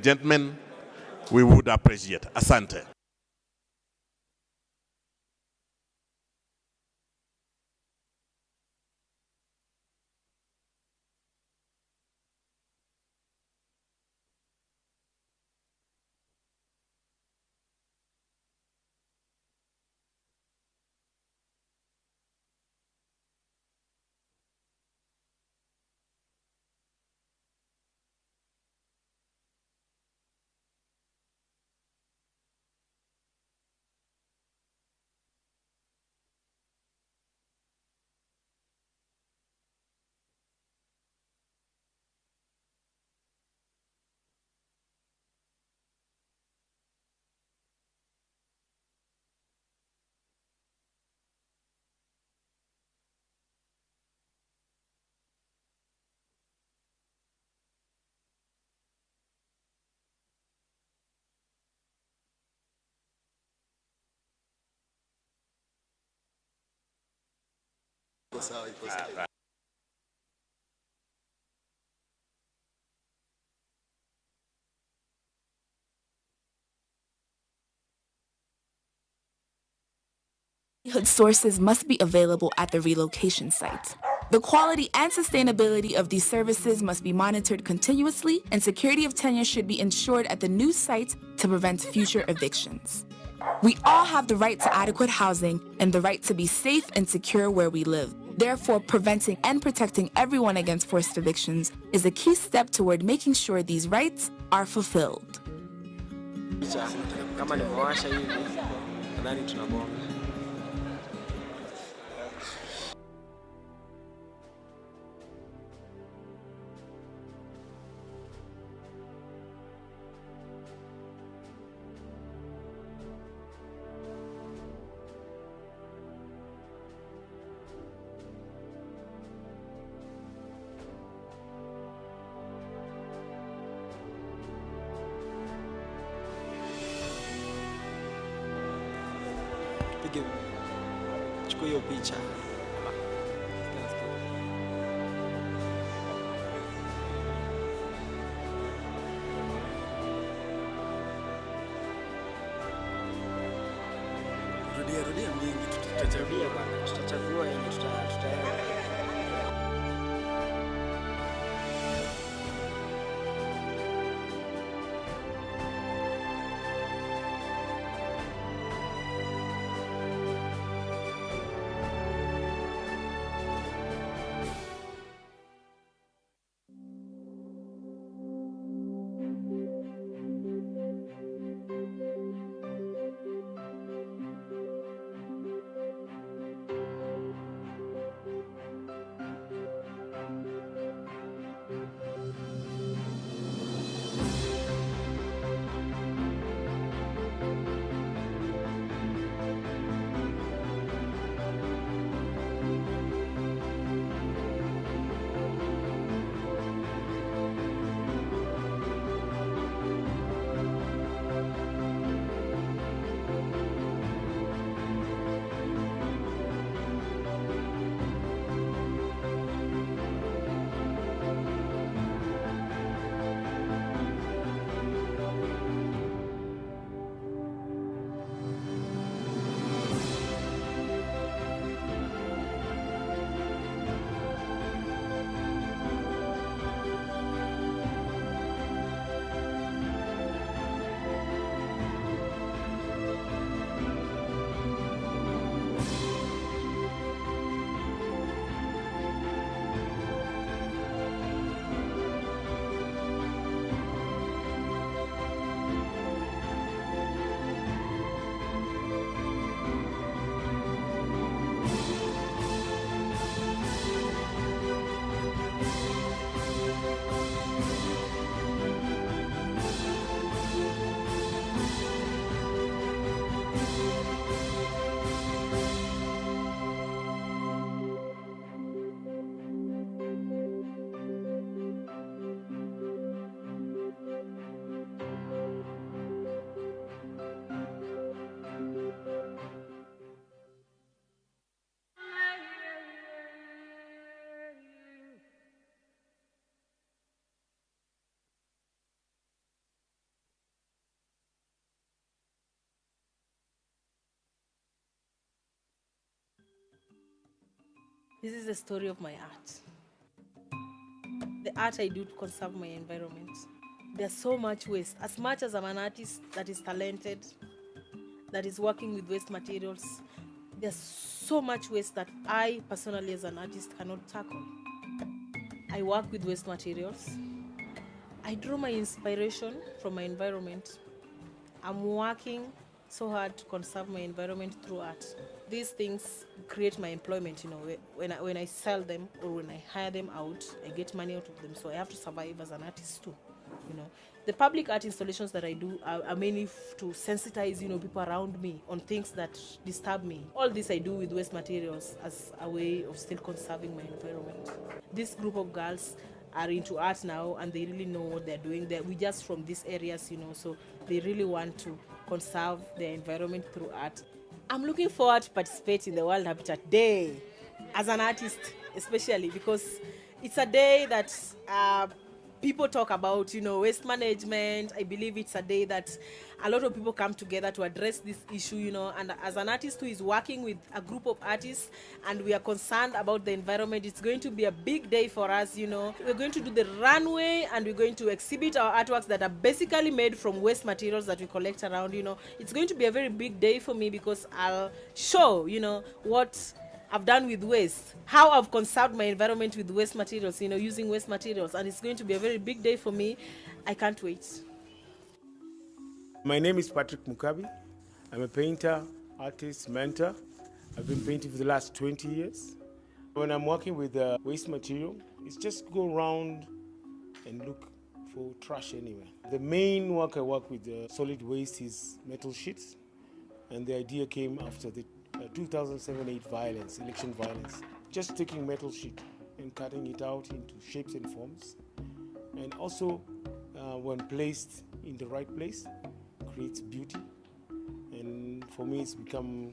Gentlemen, we would appreciate. Asante. Sources must be available at the relocation site. The quality and sustainability of these services must be monitored continuously, and security of tenure should be ensured at the new site to prevent future evictions. We all have the right to adequate housing and the right to be safe and secure where we live. Therefore, preventing and protecting everyone against forced evictions is a key step toward making sure these rights are fulfilled. Chukua hiyo picha. Rudia mingi, tutachagua bwana, tutachagua yenye tutaenda. This is the story of my art. The art I do to conserve my environment. There's so much waste. As much as I'm an artist that is talented, that is working with waste materials, there's so much waste that I personally as an artist cannot tackle. I work with waste materials. I draw my inspiration from my environment. I'm working so hard to conserve my environment through art. These things create my employment, when I sell them or when I hire them out, I get money out of them. So I have to survive as an artist too. The public art installations that I do are mainly to sensitize, people around me on things that disturb me. All this I do with waste materials as a way of still conserving my environment. This group of girls are into art now, and they really know what they're doing. We just from these areas, so they really want to conserve their environment through art. I'm looking forward to participate in the World Habitat Day as an artist, especially because it's a day that people talk about, waste management. I believe it's a day that a lot of people come together to address this issue, and as an artist who is working with a group of artists and we are concerned about the environment, it's going to be a big day for us. We're going to do the runway and we're going to exhibit our artworks that are basically made from waste materials that we collect around. It's going to be a very big day for me because I'll show, what I've done with waste, how I've conserved my environment with waste materials, using waste materials, and it's going to be a very big day for me. I can't wait. My name is Patrick Mukabi. I'm a painter, artist, mentor. I've been painting for the last 20 years. When I'm working with waste material, it's just go around and look for trash anywhere. The main work I work with solid waste is metal sheets, and the idea came after the 2007-8 violence, election violence. Just taking metal sheet and cutting it out into shapes and forms. And also, when placed in the right place, creates beauty. And for me, it's become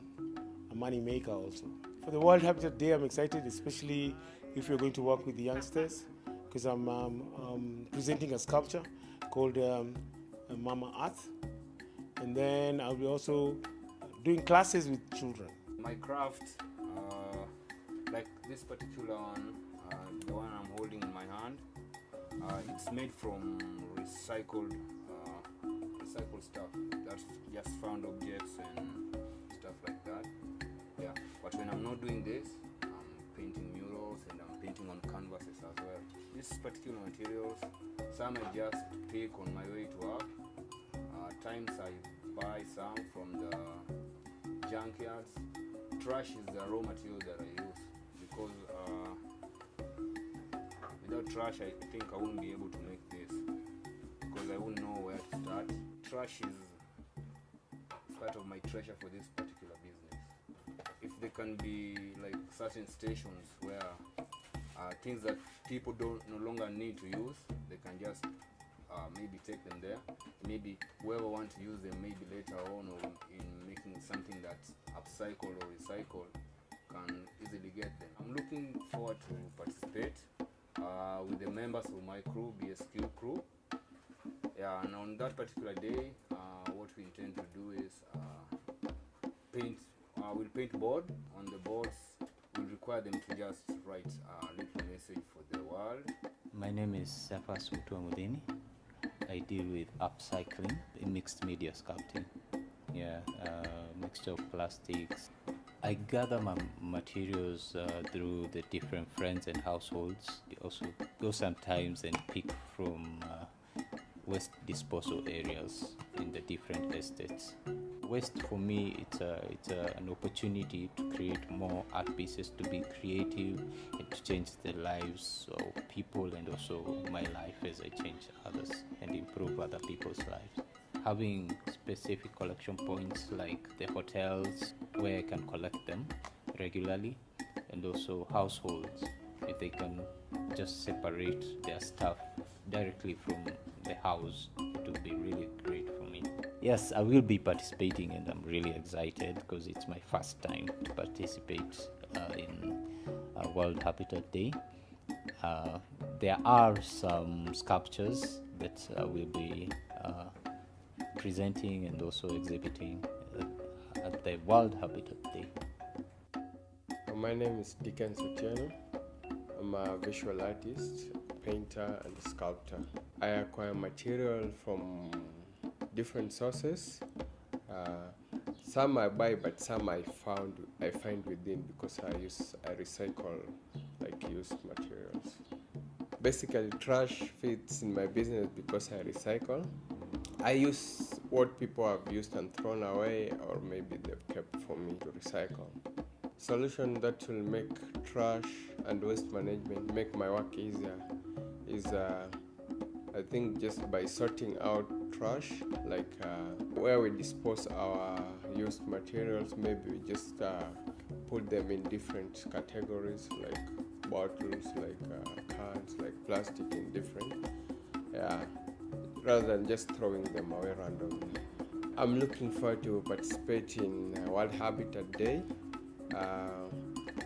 a money maker also. For the World Habitat Day, I'm excited, especially if you're going to work with the youngsters, because I'm presenting a sculpture called Mama Earth. And then I'll be also doing classes with children. My craft, like this particular one, the one I'm holding in my hand, it's made from recycled stuff. That's just found objects and stuff like that. Yeah, but when I'm not doing this, I'm painting murals and I'm painting on canvases as well. These particular materials, some I just pick on my way to work. Times I buy some from the junkyards. Trash is the raw material that I use because without trash I think I wouldn't be able to make this because I wouldn't know where to start. Trash is part of my treasure for this particular business. If there can be like certain stations where things that people no longer need to use, they can just maybe take them there. Maybe whoever wants to use them maybe later on or in making something that's upcycled or recycled can easily get them. I'm looking forward to participate with the members of my crew, BSQ crew. Yeah, and on that particular day, what we intend to do is paint. We'll paint board. On the boards, we'll require them to just write a little message for the world. My name is Safas Mutuamudini. I deal with upcycling in mixed media sculpting. Yeah, mixture of plastics. I gather my materials through the different friends and households. I also go sometimes and pick from waste disposal areas in the different estates. Waste for me, it's an opportunity to create more art pieces, to be creative and to change the lives of people and also my life as I change others and improve other people's lives. Having specific collection points like the hotels where I can collect them regularly, and also households, if they can just separate their stuff directly from the house, it would be really great for me. Yes, I will be participating and I'm really excited because it's my first time to participate in World Habitat Day. There are some sculptures that will be presenting and also exhibiting at the World Habitat Day. My name is Dickens Otieno. I'm a visual artist, painter, and sculptor. I acquire material from different sources. Some I buy, but some I find within because I recycle like used materials. Basically, trash fits in my business because I recycle. I use what people have used and thrown away, or maybe they've kept for me to recycle. Solution that will make trash and waste management make my work easier is I think just by sorting out trash, like where we dispose our used materials, maybe we just put them in different categories, like bottles, like cans, like plastic in different, rather than just throwing them away randomly. I'm looking forward to participate in World Habitat Day.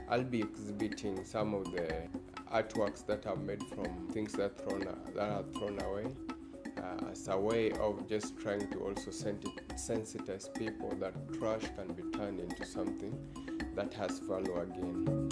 I'll be exhibiting some of the artworks that are made from things that are thrown away as a way of just trying to also sensitize people that trash can be turned into something that has value again.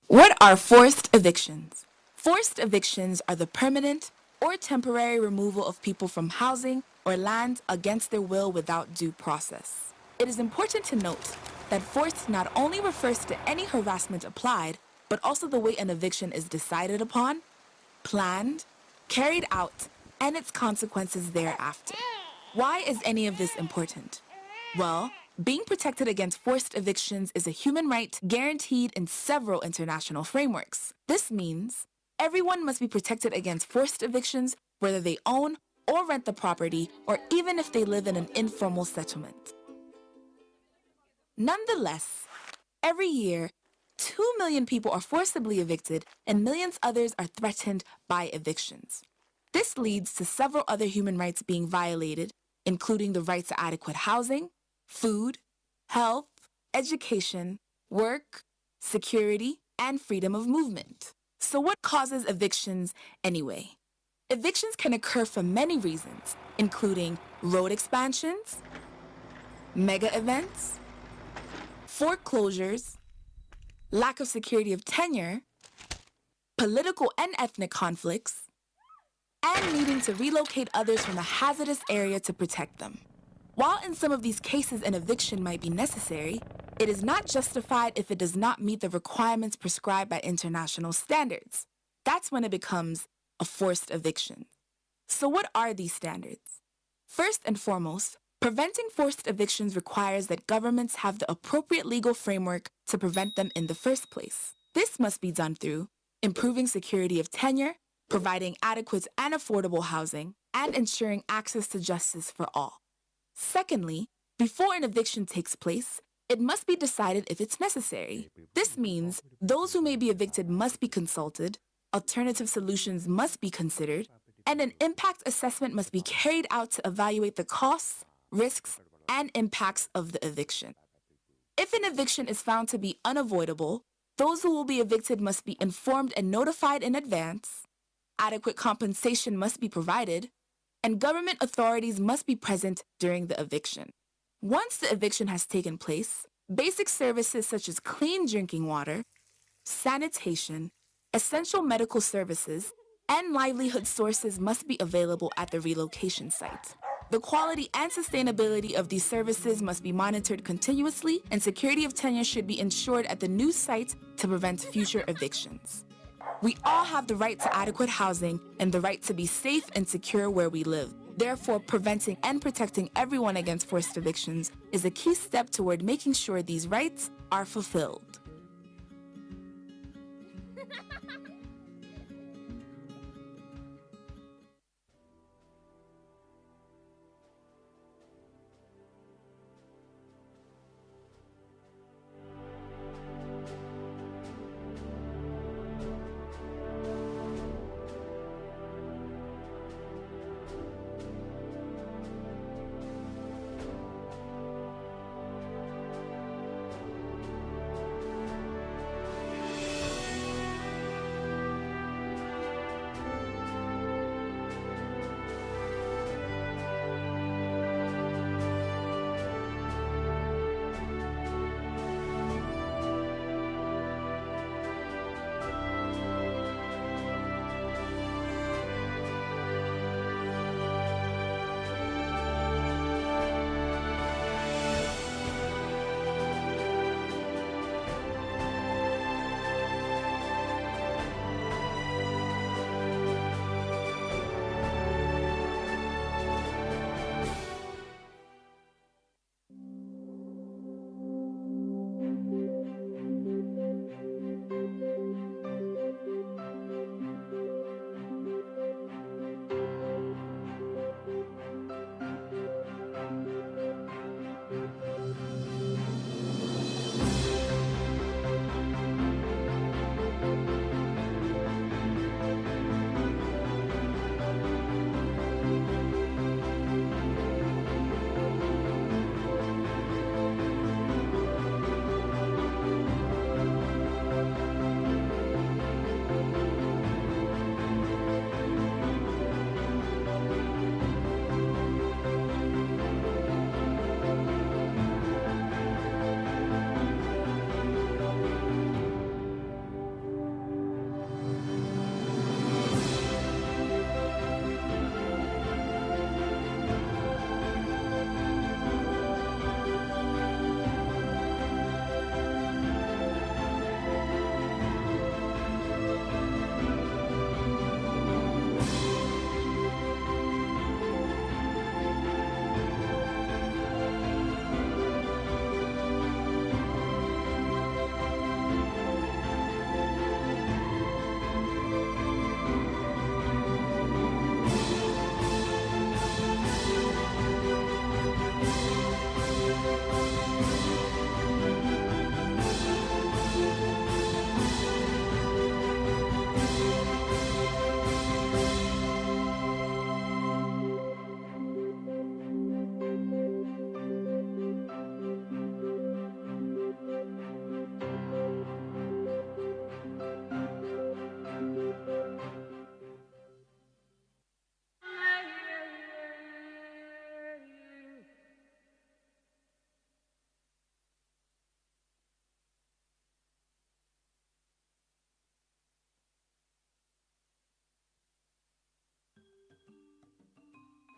What are forced evictions? Forced evictions are the permanent or temporary removal of people from housing or land against their will without due process. It is important to note that forced not only refers to any harassment applied, but also the way an eviction is decided upon, planned, carried out, and its consequences thereafter. Why is any of this important? Well, being protected against forced evictions is a human right guaranteed in several international frameworks. This means everyone must be protected against forced evictions, whether they own or rent the property, or even if they live in an informal settlement. Nonetheless, every year, 2 million people are forcibly evicted and millions others are threatened by evictions. This leads to several other human rights being violated, including the right to adequate housing, food, health, education, work, security, and freedom of movement. So what causes evictions anyway? Evictions can occur for many reasons, including road expansions, mega events, foreclosures, lack of security of tenure, political and ethnic conflicts, and needing to relocate others from a hazardous area to protect them. While in some of these cases an eviction might be necessary, it is not justified if it does not meet the requirements prescribed by international standards. That's when it becomes a forced eviction. So what are these standards? First and foremost, preventing forced evictions requires that governments have the appropriate legal framework to prevent them in the first place. This must be done through improving security of tenure, providing adequate and affordable housing, and ensuring access to justice for all. Secondly, before an eviction takes place, it must be decided if it's necessary. This means those who may be evicted must be consulted, alternative solutions must be considered, and an impact assessment must be carried out to evaluate the costs, risks, and impacts of the eviction. If an eviction is found to be unavoidable, those who will be evicted must be informed and notified in advance, adequate compensation must be provided, and government authorities must be present during the eviction. Once the eviction has taken place, basic services such as clean drinking water, sanitation, essential medical services, and livelihood sources must be available at the relocation site. The quality and sustainability of these services must be monitored continuously, and security of tenure should be ensured at the new site to prevent future evictions. We all have the right to adequate housing and the right to be safe and secure where we live. Therefore, preventing and protecting everyone against forced evictions is a key step toward making sure these rights are fulfilled.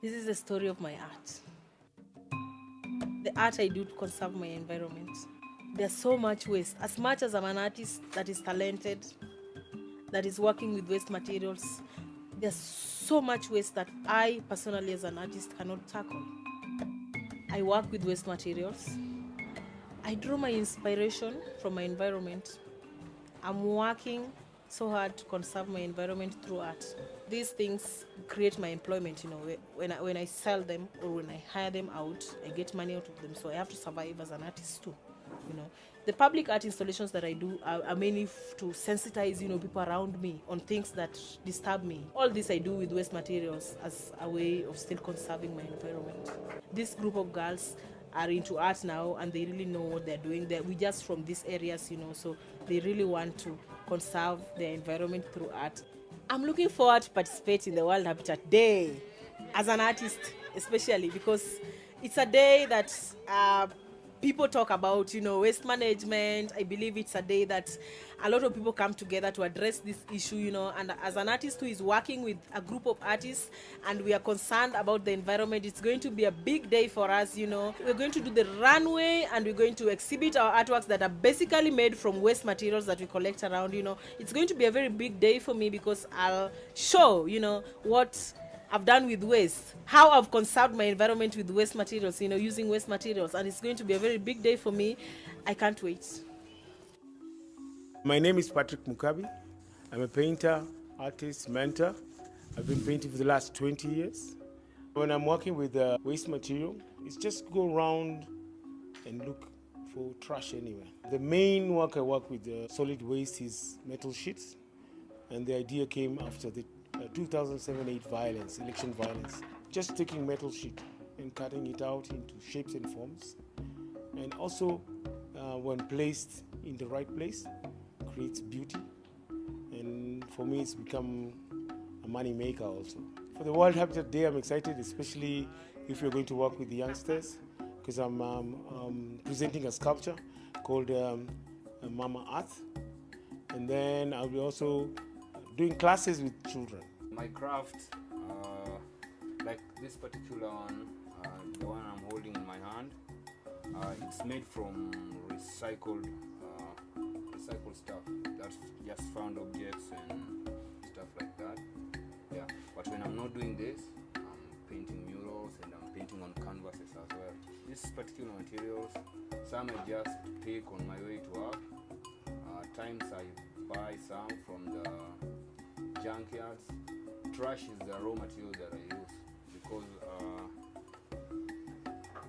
This is the story of my art. The art I do to conserve my environment. There's so much waste. As much as I'm an artist that is talented, that is working with waste materials, There's so much waste that I personally as an artist cannot tackle. I work with waste materials. I draw my inspiration from my environment. I'm working so hard to conserve my environment through art. These things create my employment, when I sell them or when I hire them out, I get money out of them. So I have to survive as an artist too. The public art installations that I do are mainly to sensitize, people around me on things that disturb me. All this I do with waste materials as a way of still conserving my environment. This group of girls are into art now and they really know what they're doing. We just from these areas, so they really want to conserve their environment through art. I'm looking forward to participate in the World Habitat Day as an artist, especially because it's a day that people talk about, waste management. I believe it's a day that a lot of people come together to address this issue, and as an artist who is working with a group of artists and we are concerned about the environment, it's going to be a big day for us. We're going to do the runway and we're going to exhibit our artworks that are basically made from waste materials that we collect around. It's going to be a very big day for me because I'll show, what I've done with waste, how I've conserved my environment with waste materials, using waste materials, and it's going to be a very big day for me. I can't wait. My name is Patrick Mukabi. I'm a painter, artist, mentor. I've been painting for the last 20 years. When I'm working with waste material, it's just go around and look for trash anywhere. The main work I work with solid waste is metal sheets, and the idea came after the 2007-8 election violence. Just taking metal sheet and cutting it out into shapes and forms. And also, when placed in the right place, creates beauty. And for me, it's become a money maker also. For the World Habitat Day, I'm excited, especially if you're going to work with the youngsters, because I'm presenting a sculpture called Mama Earth. And then I'll be also doing classes with children. My craft, like this particular one, the one I'm holding in my hand, it's made from recycled stuff. That's just found objects and stuff like that. Yeah, but when I'm not doing this, I'm painting murals and I'm painting on canvases as well. These particular materials, some I just take on my way to work. Times I buy some from the junkyards. Trash is the raw material that I use because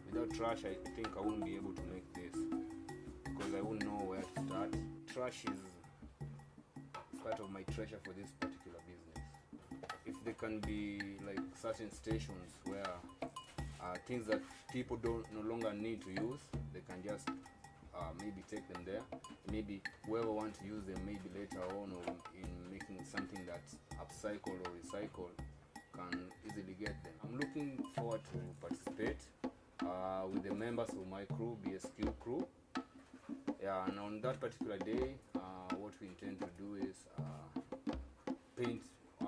without trash I think I wouldn't be able to make this because I wouldn't know where to start. Trash is part of my treasure for this particular business. If there can be like certain stations where things that people no longer need to use, they can just maybe take them there. Maybe whoever wants to use them maybe later on or in making something that's upcycled or recycled can easily get them. I'm looking forward to participate with the members of my crew, BSQ crew. Yeah, and on that particular day, what we intend to do is paint.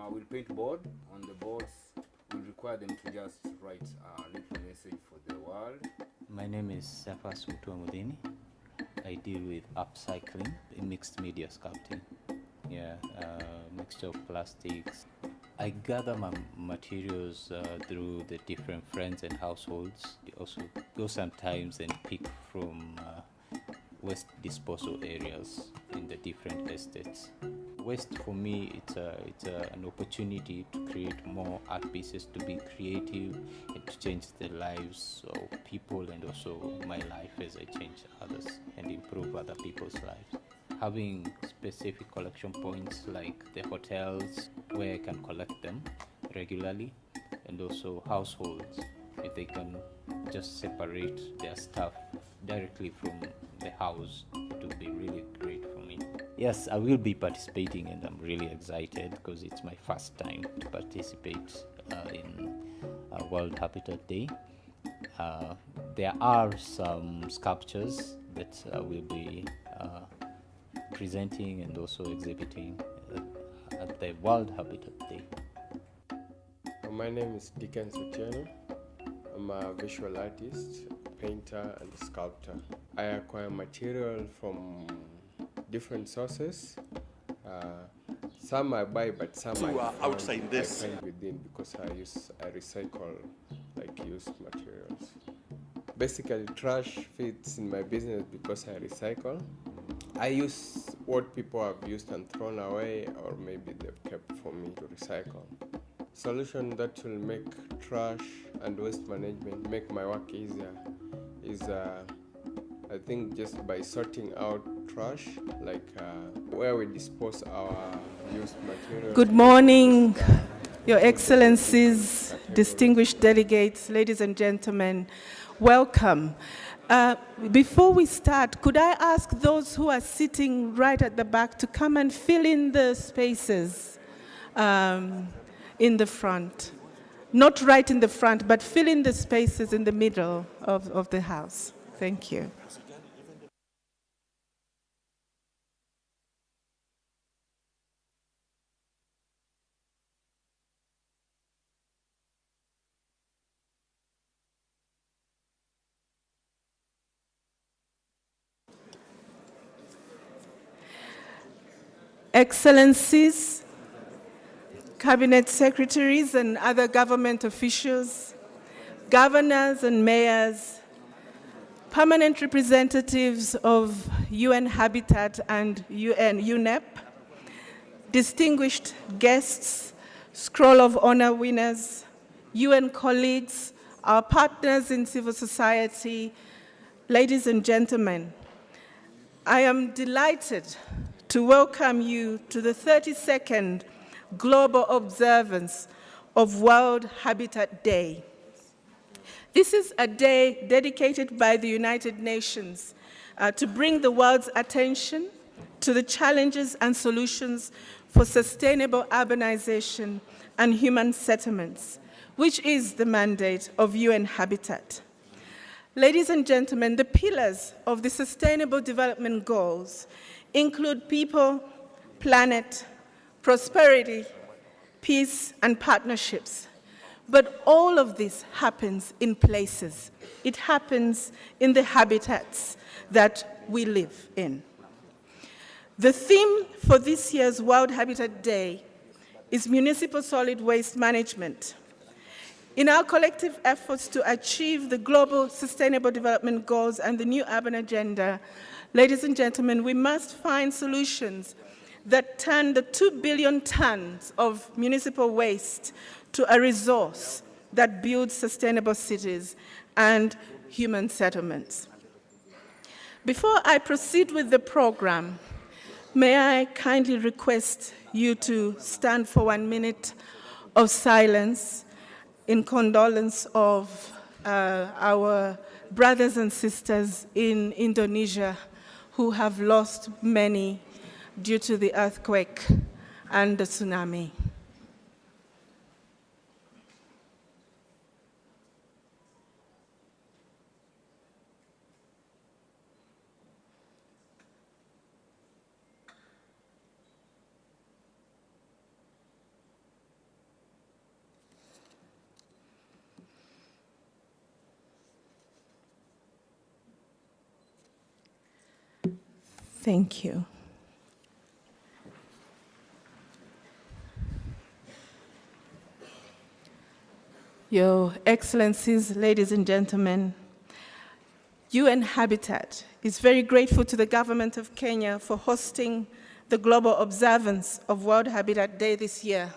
We'll paint board. On the boards, we'll require them to just write a little message for the world. My name is Safas Mutuamudini. I deal with upcycling in mixed media sculpting. Yeah, mixture of plastics. I gather my materials through the different friends and households. I also go sometimes and pick from waste disposal areas in the different estates. Waste for me, it's an opportunity to create more art pieces, to be creative and to change the lives of people and also my life as I change others and improve other people's lives. Having specific collection points like the hotels where I can collect them regularly, and also households, if they can just separate their stuff directly from the house, it would be really great for me. Yes, I will be participating and I'm really excited because it's my first time to participate in World Habitat Day. There are some sculptures that will be presenting and also exhibiting at the World Habitat Day. My name is Dickens Otieno. I'm a visual artist, painter and sculptor. I acquire material from different sources. Some I buy, but some So, outside I this. find within because I recycle like used materials. Basically, trash fits in my business because I recycle. I use what people have used and thrown away, or maybe they've kept for me to recycle. Solution that will make trash and waste management make my work easier is I think just by sorting out trash, like where we dispose our used materials. Good morning, Your Excellencies, distinguished delegates, ladies and gentlemen, welcome. Before we start, could I ask those who are sitting right at the back to come and fill in the spaces in the front? Not right in the front, but fill in the spaces in the middle of the house. Thank you. Excellencies, cabinet secretaries and other government officials, governors and mayors, permanent representatives of UN Habitat and UNEP, distinguished guests, Scroll of Honor winners, UN colleagues, our partners in civil society, ladies and gentlemen, I am delighted to welcome you to the 32nd Global Observance of World Habitat Day. This is a day dedicated by the United Nations to bring the world's attention to the challenges and solutions for sustainable urbanization and human settlements, which is the mandate of UN Habitat. Ladies and gentlemen, the pillars of the Sustainable Development Goals include people, planet, prosperity, peace, and partnerships. But all of this happens in places. It happens in the habitats that we live in. The theme for this year's World Habitat Day is municipal solid waste management. In our collective efforts to achieve the Global Sustainable Development Goals and the New Urban Agenda, ladies and gentlemen, we must find solutions that turn the 2 billion tons of municipal waste to a resource that builds sustainable cities and human settlements. Before I proceed with the program, may I kindly request you to stand for 1 minute of silence in condolence of our brothers and sisters in Indonesia who have lost many due to the earthquake and the tsunami. Thank you. Your Excellencies, ladies and gentlemen, UN Habitat is very grateful to the government of Kenya for hosting the global observance of World Habitat Day this year.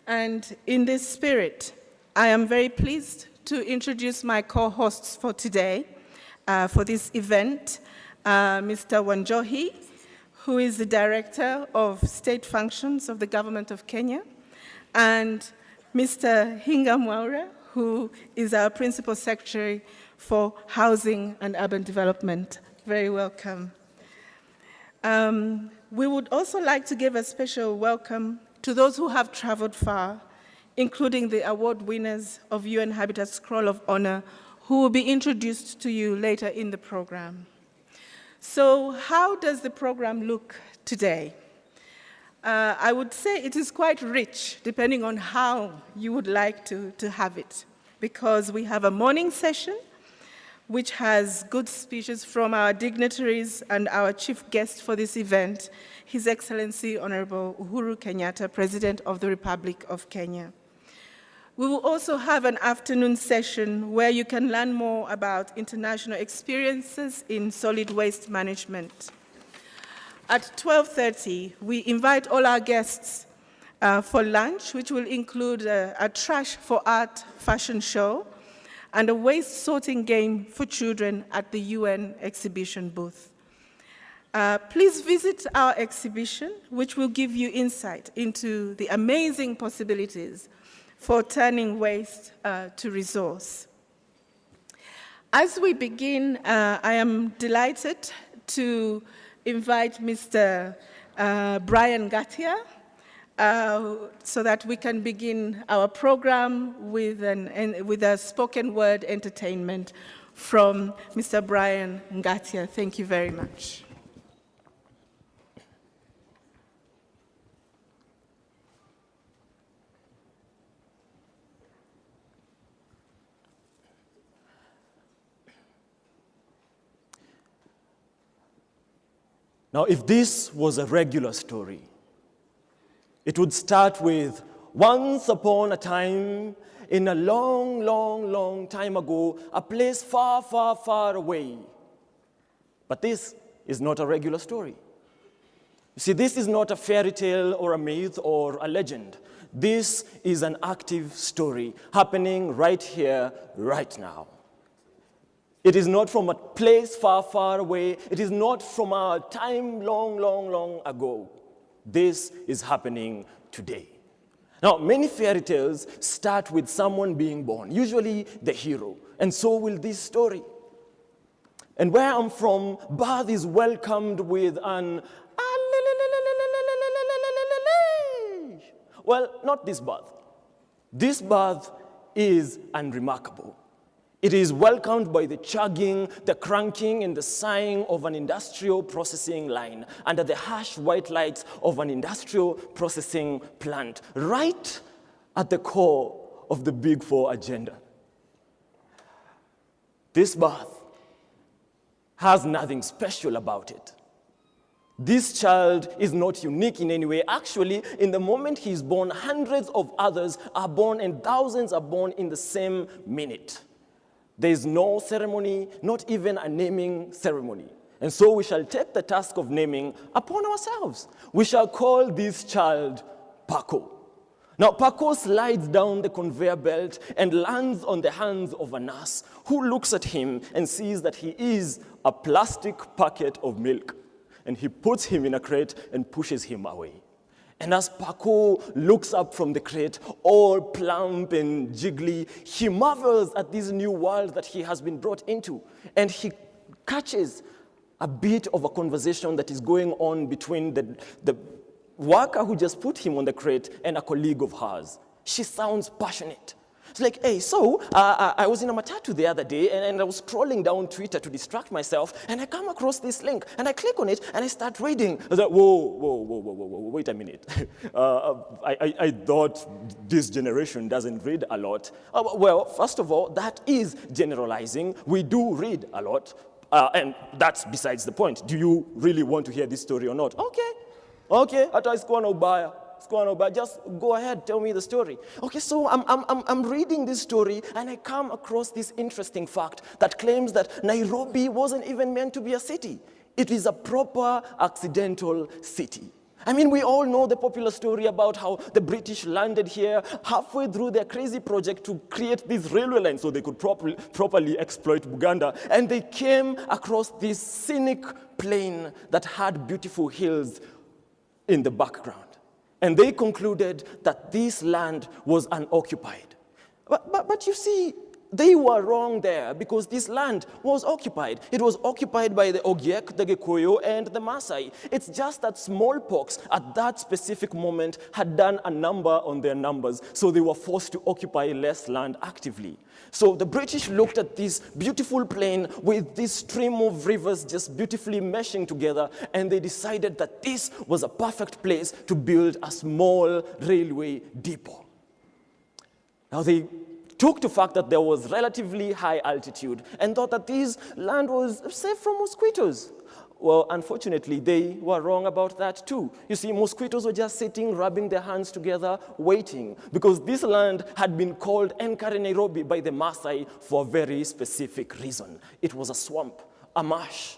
And in this spirit, I am very pleased to introduce my co-hosts for today, for this event, Mr. Wanjohi, who is the Director of State Functions of the Government of Kenya, and Mr. Hinga Mwaura, who is our Principal Secretary for Housing and Urban Development. Very welcome. We would also like to give a special welcome to those who have traveled far, including the award winners of UN Habitat Scroll of Honor, who will be introduced to you later in the program. So how does the program look today? I would say it is quite rich, depending on how you would like to have it, because we have a morning session which has good speeches from our dignitaries and our chief guest for this event, His Excellency Honorable Uhuru Kenyatta, President of the Republic of Kenya. We will also have an afternoon session where you can learn more about international experiences in solid waste management. At 12:30, we invite all our guests for lunch, which will include a trash for art fashion show and a waste sorting game for children at the UN exhibition booth. Please visit our exhibition, which will give you insight into the amazing possibilities for turning waste to resource. As we begin, I am delighted to invite Mr. Brian Gatia so that we can begin our program with a spoken word entertainment from Mr. Brian Ngatia. Thank you very much. Now, if this was a regular story, it would start with, once upon a time, in a long, long, long time ago, a place far, far, far away. But this is not a regular story. You see, this is not a fairy tale or a myth or a legend. This is an active story happening right here, right now. It is not from a place far, far away. It is not from a time long, long, long ago. This is happening today. Now, many fairy tales start with someone being born, usually the hero, and so will this story. And where I'm from, birth is welcomed with an well, not this birth. This birth is unremarkable. It is welcomed by the chugging, the cranking, and the sighing of an industrial processing line under the harsh white lights of an industrial processing plant, right at the core of the Big Four agenda. This birth has nothing special about it. This child is not unique in any way. Actually, in the moment he is born, hundreds of others are born and thousands are born in the same minute. There is no ceremony, not even a naming ceremony. And so we shall take the task of naming upon ourselves. We shall call this child Paco. Now, Paco slides down the conveyor belt and lands on the hands of a nurse who looks at him and sees that he is a plastic packet of milk. And he puts him in a crate and pushes him away. And as Paco looks up from the crate, all plump and jiggly, he marvels at this new world that he has been brought into. And he catches a bit of a conversation that is going on between the worker who just put him on the crate and a colleague of hers. She sounds passionate. It's like, hey, so I was in a matatu the other day, and I was scrolling down Twitter to distract myself, and I come across this link, and I click on it, and I start reading. I was like, whoa, wait a minute. I thought this generation doesn't read a lot. Well, first of all, that is generalizing. We do read a lot, and that's besides the point. Do you really want to hear this story or not? Okay, hata isikuwa na ubaya. But just go ahead, tell me the story. Okay, so I'm reading this story and I come across this interesting fact that claims that Nairobi wasn't even meant to be a city. It is a proper accidental city. I mean, we all know the popular story about how the British landed here halfway through their crazy project to create this railway line so they could properly exploit Buganda. And they came across this scenic plain that had beautiful hills in the background. And they concluded that this land was unoccupied. But you see, they were wrong there because this land was occupied. It was occupied by the Ogiek, the Gikuyu, and the Maasai. It's just that smallpox at that specific moment had done a number on their numbers, so they were forced to occupy less land actively. So the British looked at this beautiful plain with this stream of rivers just beautifully meshing together, and they decided that this was a perfect place to build a small railway depot. Now they took to fact that there was relatively high altitude and thought that this land was safe from mosquitoes. Well, unfortunately, they were wrong about that too. You see, mosquitoes were just sitting, rubbing their hands together, waiting, because this land had been called Enkare Nairobi by the Maasai for a very specific reason. It was a swamp, a marsh,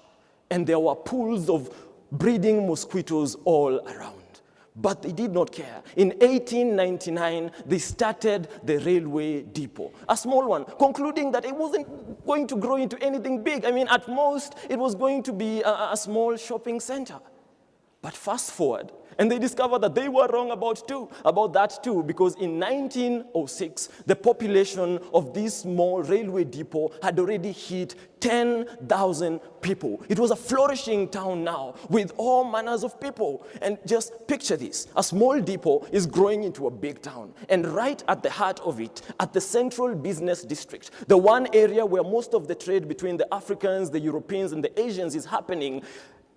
and there were pools of breeding mosquitoes all around. But they did not care. In 1899, they started the railway depot, a small one, concluding that it wasn't going to grow into anything big. I mean, at most, it was going to be a small shopping center. But fast forward, and they discovered that they were wrong about that too, because in 1906, the population of this small railway depot had already hit 10,000 people. It was a flourishing town now, with all manners of people. And just picture this, a small depot is growing into a big town. And right at the heart of it, at the central business district, the one area where most of the trade between the Africans, the Europeans, and the Asians is happening,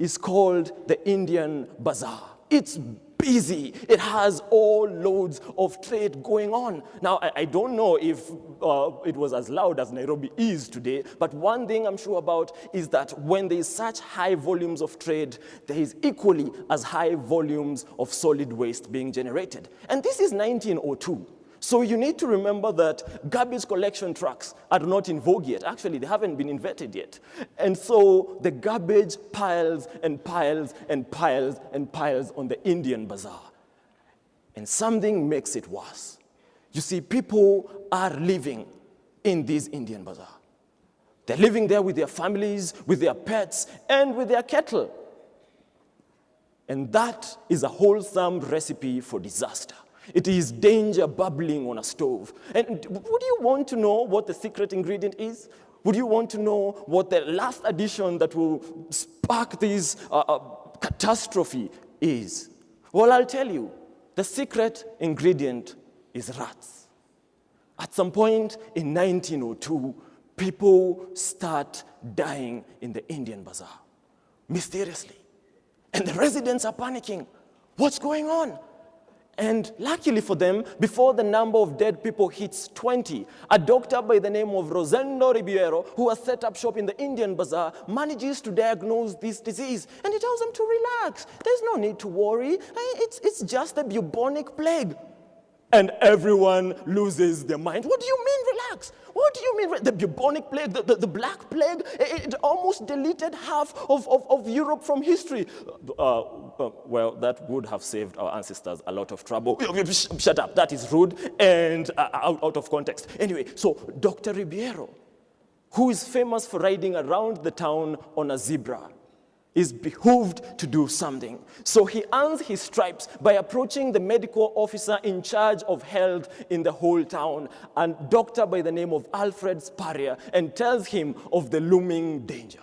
is called the Indian Bazaar. It's busy. It has all loads of trade going on. Now, I don't know if it was as loud as Nairobi is today, but one thing I'm sure about is that when there is such high volumes of trade, there is equally as high volumes of solid waste being generated. And this is 1902. So you need to remember that garbage collection trucks are not in vogue yet. Actually, they haven't been invented yet. And so the garbage piles and piles and piles and piles on the Indian Bazaar. And something makes it worse. You see, people are living in this Indian Bazaar. They're living there with their families, with their pets, and with their cattle. And that is a wholesome recipe for disaster. It is danger bubbling on a stove. And would you want to know what the secret ingredient is? Would you want to know what the last addition that will spark this catastrophe is? Well, I'll tell you. The secret ingredient is rats. At some point in 1902, people start dying in the Indian Bazaar, mysteriously. And the residents are panicking. What's going on? And luckily for them, before the number of dead people hits 20, a doctor by the name of Rosendo Ribeiro, who has set up shop in the Indian Bazaar, manages to diagnose this disease. And he tells them to relax. There's no need to worry. It's just a bubonic plague. And everyone loses their mind. What do you mean, relax? What do you mean? The bubonic plague, the black plague, it almost deleted half of Europe from history. Well, that would have saved our ancestors a lot of trouble. Shut up, that is rude and out of context. Anyway, so Dr. Ribeiro, who is famous for riding around the town on a zebra, is behooved to do something. So he earns his stripes by approaching the medical officer in charge of health in the whole town, a doctor by the name of Alfred Spurrier, and tells him of the looming danger.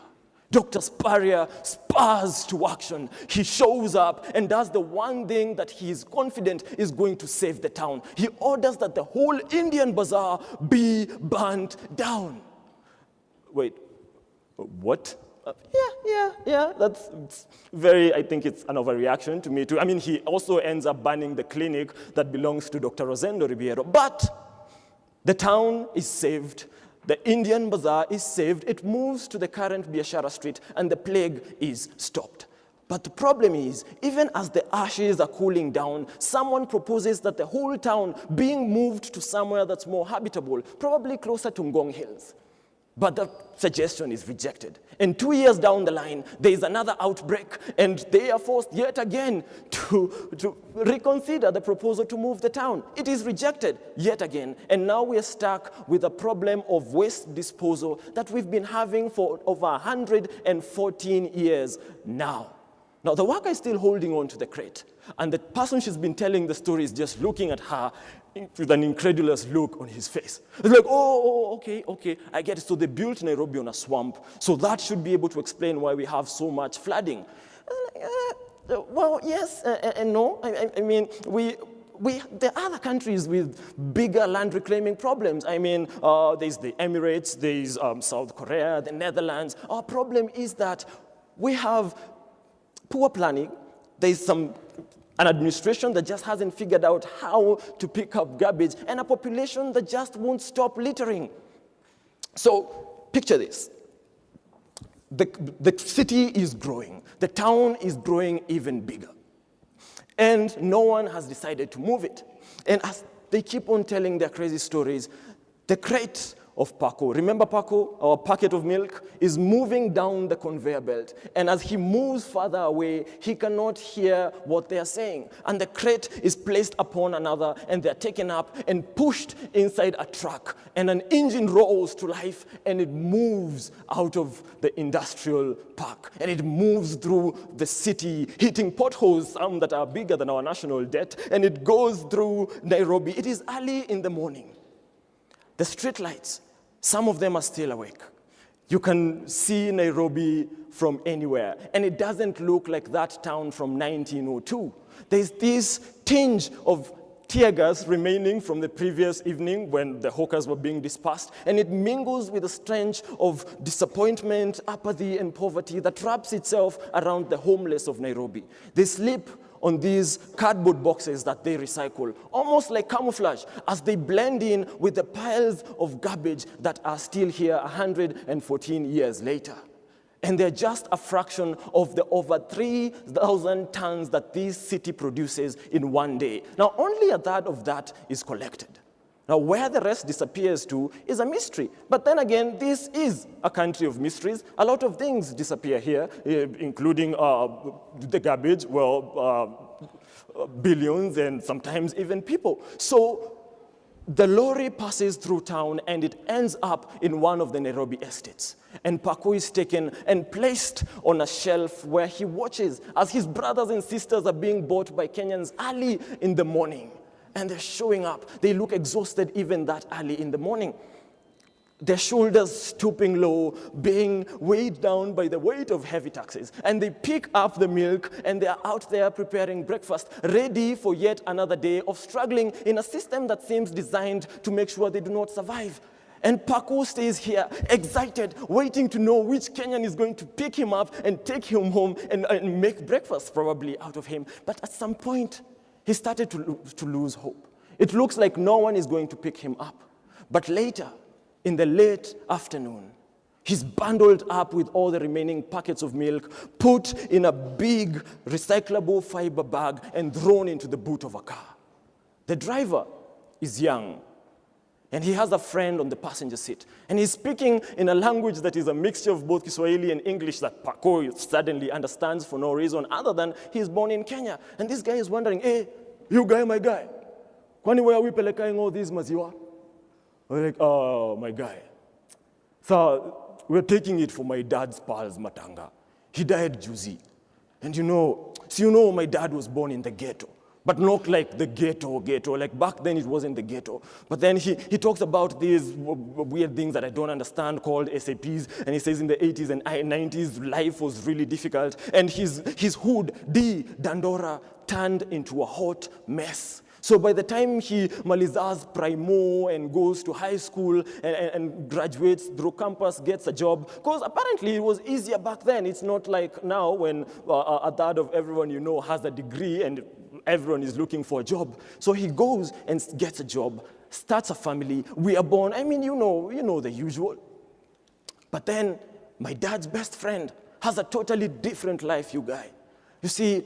Dr. Spurrier spurs to action. He shows up and does the one thing that he is confident is going to save the town. He orders that the whole Indian Bazaar be burnt down. Wait, what? Yeah, that's very, I think it's an overreaction to me too. I mean, he also ends up burning the clinic that belongs to Dr. Rosendo Ribeiro. But the town is saved. The Indian Bazaar is saved. It moves to the current Biashara Street, and the plague is stopped. But the problem is, even as the ashes are cooling down, someone proposes that the whole town being moved to somewhere that's more habitable, probably closer to Ngong Hills. But the suggestion is rejected. And 2 years down the line, there is another outbreak, and they are forced yet again to reconsider the proposal to move the town. It is rejected yet again, and now we are stuck with a problem of waste disposal that we've been having for over 114 years now. Now, the worker is still holding on to the crate, and the person she's been telling the story is just looking at her with an incredulous look on his face. It's like, okay, I get it. So they built Nairobi on a swamp, so that should be able to explain why we have so much flooding. Well, yes and no. I mean, there are other countries with bigger land reclaiming problems. I mean, there's the Emirates, there's South Korea, the Netherlands. Our problem is that we have poor planning. There's some an administration that just hasn't figured out how to pick up garbage, and a population that just won't stop littering. So picture this. The city is growing. The town is growing even bigger. And no one has decided to move it. And as they keep on telling their crazy stories, the crate of Paco, remember Paco, our packet of milk, is moving down the conveyor belt. And as he moves further away, he cannot hear what they are saying. And the crate is placed upon another, and they're taken up and pushed inside a truck. And an engine rolls to life, and it moves out of the industrial park. And it moves through the city, hitting potholes, some that are bigger than our national debt. And it goes through Nairobi. It is early in the morning. The street lights, some of them are still awake. You can see Nairobi from anywhere, and it doesn't look like that town from 1902. There's this tinge of tear gas remaining from the previous evening when the hawkers were being dispersed, and it mingles with a stench of disappointment, apathy, and poverty that wraps itself around the homeless of Nairobi. They sleep on these cardboard boxes that they recycle, almost like camouflage, as they blend in with the piles of garbage that are still here 114 years later. And they're just a fraction of the over 3,000 tons that this city produces in one day. Now, only a third of that is collected. Now, where the rest disappears to is a mystery. But then again, this is a country of mysteries. A lot of things disappear here, including the garbage, billions and sometimes even people. So the lorry passes through town and it ends up in one of the Nairobi estates. And Paco is taken and placed on a shelf where he watches as his brothers and sisters are being bought by Kenyans early in the morning. And they're showing up. They look exhausted even that early in the morning. Their shoulders stooping low, being weighed down by the weight of heavy taxes. And they pick up the milk and they're out there preparing breakfast, ready for yet another day of struggling in a system that seems designed to make sure they do not survive. And Paco stays here, excited, waiting to know which Kenyan is going to pick him up and take him home and make breakfast probably out of him. But at some point, he started to lose hope. It looks like no one is going to pick him up. But later, in the late afternoon, he's bundled up with all the remaining packets of milk, put in a big recyclable fiber bag, and thrown into the boot of a car. The driver is young, and he has a friend on the passenger seat. And he's speaking in a language that is a mixture of both Kiswahili and English that Paco suddenly understands for no reason other than he's born in Kenya. And this guy is wondering, hey, you guy, my guy, kwani where are we pelekaing all these maziwa? We're like, oh, my guy. So we're taking it for my dad's pal's matanga. He died juicy. And you know, my dad was born in the ghetto. But not like the ghetto. Like back then it wasn't the ghetto. But then he talks about these weird things that I don't understand called SAPs. And he says in the 80s and 90s, life was really difficult. And his hood, Dandora, turned into a hot mess. So by the time he malizas primo and goes to high school and graduates through campus, gets a job, because apparently it was easier back then. It's not like now when a third of everyone you know has a degree and everyone is looking for a job. So he goes and gets a job, starts a family. We are born. I mean, you know the usual. But then my dad's best friend has a totally different life, you guy. You see,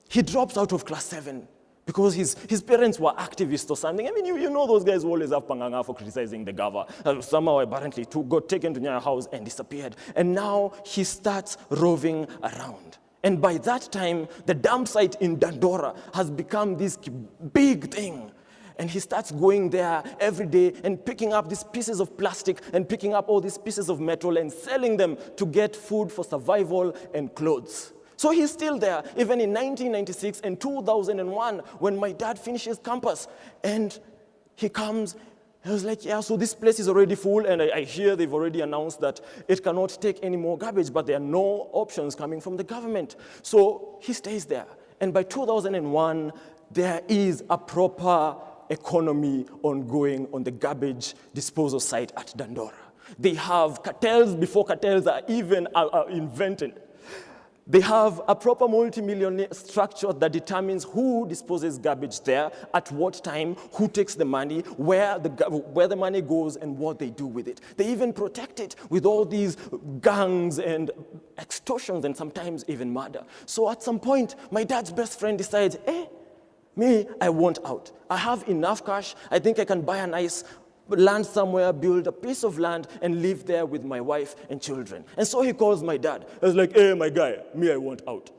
he drops out of class 7 because his parents were activists or something. I mean, you know those guys who always have panganga for criticizing the government. Somehow, apparently, got taken to Nyayo House and disappeared. And now he starts roving around. And by that time, the dump site in Dandora has become this big thing. And he starts going there every day and picking up these pieces of plastic and picking up all these pieces of metal and selling them to get food for survival and clothes. So he's still there, even in 1996 and 2001, when my dad finishes campus. And he comes, I was like, yeah, so this place is already full, and I hear they've already announced that it cannot take any more garbage, but there are no options coming from the government. So he stays there. And by 2001, there is a proper economy ongoing on the garbage disposal site at Dandora. They have cartels before cartels are even invented. They have a proper multi-million structure that determines who disposes garbage there, at what time, who takes the money, where the money goes, and what they do with it. They even protect it with all these gangs and extortions and sometimes even murder. So at some point, my dad's best friend decides, me, I want out. I have enough cash. I think I can buy a nice land somewhere, build a piece of land, and live there with my wife and children. And so he calls my dad. I was like, hey, my guy, me, I want out.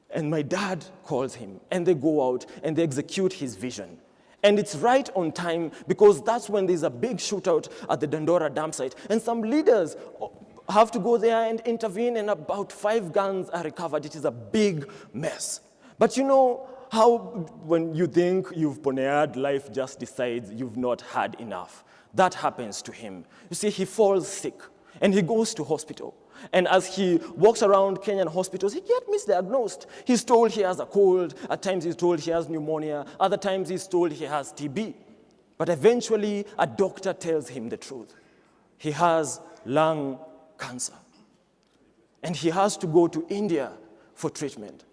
And my dad calls him, and they go out, and they execute his vision. And it's right on time, because that's when there's a big shootout at the Dandora dam site, and some leaders have to go there and intervene, and about 5 guns are recovered. It is a big mess. But you know, how when you think you've ponead, life just decides you've not had enough. That happens to him. You see, he falls sick and he goes to hospital. And as he walks around Kenyan hospitals, he gets misdiagnosed. He's told he has a cold. At times he's told he has pneumonia. Other times he's told he has TB. But eventually a doctor tells him the truth. He has lung cancer. And he has to go to India for treatment.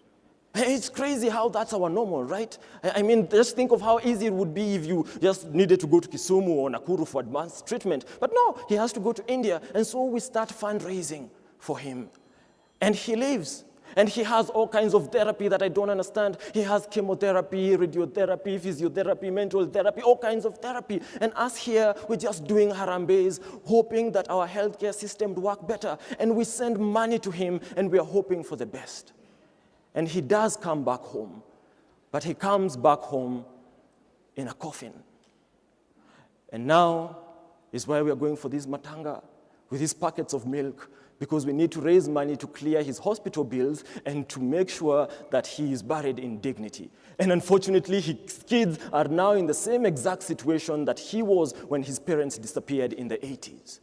It's crazy how that's our normal, right? I mean, just think of how easy it would be if you just needed to go to Kisumu or Nakuru for advanced treatment. But no, he has to go to India. And so we start fundraising for him. And he lives. And he has all kinds of therapy that I don't understand. He has chemotherapy, radiotherapy, physiotherapy, mental therapy, all kinds of therapy. And us here, we're just doing harambes, hoping that our healthcare system would work better. And we send money to him, and we are hoping for the best. And he does come back home, but he comes back home in a coffin. And now is why we are going for this matanga with his packets of milk, because we need to raise money to clear his hospital bills and to make sure that he is buried in dignity. And unfortunately, his kids are now in the same exact situation that he was when his parents disappeared in the 80s.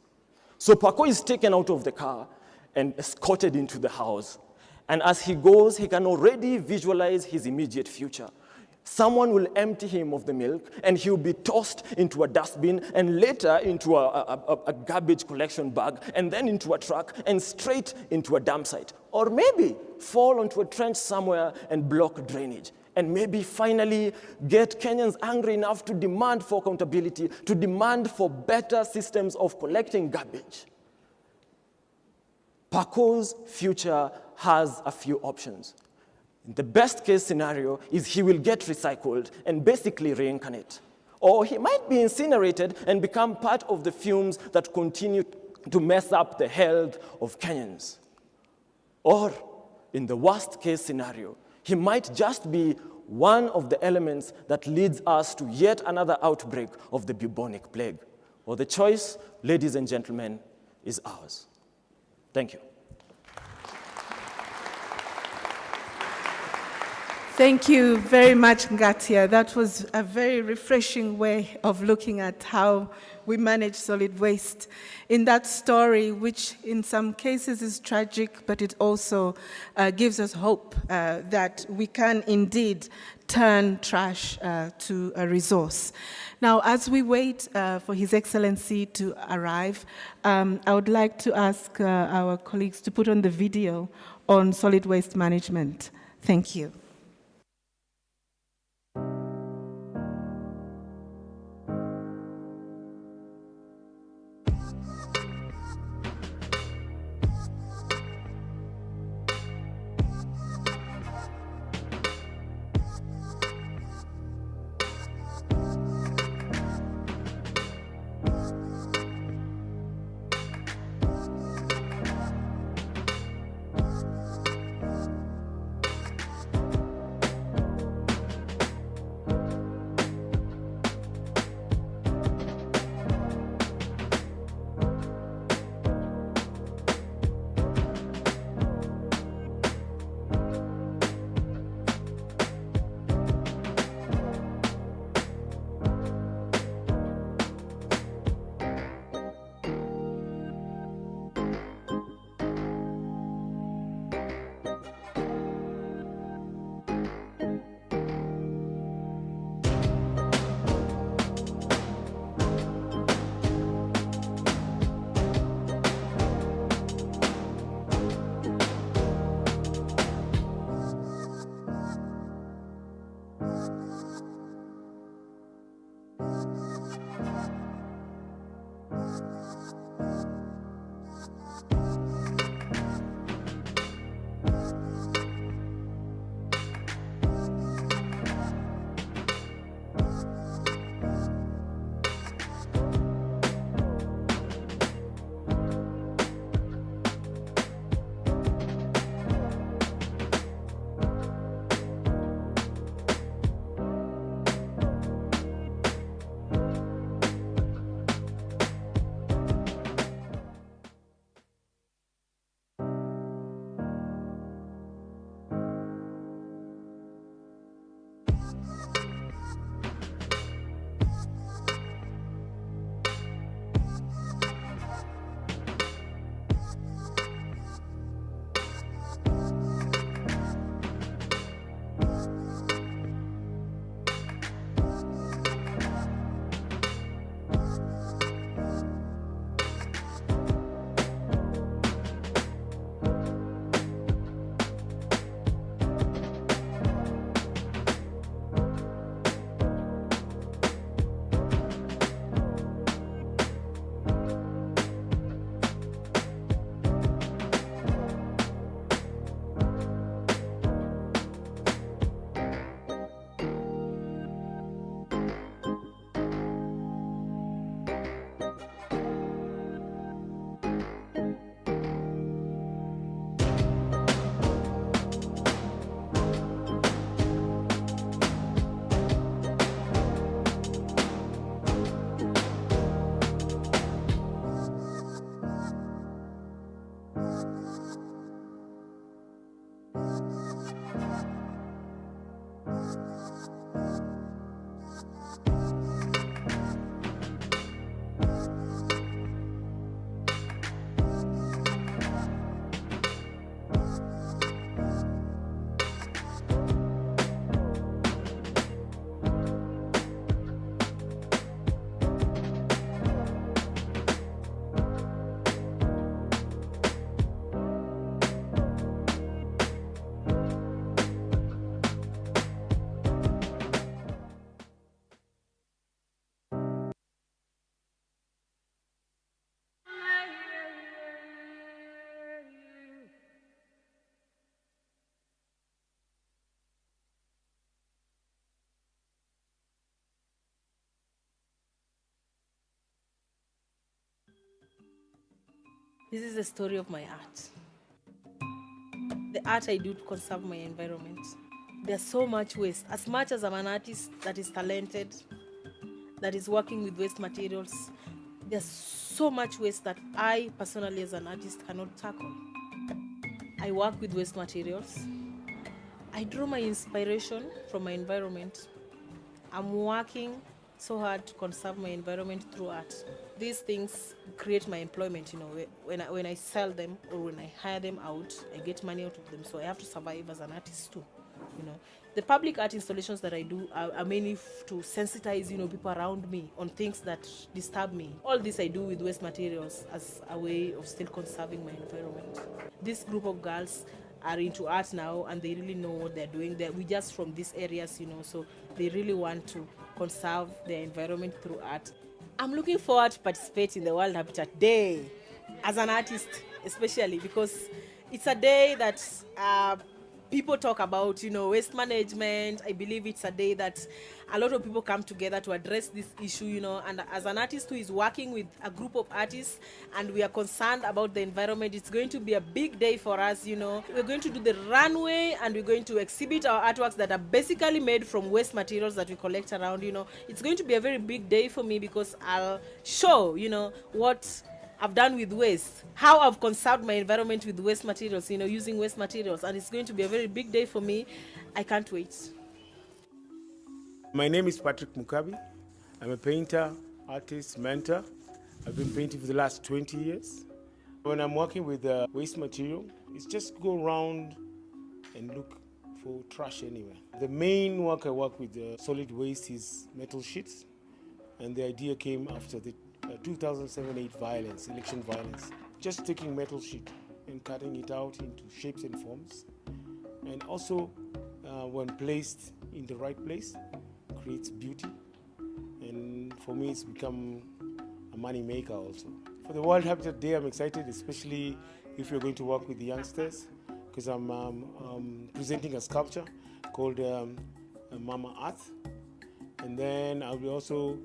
So Paco is taken out of the car and escorted into the house. And as he goes, he can already visualize his immediate future. Someone will empty him of the milk, and he'll be tossed into a dustbin, and later into a garbage collection bag, and then into a truck, and straight into a dump site. Or maybe fall onto a trench somewhere and block drainage. And maybe finally get Kenyans angry enough to demand for accountability, to demand for better systems of collecting garbage. Paco's future has a few options. The best case scenario is he will get recycled and basically reincarnate. Or he might be incinerated and become part of the fumes that continue to mess up the health of Kenyans. Or, in the worst case scenario, he might just be one of the elements that leads us to yet another outbreak of the bubonic plague. Or the choice, ladies and gentlemen, is ours. Thank you. Thank you very much, Ngatia. That was a very refreshing way of looking at how we manage solid waste. In that story, which in some cases is tragic, but it also gives us hope that we can indeed turn trash to a resource. Now, as we wait for His Excellency to arrive, I would like to ask our colleagues to put on the video on solid waste management. Thank you. This is the story of my art. The art I do to conserve my environment. There's so much waste. As much as I'm an artist that is talented, that is working with waste materials, there's so much waste that I personally as an artist cannot tackle. I work with waste materials. I draw my inspiration from my environment. I'm working so hard to conserve my environment through art. These things create my employment, when I sell them or when I hire them out, I get money out of them, so I have to survive as an artist too. The public art installations that I do are mainly to sensitize, people around me on things that disturb me. All this I do with waste materials as a way of still conserving my environment. This group of girls are into art now and they really know what they're doing. We just from these areas, so they really want to conserve their environment through art. I'm looking forward to participate in the World Habitat Day as an artist, especially because it's a day that people talk about, waste management. I believe it's a day that a lot of people come together to address this issue, and as an artist who is working with a group of artists and we are concerned about the environment, it's going to be a big day for us, We're going to do the runway and we're going to exhibit our artworks that are basically made from waste materials that we collect around, It's going to be a very big day for me because I'll show, what I've done with waste, how I've conserved my environment with waste materials, using waste materials, and it's going to be a very big day for me. I can't wait. My name is Patrick Mukabi. I'm a painter, artist, mentor. I've been painting for the last 20 years. When I'm working with waste material, it's just go around and look for trash anywhere. The main work I work with solid waste is metal sheets, and the idea came after the 2007-8 election violence. Just taking metal sheet and cutting it out into shapes and forms. And also when placed, in the right place creates beauty, and for me it's become a money maker also. For the World Habitat Day, I'm excited, especially if you're going to work with the youngsters, because I'm presenting a sculpture called Mama Earth, and then I'll be also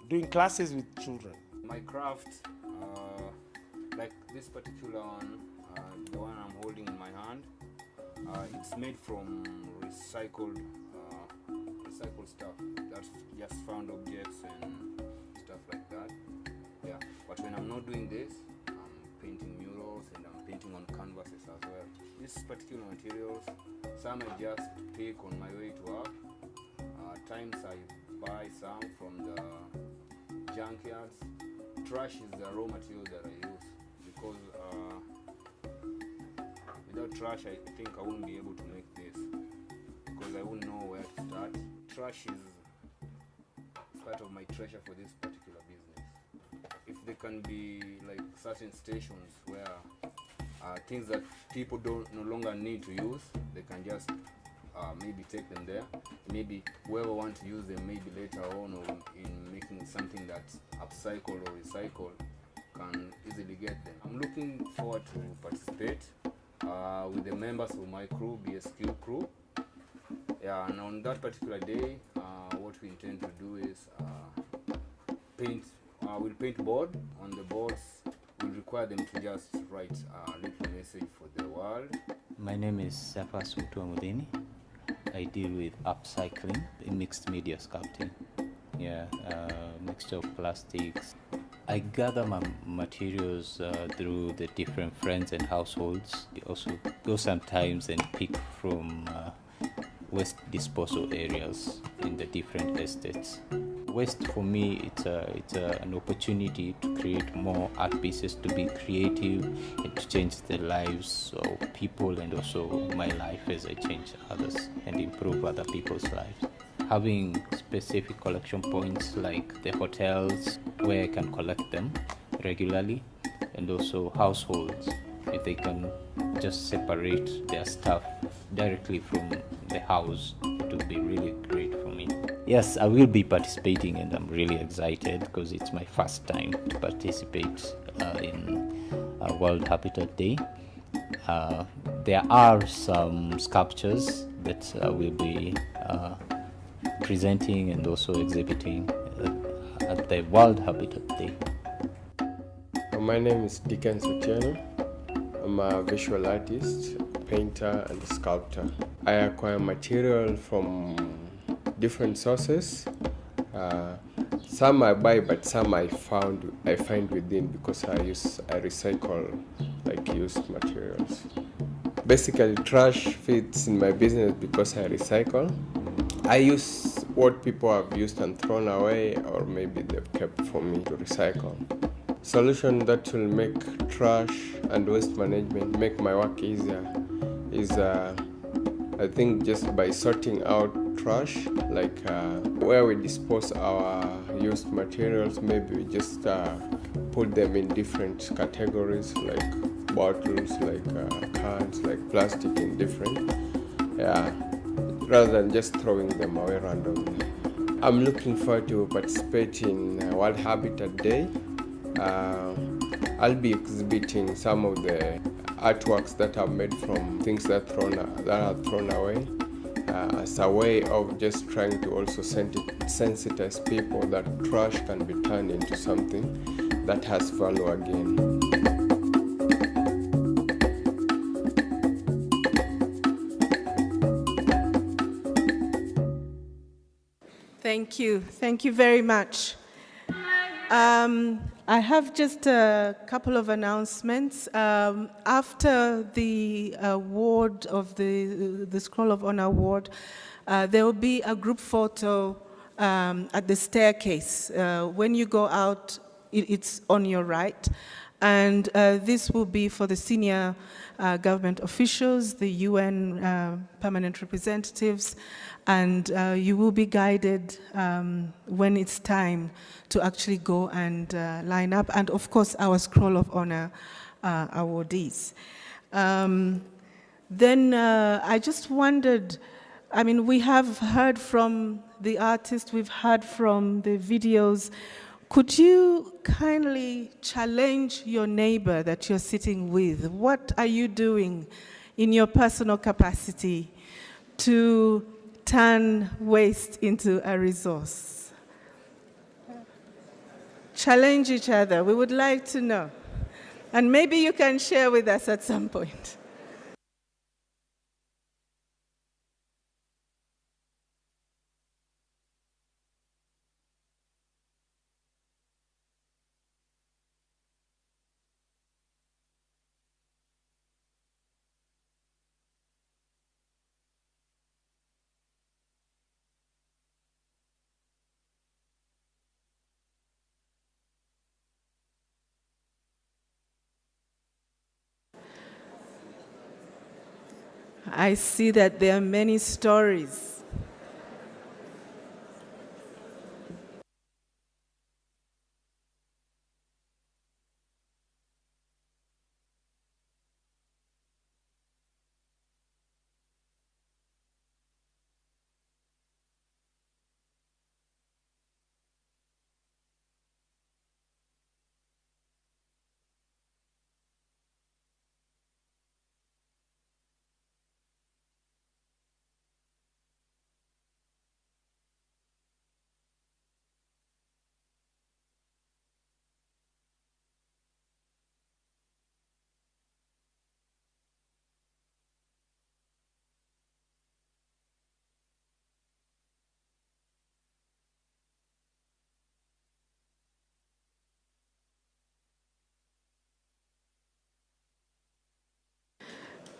doing classes with children. My craft, like this particular one, the one I'm holding in my hand, it's made from recycled stuff. That's just found objects and stuff like that. Yeah, but when I'm not doing this, I'm painting murals and I'm painting on canvases as well. These particular materials, some I just pick on my way to work. Times I buy some from the junkyards. Trash is the raw material that I use, because without trash I think I wouldn't be able to make this, because I wouldn't know where to start. Trash is part of my treasure for this particular business. If there can be like certain stations where things that people no longer need to use, they can just maybe take them there. Maybe whoever wants to use them maybe later on, or in making something that's upcycle or recycle, can easily get them. I'm looking forward to participate with the members of my crew, BSQ crew. Yeah, and on that particular day, what we intend to do is paint. We'll paint board. On the boards, we'll require them to just write a little message for the world. My name is Safas Mutuamudini. I deal with upcycling in mixed media sculpting. Yeah, mixture of plastics. I gather my materials through the different friends and households. I also go sometimes and pick from waste disposal areas in the different estates. Waste for me, it's an opportunity to create more art pieces, to be creative and to change the lives of people, and also my life as I change others and improve other people's lives. Having specific collection points like the hotels where I can collect them regularly, and also households, if they can just separate their stuff directly from the house, it would be really great for me. Yes, I will be participating, and I'm really excited because it's my first time to participate in World Habitat Day. There are some sculptures that I will be presenting and also exhibiting at the World Habitat Day. My name is Dickens Otieno. I'm a visual artist, painter and sculptor. I acquire material from different sources. Some I buy, but some I find within, because I recycle like used materials. Basically, trash fits in my business because I recycle. I use what people have used and thrown away, or maybe they've kept for me to recycle. Solution that will make trash and waste management make my work easier is I think just by sorting out trash, like where we dispose our used materials, maybe we just put them in different categories, like bottles, like cans, like plastic in different, rather than just throwing them away randomly. I'm looking forward to participate in World Habitat Day. I'll be exhibiting some of the artworks that are made from things that are thrown away, as a way of just trying to also sensitize people that trash can be turned into something that has value again. Thank you very much. I have just a couple of announcements. After the award of the Scroll of Honor Award, there will be a group photo at the staircase. When you go out, it's on your right. And this will be for the senior government officials, the UN permanent representatives, and you will be guided when it's time to actually go and line up, and of course our Scroll of Honor awardees. Then I just wondered, I mean, we have heard from the artist, we've heard from the videos. Could you kindly challenge your neighbor that you're sitting with? What are you doing in your personal capacity to turn waste into a resource? Challenge each other. We would like to know. And maybe you can share with us at some point. I see that there are many stories.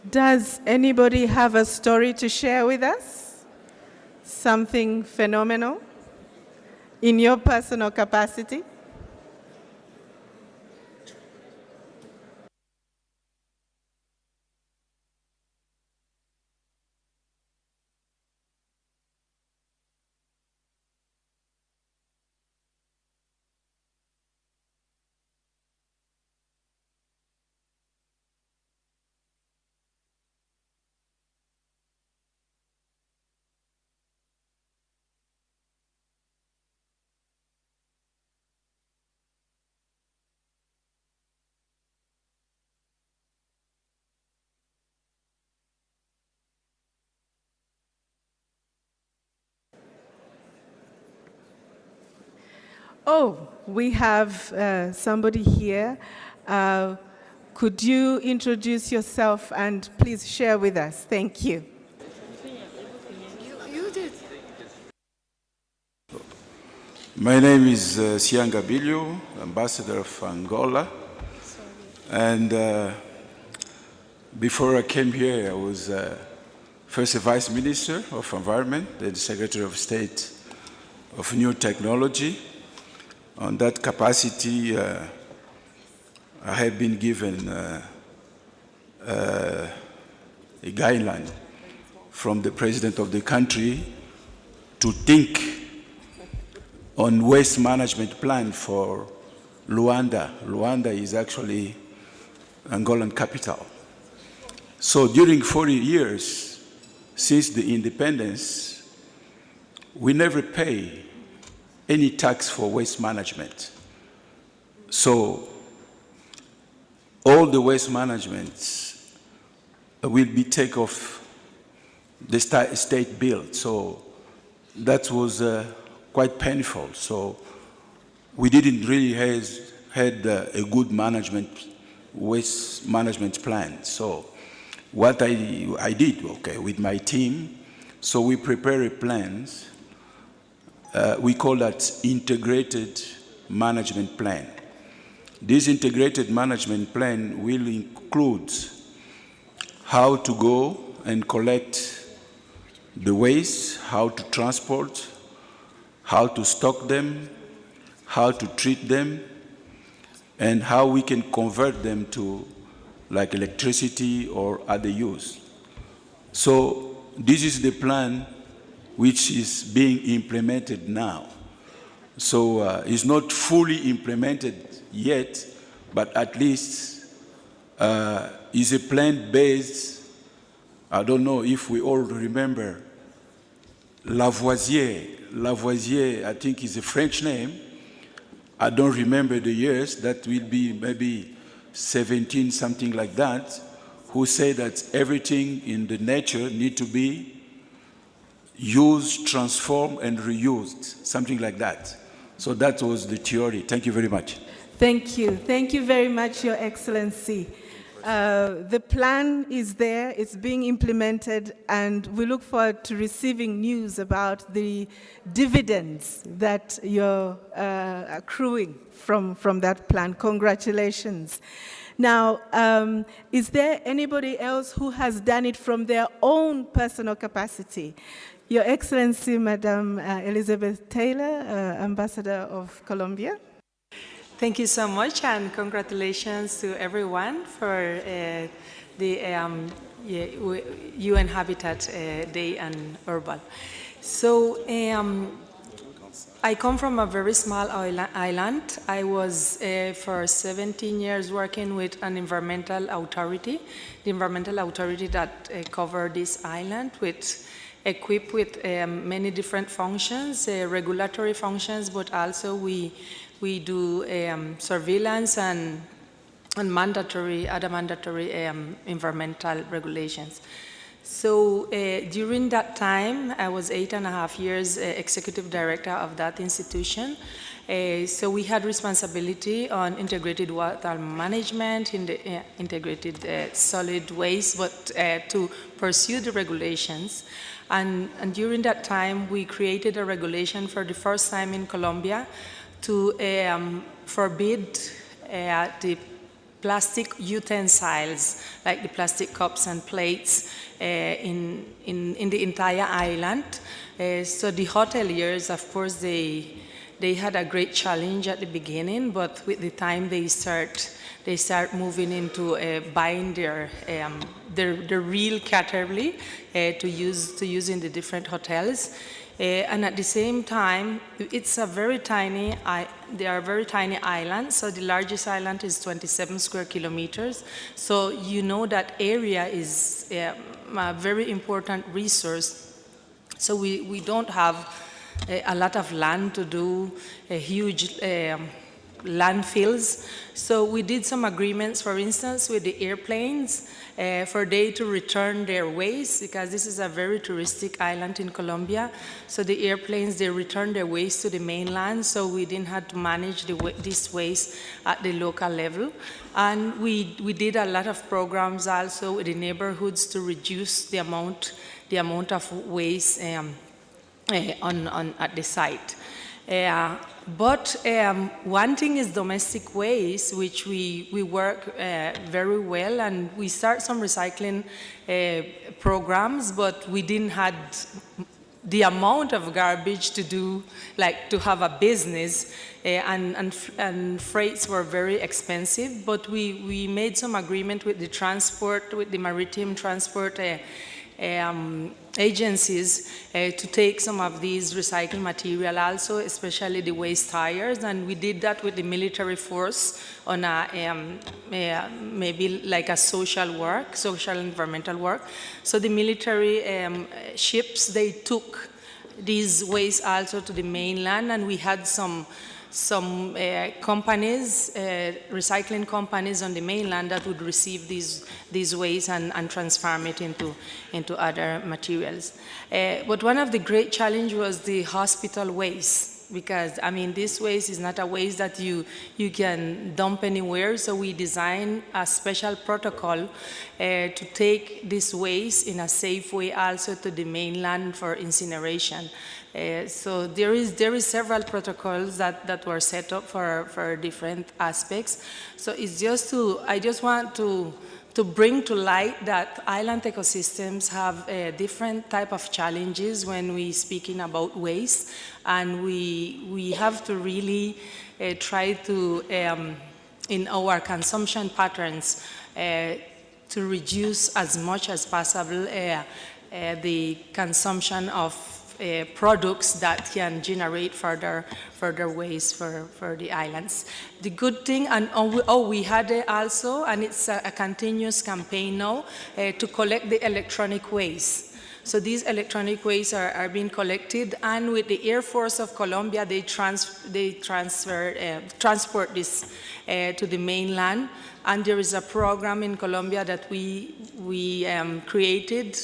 Does anybody have a story to share with us? Something phenomenal in your personal capacity? Oh, we have somebody here. Could you introduce yourself and please share with us? Thank you. You did. My name is Sianga Bilio, Ambassador of Angola. And before I came here, I was first a Vice Minister of Environment, then Secretary of State of New Technology. On that capacity, I have been given a guideline from the President of the country to think on waste management plan for Luanda. Luanda is actually Angolan capital. So during 40 years since the independence, we never pay any tax for waste management. So all the waste management will be take off the state bill. So that was quite painful. So we didn't really had a good waste management plan. So what I did, okay, with my team, so we prepared plans. We call that integrated management plan. This integrated management plan will include how to go and collect the waste, how to transport, how to stock them, how to treat them, and how we can convert them to like electricity or other use. So this is the plan which is being implemented now. So it's not fully implemented yet, but at least it's a plan based, I don't know if we all remember Lavoisier. Lavoisier, I think, is a French name. I don't remember the years. That will be maybe 17, something like that, who say that everything in the nature need to be used, transformed, and reused, something like that. So that was the theory. Thank you very much. Thank you. Thank you very much, Your Excellency. The plan is there, it's being implemented, and we look forward to receiving news about the dividends that you're accruing from that plan. Congratulations. Now, is there anybody else who has done it from their own personal capacity? Your Excellency, Madam Elizabeth Taylor, Ambassador of Colombia. Thank you so much, and congratulations to everyone for the UN Habitat Day and Urban. So I come from a very small island. I was for 17 years working with an environmental authority, the environmental authority that covered this island, equipped with many different functions, regulatory functions, but also we do surveillance and other mandatory environmental regulations. So during that time, I was 8.5 years executive director of that institution. So we had responsibility on integrated water management, integrated solid waste, but to pursue the regulations. And during that time, we created a regulation for the first time in Colombia to forbid the plastic utensils, like the plastic cups and plates, in the entire island. So the hoteliers, of course, they had a great challenge at the beginning, but with the time they start moving into buying their real category to use in the different hotels. And at the same time, it's a very tiny, they are very tiny islands. So the largest island is 27 square kilometers. So you know that area is a very important resource. So we don't have a lot of land to do huge landfills. So we did some agreements, for instance, with the airplanes for they to return their waste, because this is a very touristic island in Colombia. So the airplanes, they return their waste to the mainland, so we didn't have to manage this waste at the local level. And we did a lot of programs also with the neighborhoods to reduce the amount of waste at the site. But one thing is domestic waste, which we work very well, and we start some recycling programs, but we didn't have the amount of garbage to do, like to have a business, and freights were very expensive, but we made some agreement with the transport, with the maritime transport agencies to take some of these recycled material also, especially the waste tires, and we did that with the military force on a maybe like a social environmental work. So the military ships, they took these waste also to the mainland, and we had some companies, recycling companies on the mainland that would receive these waste and transform it into other materials. But one of the great challenges was the hospital waste, because I mean this waste is not a waste that you can dump anywhere. So we designed a special protocol to take this waste in a safe way also to the mainland for incineration. So there is several protocols that were set up for different aspects. So it's just I just want to bring to light that island ecosystems have different type of challenges when we speaking about waste, and we have to really try to in our consumption patterns to reduce as much as possible the consumption of products that can generate further waste for the islands. The good thing, and we had also, and it's a continuous campaign now, to collect the electronic waste. So these electronic waste are being collected, and with the Air Force of Colombia, they transport this to the mainland. And there is a program in Colombia that we created,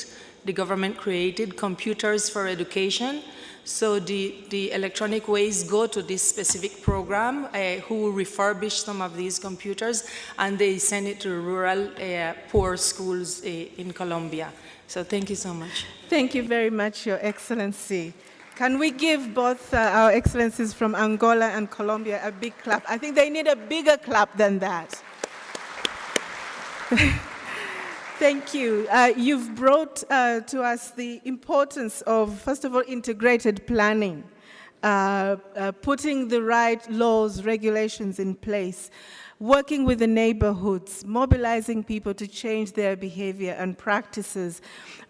the government created, Computers for Education. So the electronic waste go to this specific program who will refurbish some of these computers, and they send it to rural poor schools in Colombia. So thank you so much. Thank you very much, Your Excellency. Can we give both our excellencies from Angola and Colombia a big clap? I think they need a bigger clap than that. Thank you. You've brought to us the importance of, first of all, integrated planning, putting the right laws, regulations in place, working with the neighborhoods, mobilizing people to change their behavior and practices.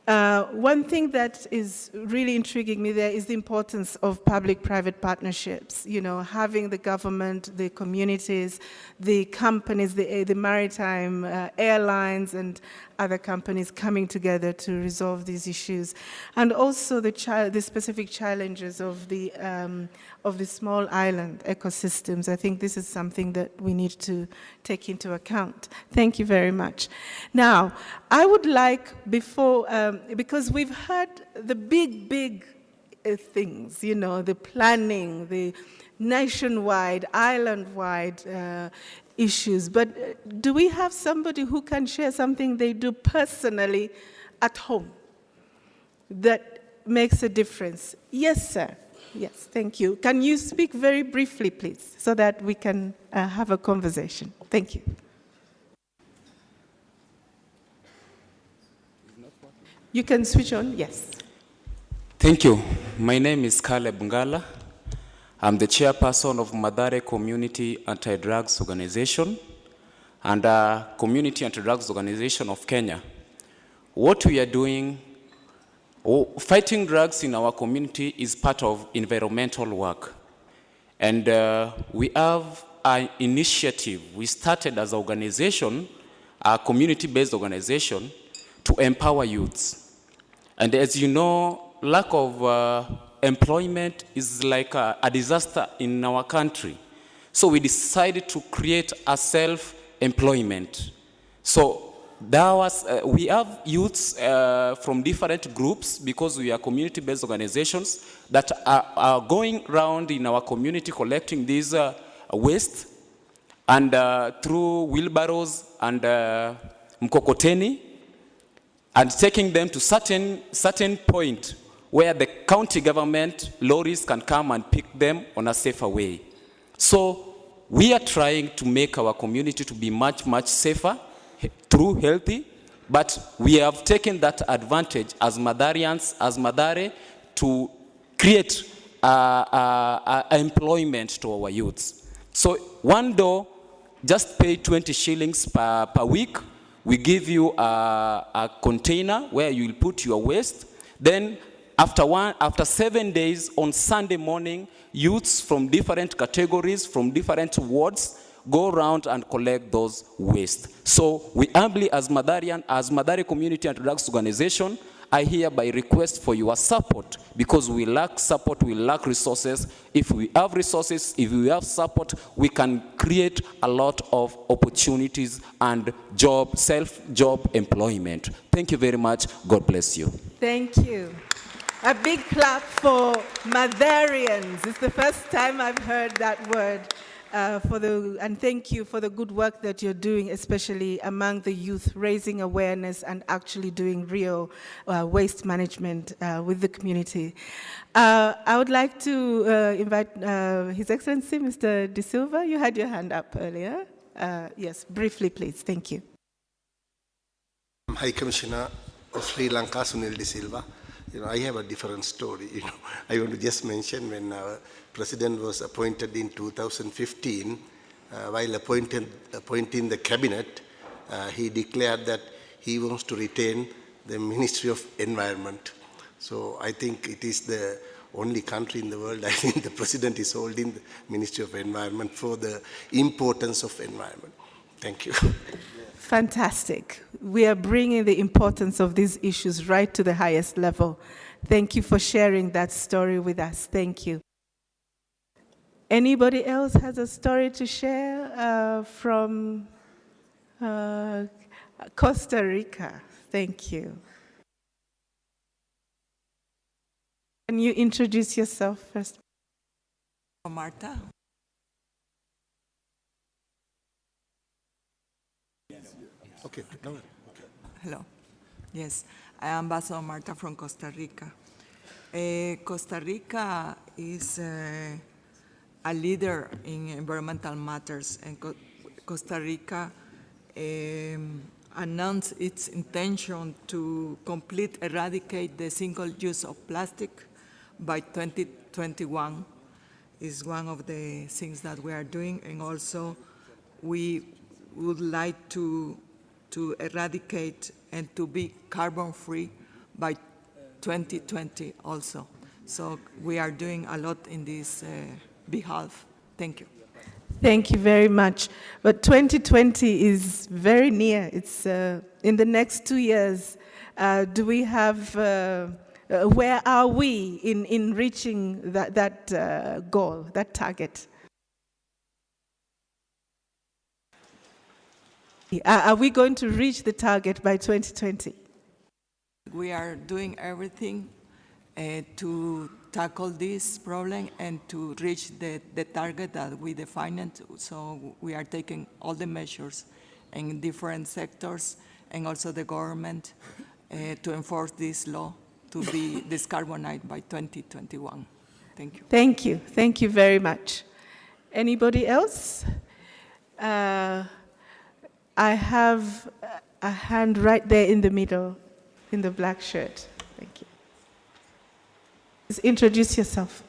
One thing that is really intriguing me there is the importance of public-private partnerships, you know, having the government, the communities, the companies, the maritime airlines and other companies coming together to resolve these issues. And also the specific challenges of the small island ecosystems. I think this is something that we need to take into account. Thank you very much. Now, I would like, before, because we've heard the big things, you know, the planning, the nationwide, island-wide issues, but do we have somebody who can share something they do personally at home that makes a difference? Yes, sir. Yes, thank you. Can you speak very briefly, please, so that we can have a conversation? Thank you. You can switch on, yes. Thank you. My name is Caleb Ngala. I'm the chairperson of Madare Community Anti-Drugs Organization and Community Anti-Drugs Organization of Kenya. What we are doing, fighting drugs in our community is part of environmental work. And we have an initiative we started as an organization, a community-based organization, to empower youths. And as you know, lack of employment is like a disaster in our country. So we decided to create a self-employment. So we have youths from different groups, because we are community-based organizations that are going around in our community collecting these waste, and through wheelbarrows and mkokoteni, and taking them to certain point where the county government lorries can come and pick them on a safer way. So we are trying to make our community to be much safer, true, healthy, but we have taken that advantage as Madarians, as Madare, to create employment to our youths. So one door, just pay 20 shillings per week. We give you a container where you will put your waste. Then after 7 days, on Sunday morning, youths from different categories, from different wards, go around and collect those waste. So we humbly, as Madare Community Anti-Drugs Organization, I hereby request for your support, because we lack support, we lack resources. If we have resources, if we have support, we can create a lot of opportunities and self-job employment. Thank you very much. God bless you. Thank you. A big clap for Madarians. It's the first time I've heard that word. And thank you for the good work that you're doing, especially among the youth, raising awareness and actually doing real waste management with the community. I would like to invite His Excellency, Mr. De Silva. You had your hand up earlier. Yes, briefly, please. Thank you. High Commissioner of Sri Lanka, Sunil De Silva. You know, I have a different story. You know, I want to just mention when our president was appointed in 2015, while appointing the cabinet, he declared that he wants to retain the Ministry of Environment. So I think it is the only country in the world, I think the president is holding the Ministry of Environment for the importance of environment. Thank you. Fantastic. We are bringing the importance of these issues right to the highest level. Thank you for sharing that story with us. Thank you. Anybody else has a story to share from Costa Rica? Thank you. Can you introduce yourself first? Marta. Okay. No. Hello. Yes, I am Ambassador Marta from Costa Rica. Costa Rica is a leader in environmental matters, and Costa Rica announced its intention to completely eradicate the single use of plastic by 2021 is one of the things that we are doing, and also we would like to eradicate and to be carbon-free by 2020 also. So we are doing a lot in this behalf. Thank you. Thank you very much. But 2020 is very near. It's in the next 2 years. Do we have, where are we in reaching that goal, that target? Are we going to reach the target by 2020? We are doing everything to tackle this problem and to reach the target that we defined. So we are taking all the measures in different sectors and also the government to enforce this law to be decarbonized by 2021. Thank you. Thank you. Thank you very much. Anybody else? I have a hand right there in the middle, in the black shirt. Thank you. Just introduce yourself.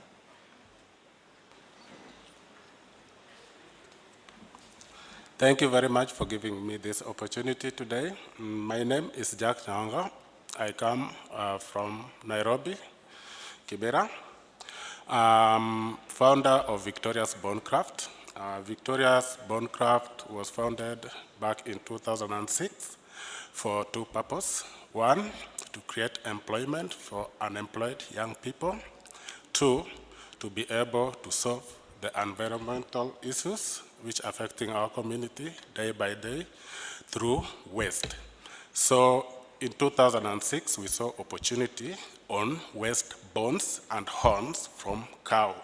Thank you very much for giving me this opportunity today. My name is Jack Nyanga. I come from Nairobi, Kibera. I'm founder of Victoria's Bonecraft. Victoria's Bonecraft was founded back in 2006 for two purposes. One, to create employment for unemployed young people. Two, to be able to solve the environmental issues which are affecting our community day by day through waste. So in 2006, we saw opportunity on waste bones and horns from cow.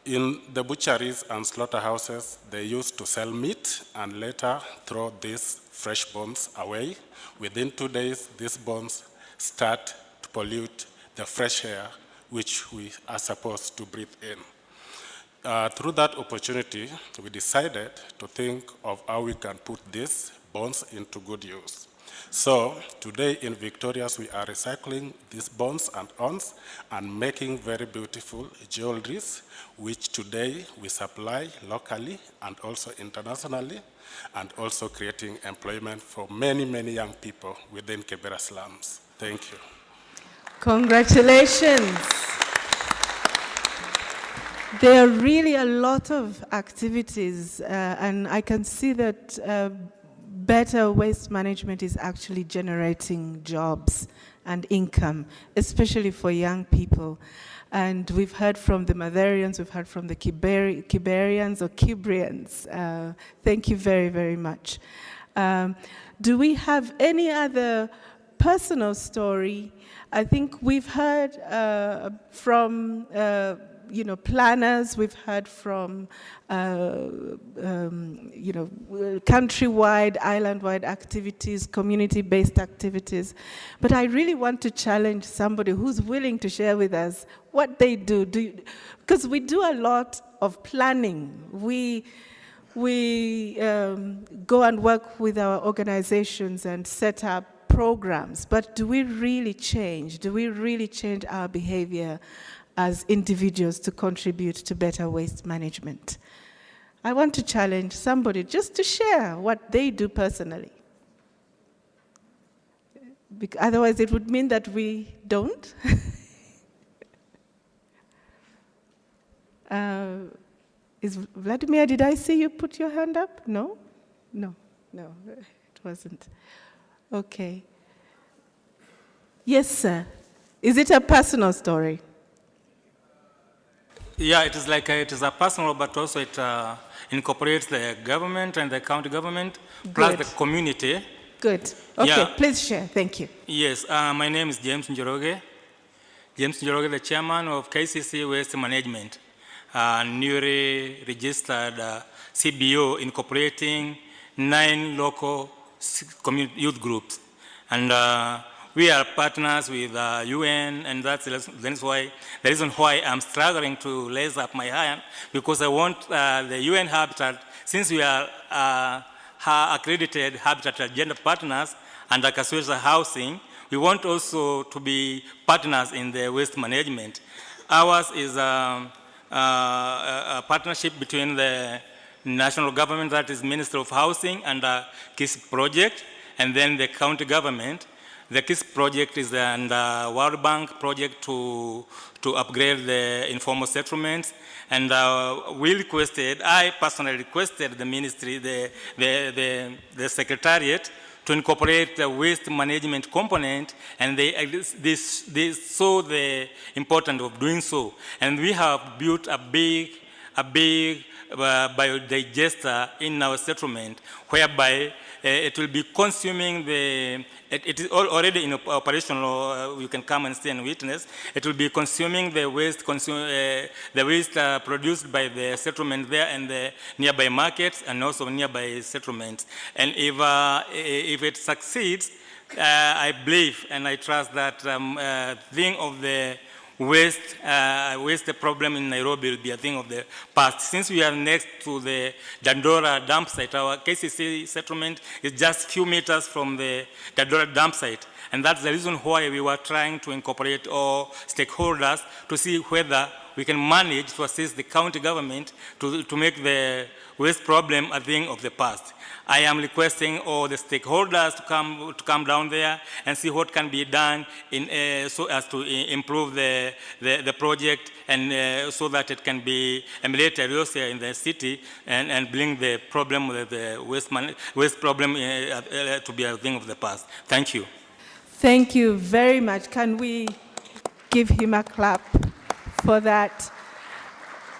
In the butcheries and slaughterhouses, they used to sell meat and later throw these fresh bones away. Within 2 days, these bones start to pollute the fresh air which we are supposed to breathe in. Through that opportunity, we decided to think of how we can put these bones into good use. So today in Victoria's, we are recycling these bones and horns and making very beautiful jewelries, which today we supply locally and also internationally, and also creating employment for many, many young people within Kibera slums. Thank you. Congratulations. There are really a lot of activities, and I can see that better waste management is actually generating jobs and income, especially for young people. And we've heard from the Matherians, we've heard from the Kiberians or Kibrians. Thank you very, very much. Do we have any other personal story? I think we've heard from planners, we've heard from countrywide, island-wide activities, community-based activities. But I really want to challenge somebody who's willing to share with us what they do. Because we do a lot of planning. We go and work with our organizations and set up programs, but do we really change? Do we really change our behavior as individuals to contribute to better waste management? I want to challenge somebody just to share what they do personally. Otherwise, it would mean that we don't. Is Vladimir, did I see you put your hand up? No? No, it wasn't. Okay. Yes, sir. Is it a personal story? Yeah, it is like it is a personal, but also it incorporates the government and the county government, plus Good. the community. Good. Okay, Yeah. please share. Thank you. Yes, my name is James Njoroge. James Njoroge, the chairman of KCC Waste Management, newly registered CBO incorporating 9 local youth groups. And we are partners with UN, and that's the reason why I'm struggling to raise up my hand, because I want the UN Habitat, since we are accredited Habitat agenda partners under Kasweza Housing, we want also to be partners in the waste management. Ours is a partnership between the national government, that is Ministry of Housing, and the KISS project, and then the county government. The KISS project is the World Bank project to upgrade the informal settlements. And I personally requested the ministry, the secretariat, to incorporate the waste management component, and they saw the importance of doing so. And we have built a big biodigester in our settlement, whereby it will be consuming it is already in operational, you can come and see and witness. It will be consuming the waste, produced by the settlement there and the nearby markets and also nearby settlements. And if it succeeds, I believe and I trust that thing of the waste problem in Nairobi will be a thing of the past. Since we are next to the Dandora dump site, our KCC settlement is just a few meters from the Dandora dump site. And that's the reason why we were trying to incorporate all stakeholders to see whether we can manage to assist the county government to make the waste problem a thing of the past. I am requesting all the stakeholders to come down there and see what can be done so as to improve the project, and so that it can be emulated also in the city and bring the problem with the waste problem to be a thing of the past. Thank you. Thank you very much. Can we give him a clap for that?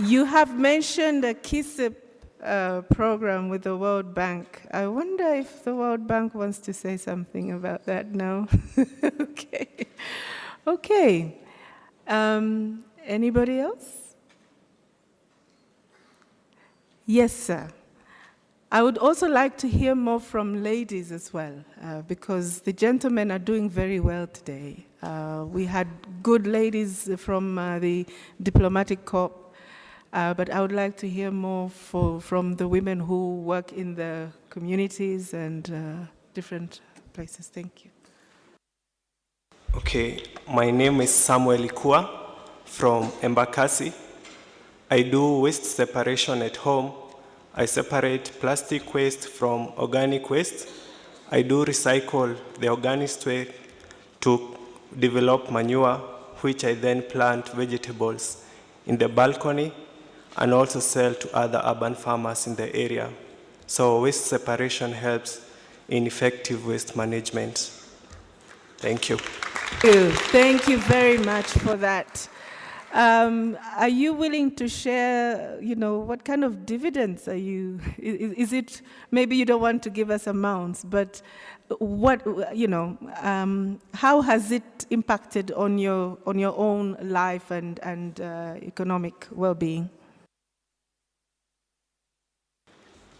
You have mentioned the KISS program with the World Bank. I wonder if the World Bank wants to say something about that now. Okay. Anybody else? Yes, sir. I would also like to hear more from ladies as well, because the gentlemen are doing very well today. We had good ladies from the diplomatic corps, but I would like to hear more from the women who work in the communities and different places. Thank you. Okay, my name is Samuel Ikua from Embakasi. I do waste separation at home. I separate plastic waste from organic waste. I do recycle the organic waste to develop manure, which I then plant vegetables in the balcony and also sell to other urban farmers in the area. So waste separation helps in effective waste management. Thank you. Thank you very much for that. Are you willing to share, what kind of dividends are you, is it, maybe you don't want to give us amounts, but what, how has it impacted on your own life and economic well-being?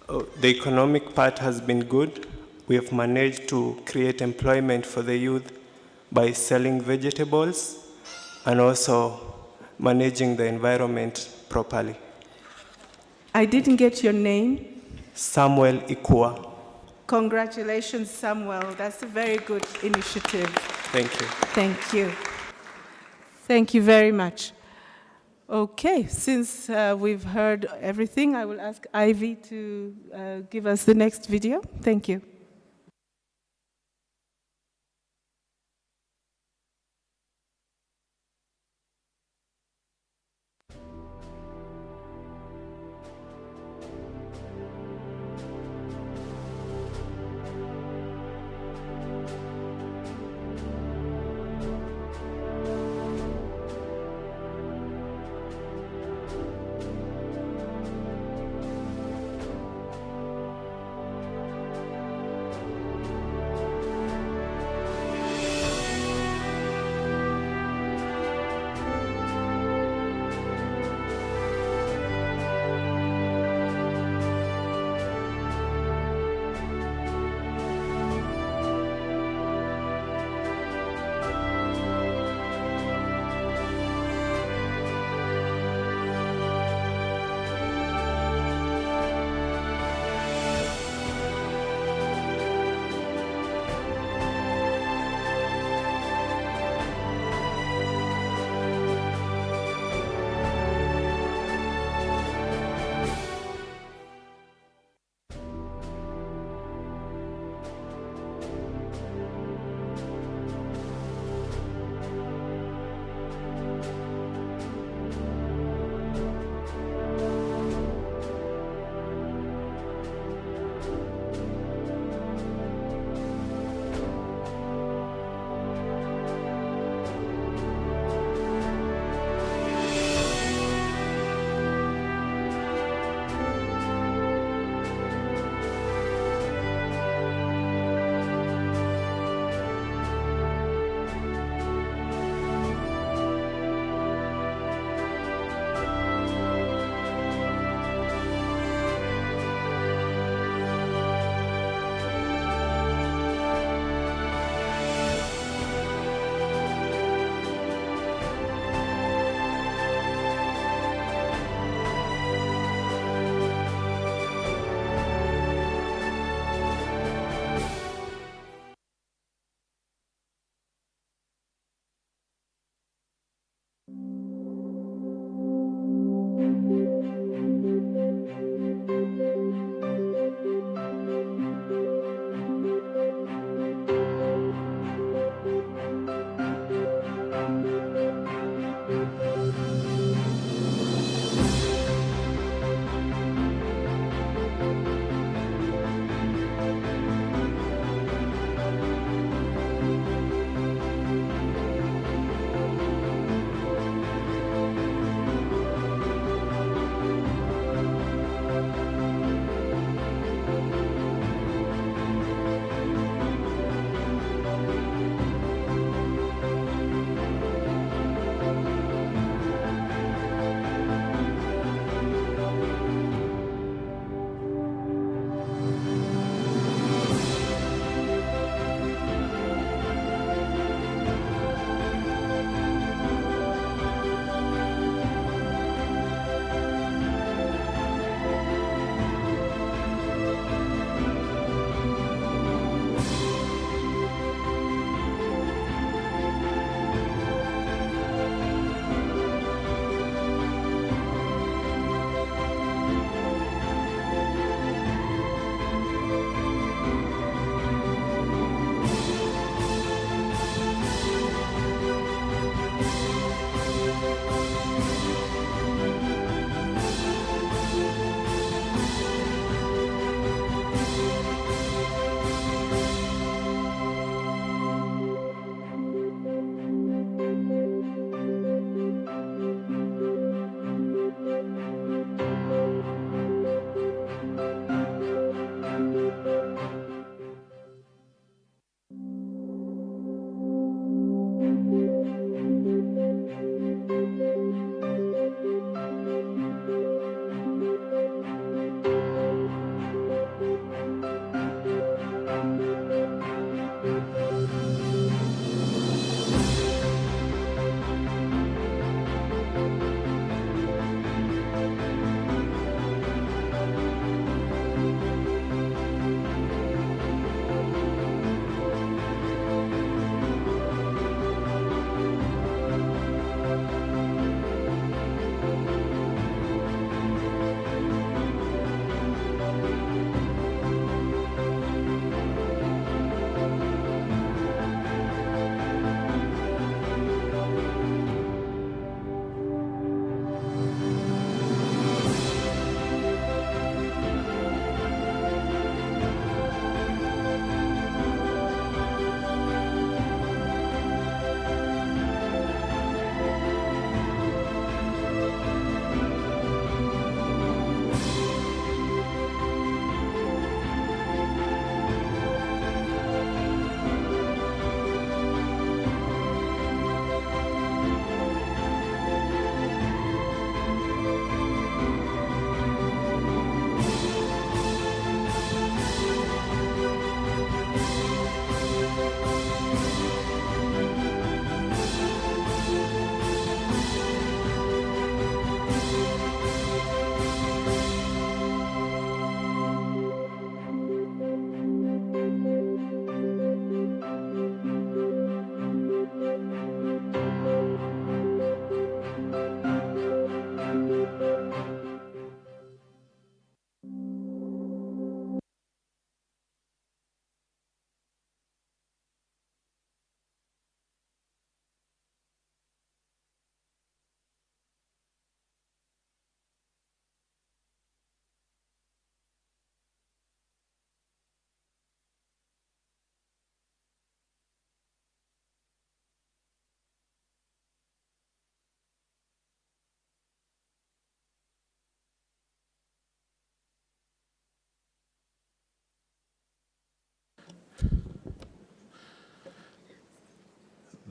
The economic part has been good. We have managed to create employment for the youth by selling vegetables and also managing the environment properly. I didn't get your name. Samuel Ikua. Congratulations, Samuel. That's a very good initiative. Thank you. Thank you. Thank you very much. Okay, since we've heard everything, I will ask Ivy to give us the next video. Thank you.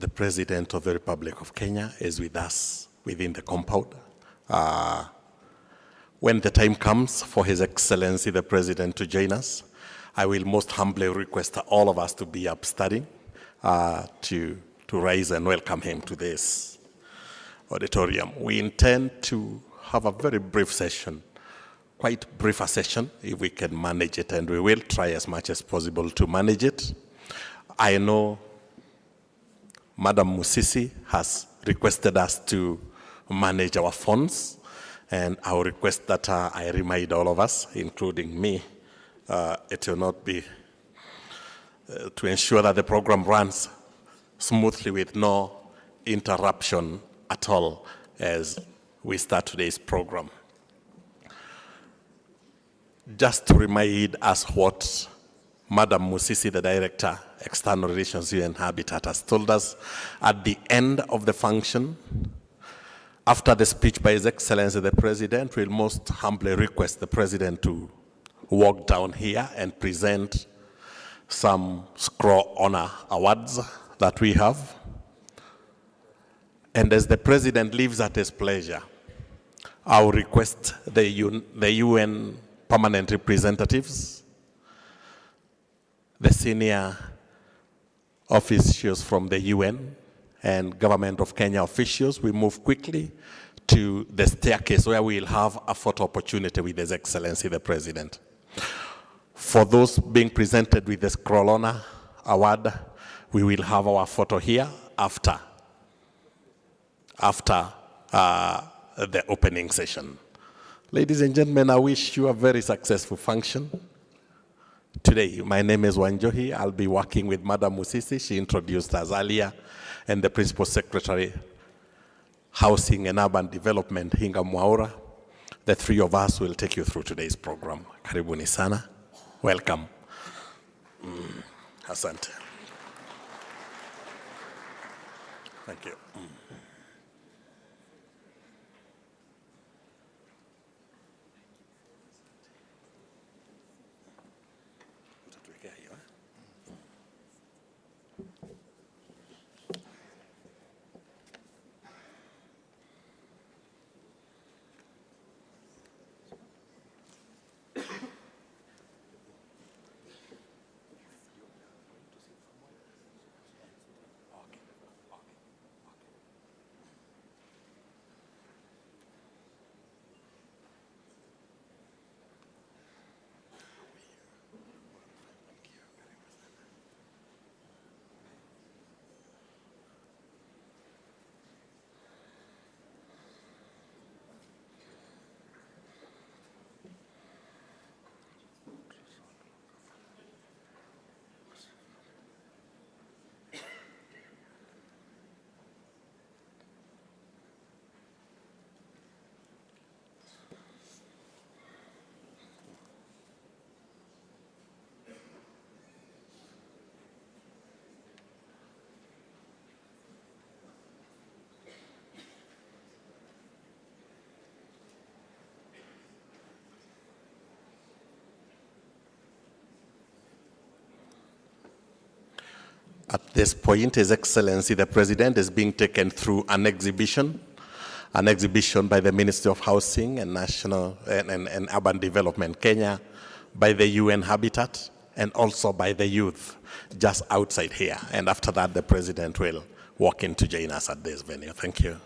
the President of the Republic of Kenya is with us within the compound. When the time comes for His Excellency the President to join us, I will most humbly request all of us to be upstanding to rise and welcome him to this auditorium. We intend to have a very brief session, quite briefer session, if we can manage it, and we will try as much as possible to manage it. I know Madam Musisi has requested us to manage our phones, and I will request that I remind all of us, including me, it will not be to ensure that the program runs smoothly with no interruption at all as we start today's program. Just to remind us what Madam Musisi, the Director, External Relations, UN Habitat, has told us at the end of the function. After the speech by His Excellency the President, we'll most humbly request the President to walk down here and present some Scroll Honor Awards that we have. And as the President leaves at his pleasure, I will request the UN permanent representatives, the senior officials from the UN, and Government of Kenya officials, we move quickly to the staircase where we'll have a photo opportunity with His Excellency the President. For those being presented with the Scroll Honor Award, we will have our photo here after the opening session. Ladies and gentlemen, I wish you a very successful function today. My name is Wanjohi. I'll be working with Madam Musisi. She introduced us earlier, and the Principal Secretary, Housing and Urban Development, Hinga Mwaura. The three of us will take you through today's program. Karibuni sana. Welcome. Asante. Thank you. At this point, His Excellency the President is being taken through an exhibition by the Ministry of Housing and National and Urban Development Kenya, by the UN Habitat, and also by the youth just outside here. And after that, the President will walk in to join us at this venue. Thank you.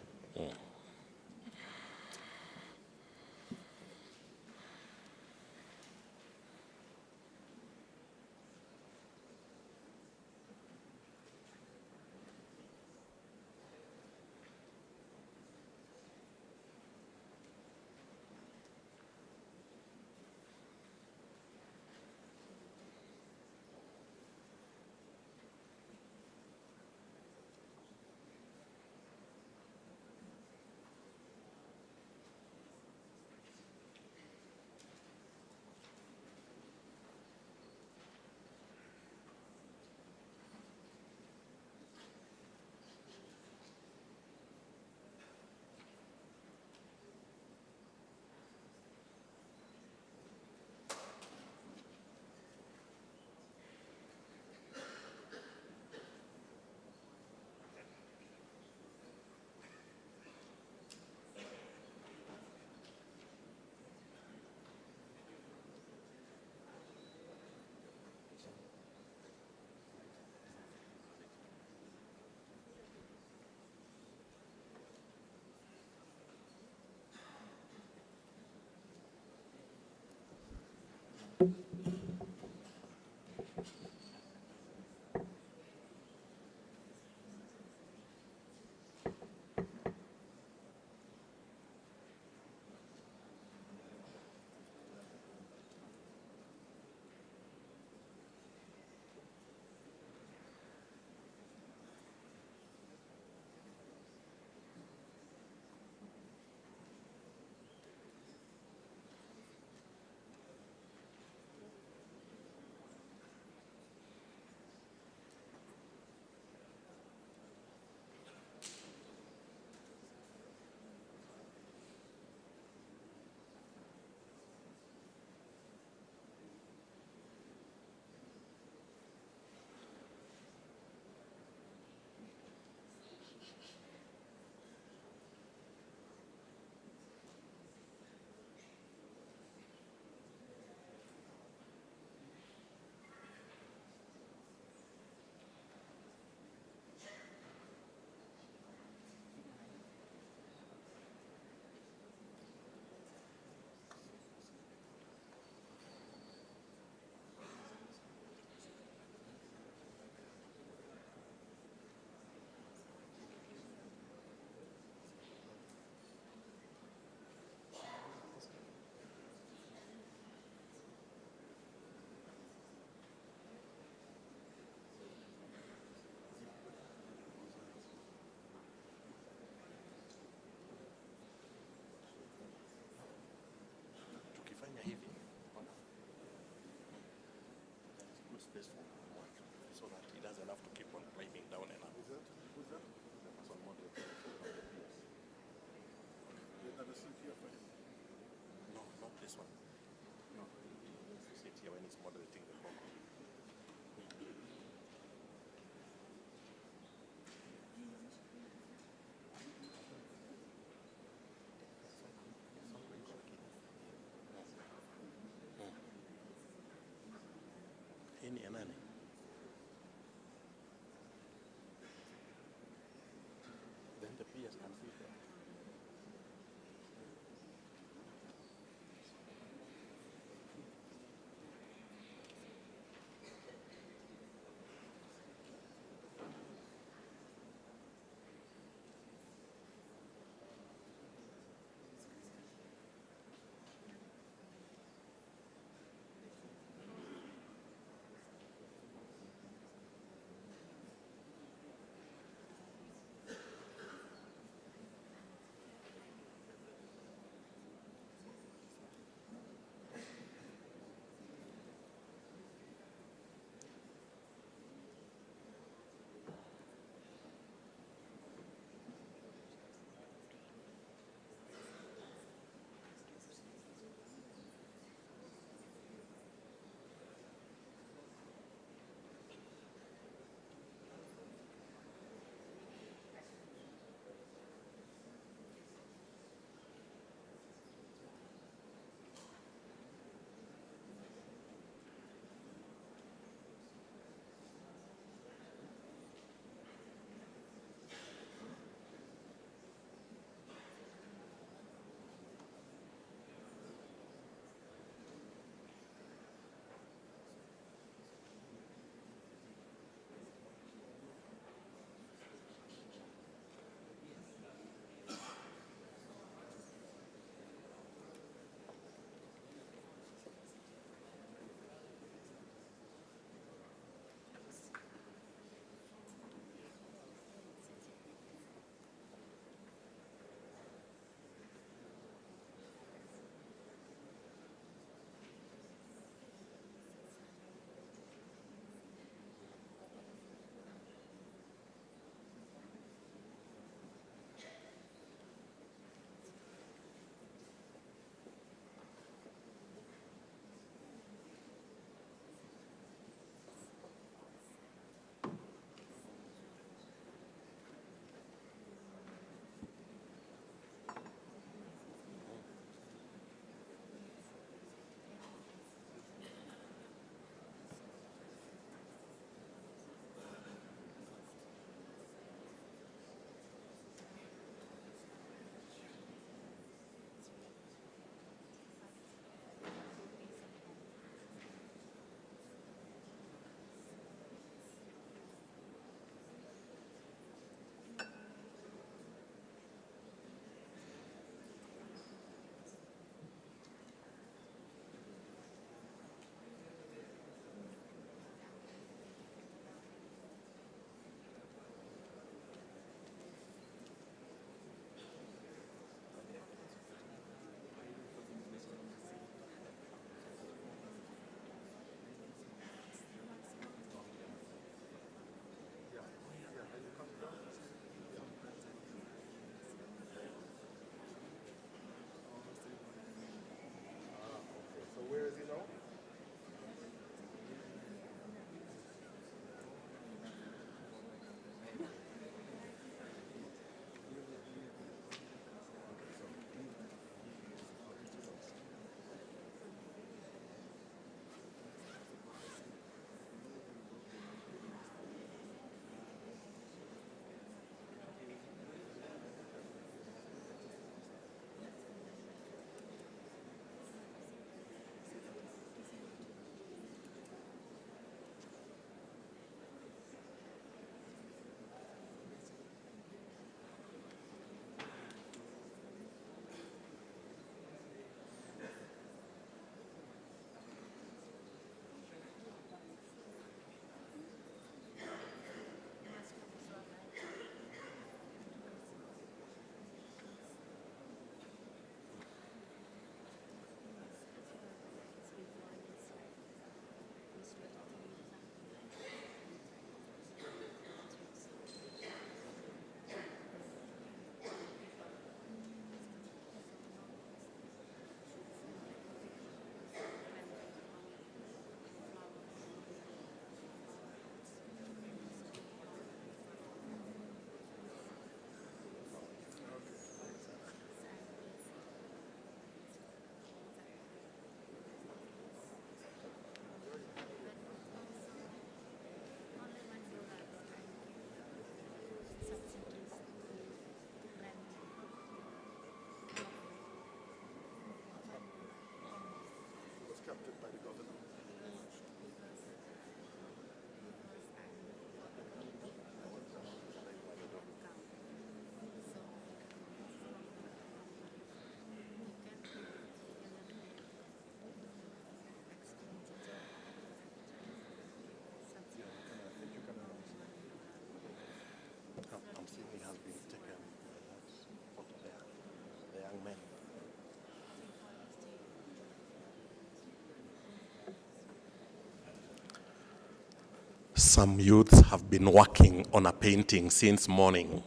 Some youths have been working on a painting since morning,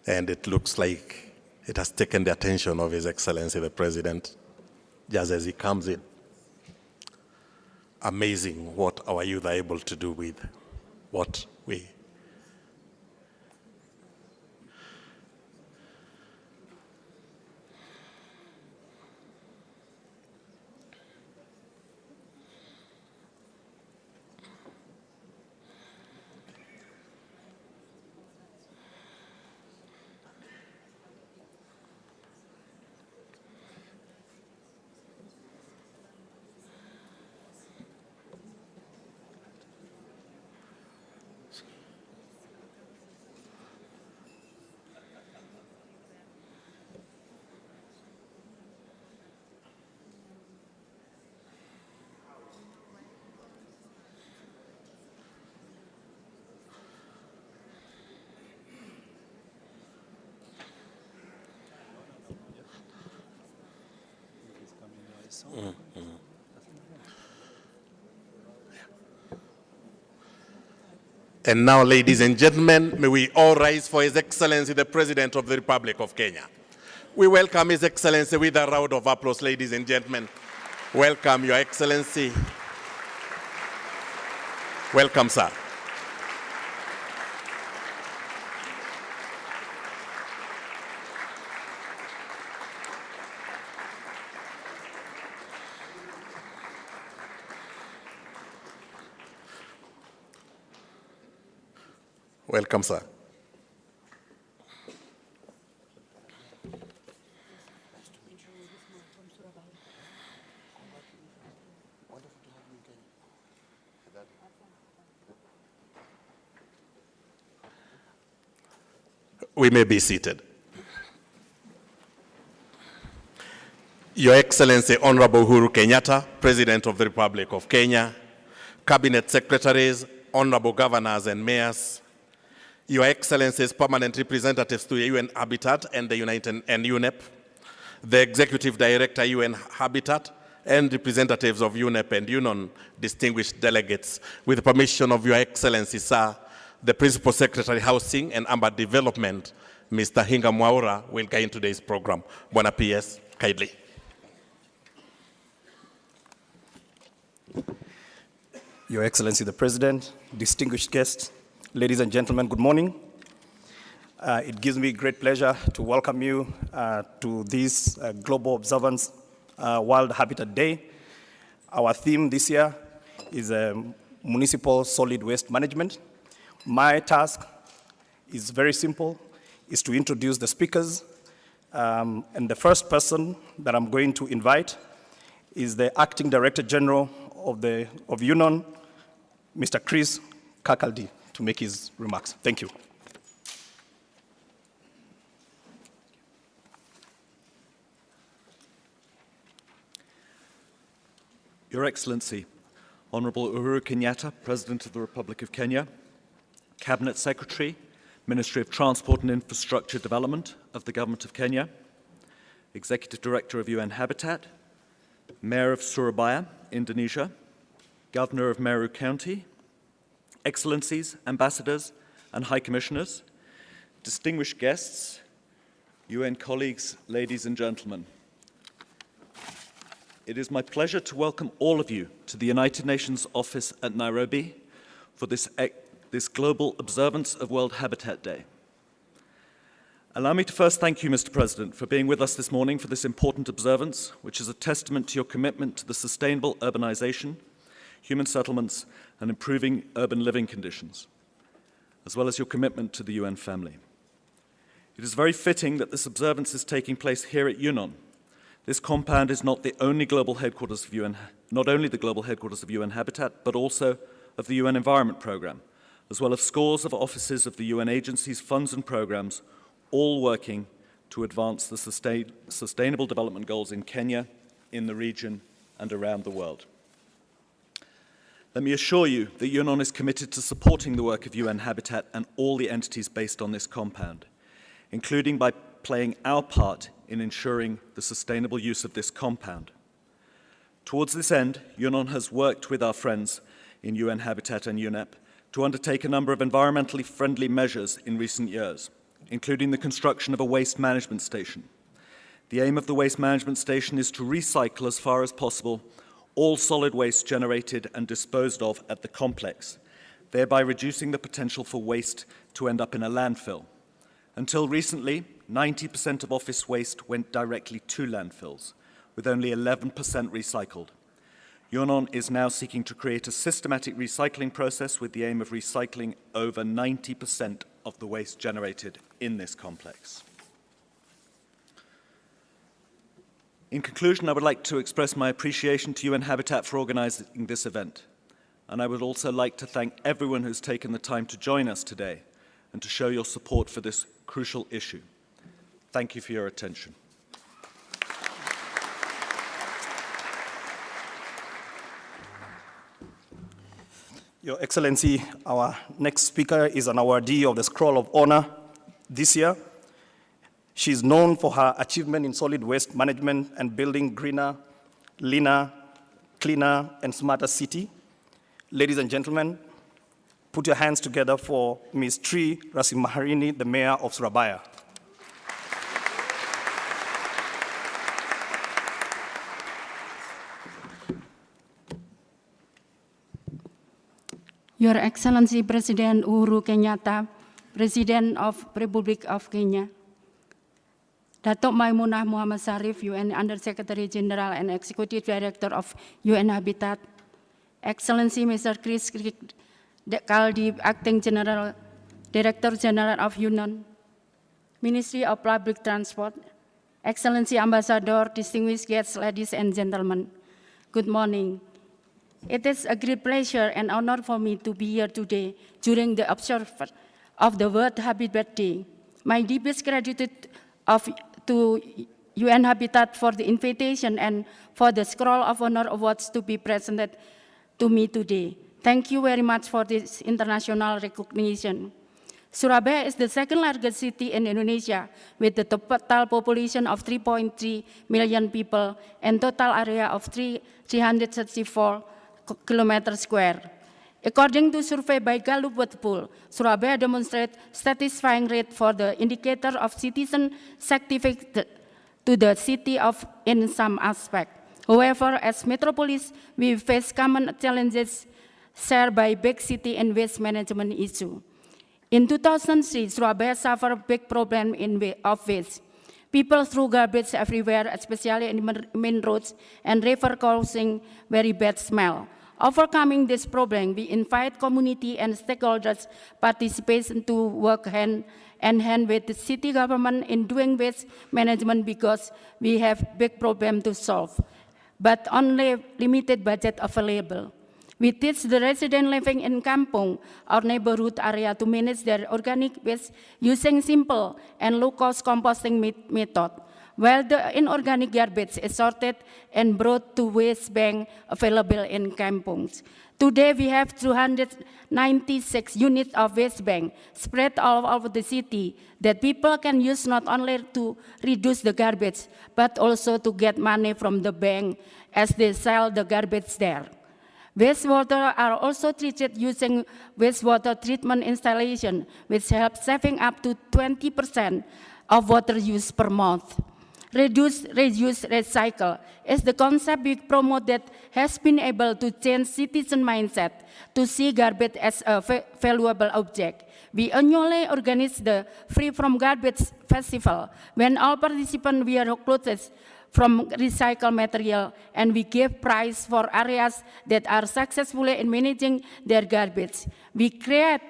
and it looks like it has taken the attention of His Excellency the President just as he comes in. Amazing what our youth are able to do with what we. And now, ladies and gentlemen, may we all rise for His Excellency, the President of the Republic of Kenya. We welcome His Excellency with a round of applause, ladies and gentlemen. Welcome, Your Excellency. Welcome, sir. Welcome, sir. We may be seated. Your Excellency, Honorable Uhuru Kenyatta, President of the Republic of Kenya, Cabinet Secretaries, Honorable Governors and Mayors, Your Excellencies, permanent representatives to UN Habitat and the UNEP, the Executive Director, UN Habitat, and representatives of UNEP and UNON, distinguished delegates, with the permission of Your Excellency, sir, the Principal Secretary, Housing and Urban Development, Mr. Hinga Mwaura, will guide today's program. Bwana PS, kindly. Your Excellency, the President, distinguished guests, ladies and gentlemen, good morning. It gives me great pleasure to welcome you to this Global Observance World Habitat Day. Our theme this year is municipal solid waste management. My task is very simple, is to introduce the speakers. And the first person that I'm going to invite is the Acting Director General of UNON, Mr. Chris Kakaldi, to make his remarks. Thank you. Your Excellency, Honorable Uhuru Kenyatta, President of the Republic of Kenya, Cabinet Secretary, Ministry of Transport and Infrastructure Development of the Government of Kenya, Executive Director of UN Habitat, Mayor of Surabaya, Indonesia, Governor of Meru County, Excellencies, Ambassadors, and High Commissioners, distinguished guests, UN colleagues, ladies and gentlemen. It is my pleasure to welcome all of you to the United Nations office at Nairobi for this global observance of World Habitat Day. Allow me to first thank you, Mr. President, for being with us this morning for this important observance, which is a testament to your commitment to the sustainable urbanization, human settlements, and improving urban living conditions, as well as your commitment to the UN family. It is very fitting that this observance is taking place here at UNON. This compound is not only the global headquarters of UN Habitat, but also of the UN Environment Programme, as well as scores of offices of the UN agencies, funds and programs, all working to advance the sustainable development goals in Kenya, in the region, and around the world. Let me assure you that UNON is committed to supporting the work of UN Habitat and all the entities based on this compound, including by playing our part in ensuring the sustainable use of this compound. Towards this end, UNON has worked with our friends in UN Habitat and UNEP to undertake a number of environmentally friendly measures in recent years, including the construction of a waste management station. The aim of the waste management station is to recycle as far as possible all solid waste generated and disposed of at the complex, thereby reducing the potential for waste to end up in a landfill. Until recently, 90% of office waste went directly to landfills, with only 11% recycled. UNON is now seeking to create a systematic recycling process with the aim of recycling over 90% of the waste generated in this complex. In conclusion, I would like to express my appreciation to UN Habitat for organizing this event. And I would also like to thank everyone who's taken the time to join us today and to show your support for this crucial issue. Thank you for your attention. Your Excellency, our next speaker is an awardee of the Scroll of Honor this year. She is known for her achievement in solid waste management and building greener, leaner, cleaner, and smarter city. Ladies and gentlemen, put your hands together for Ms. Tri Rasimaharini, the Mayor of Surabaya. Your Excellency President Uhuru Kenyatta, President of Republic of Kenya, Datuk Maimunah Muhammad Sarif, UN Under-Secretary General and Executive Director of UN Habitat, Excellency Mr. Chris Kaldi, Acting General Director General of UNON, Ministry of Public Transport, Excellency Ambassador, distinguished guests, ladies and gentlemen, good morning. It is a great pleasure and honor for me to be here today during the observance of the World Habitat Day. My deepest gratitude to UN Habitat for the invitation and for the Scroll of Honor Awards to be presented to me today. Thank you very much for this international recognition. Surabaya is the second largest city in Indonesia with a total population of 3.3 million people and total area of 334 kilometers square. According to survey by Gallup Poll, Surabaya demonstrates satisfying rate for the indicator of citizen satisfaction to the city in some aspect. However, as metropolis, we face common challenges shared by big city and waste management issue. In 2003, Surabaya suffered big problem of waste. People threw garbage everywhere, especially in main roads and river, causing very bad smell. Overcoming this problem, we invite community and stakeholders' participation to work hand in hand with the city government in doing waste management because we have big problem to solve, but only limited budget available. We teach the residents living in kampung or neighborhood area to manage their organic waste using simple and low-cost composting method, while the inorganic garbage is sorted and brought to waste bank available in kampungs. Today, we have 296 units of waste bank spread all over the city that people can use not only to reduce the garbage, but also to get money from the bank as they sell the garbage there. Wastewater are also treated using wastewater treatment installation, which helps saving up to 20% of water use per month. Reduce, reuse, recycle is the concept we promote that has been able to change citizen mindset to see garbage as a valuable object. We annually organize the Free From Garbage Festival, when all participants wear clothes from recycled material, and we give prize for areas that are successfully in managing their garbage. We create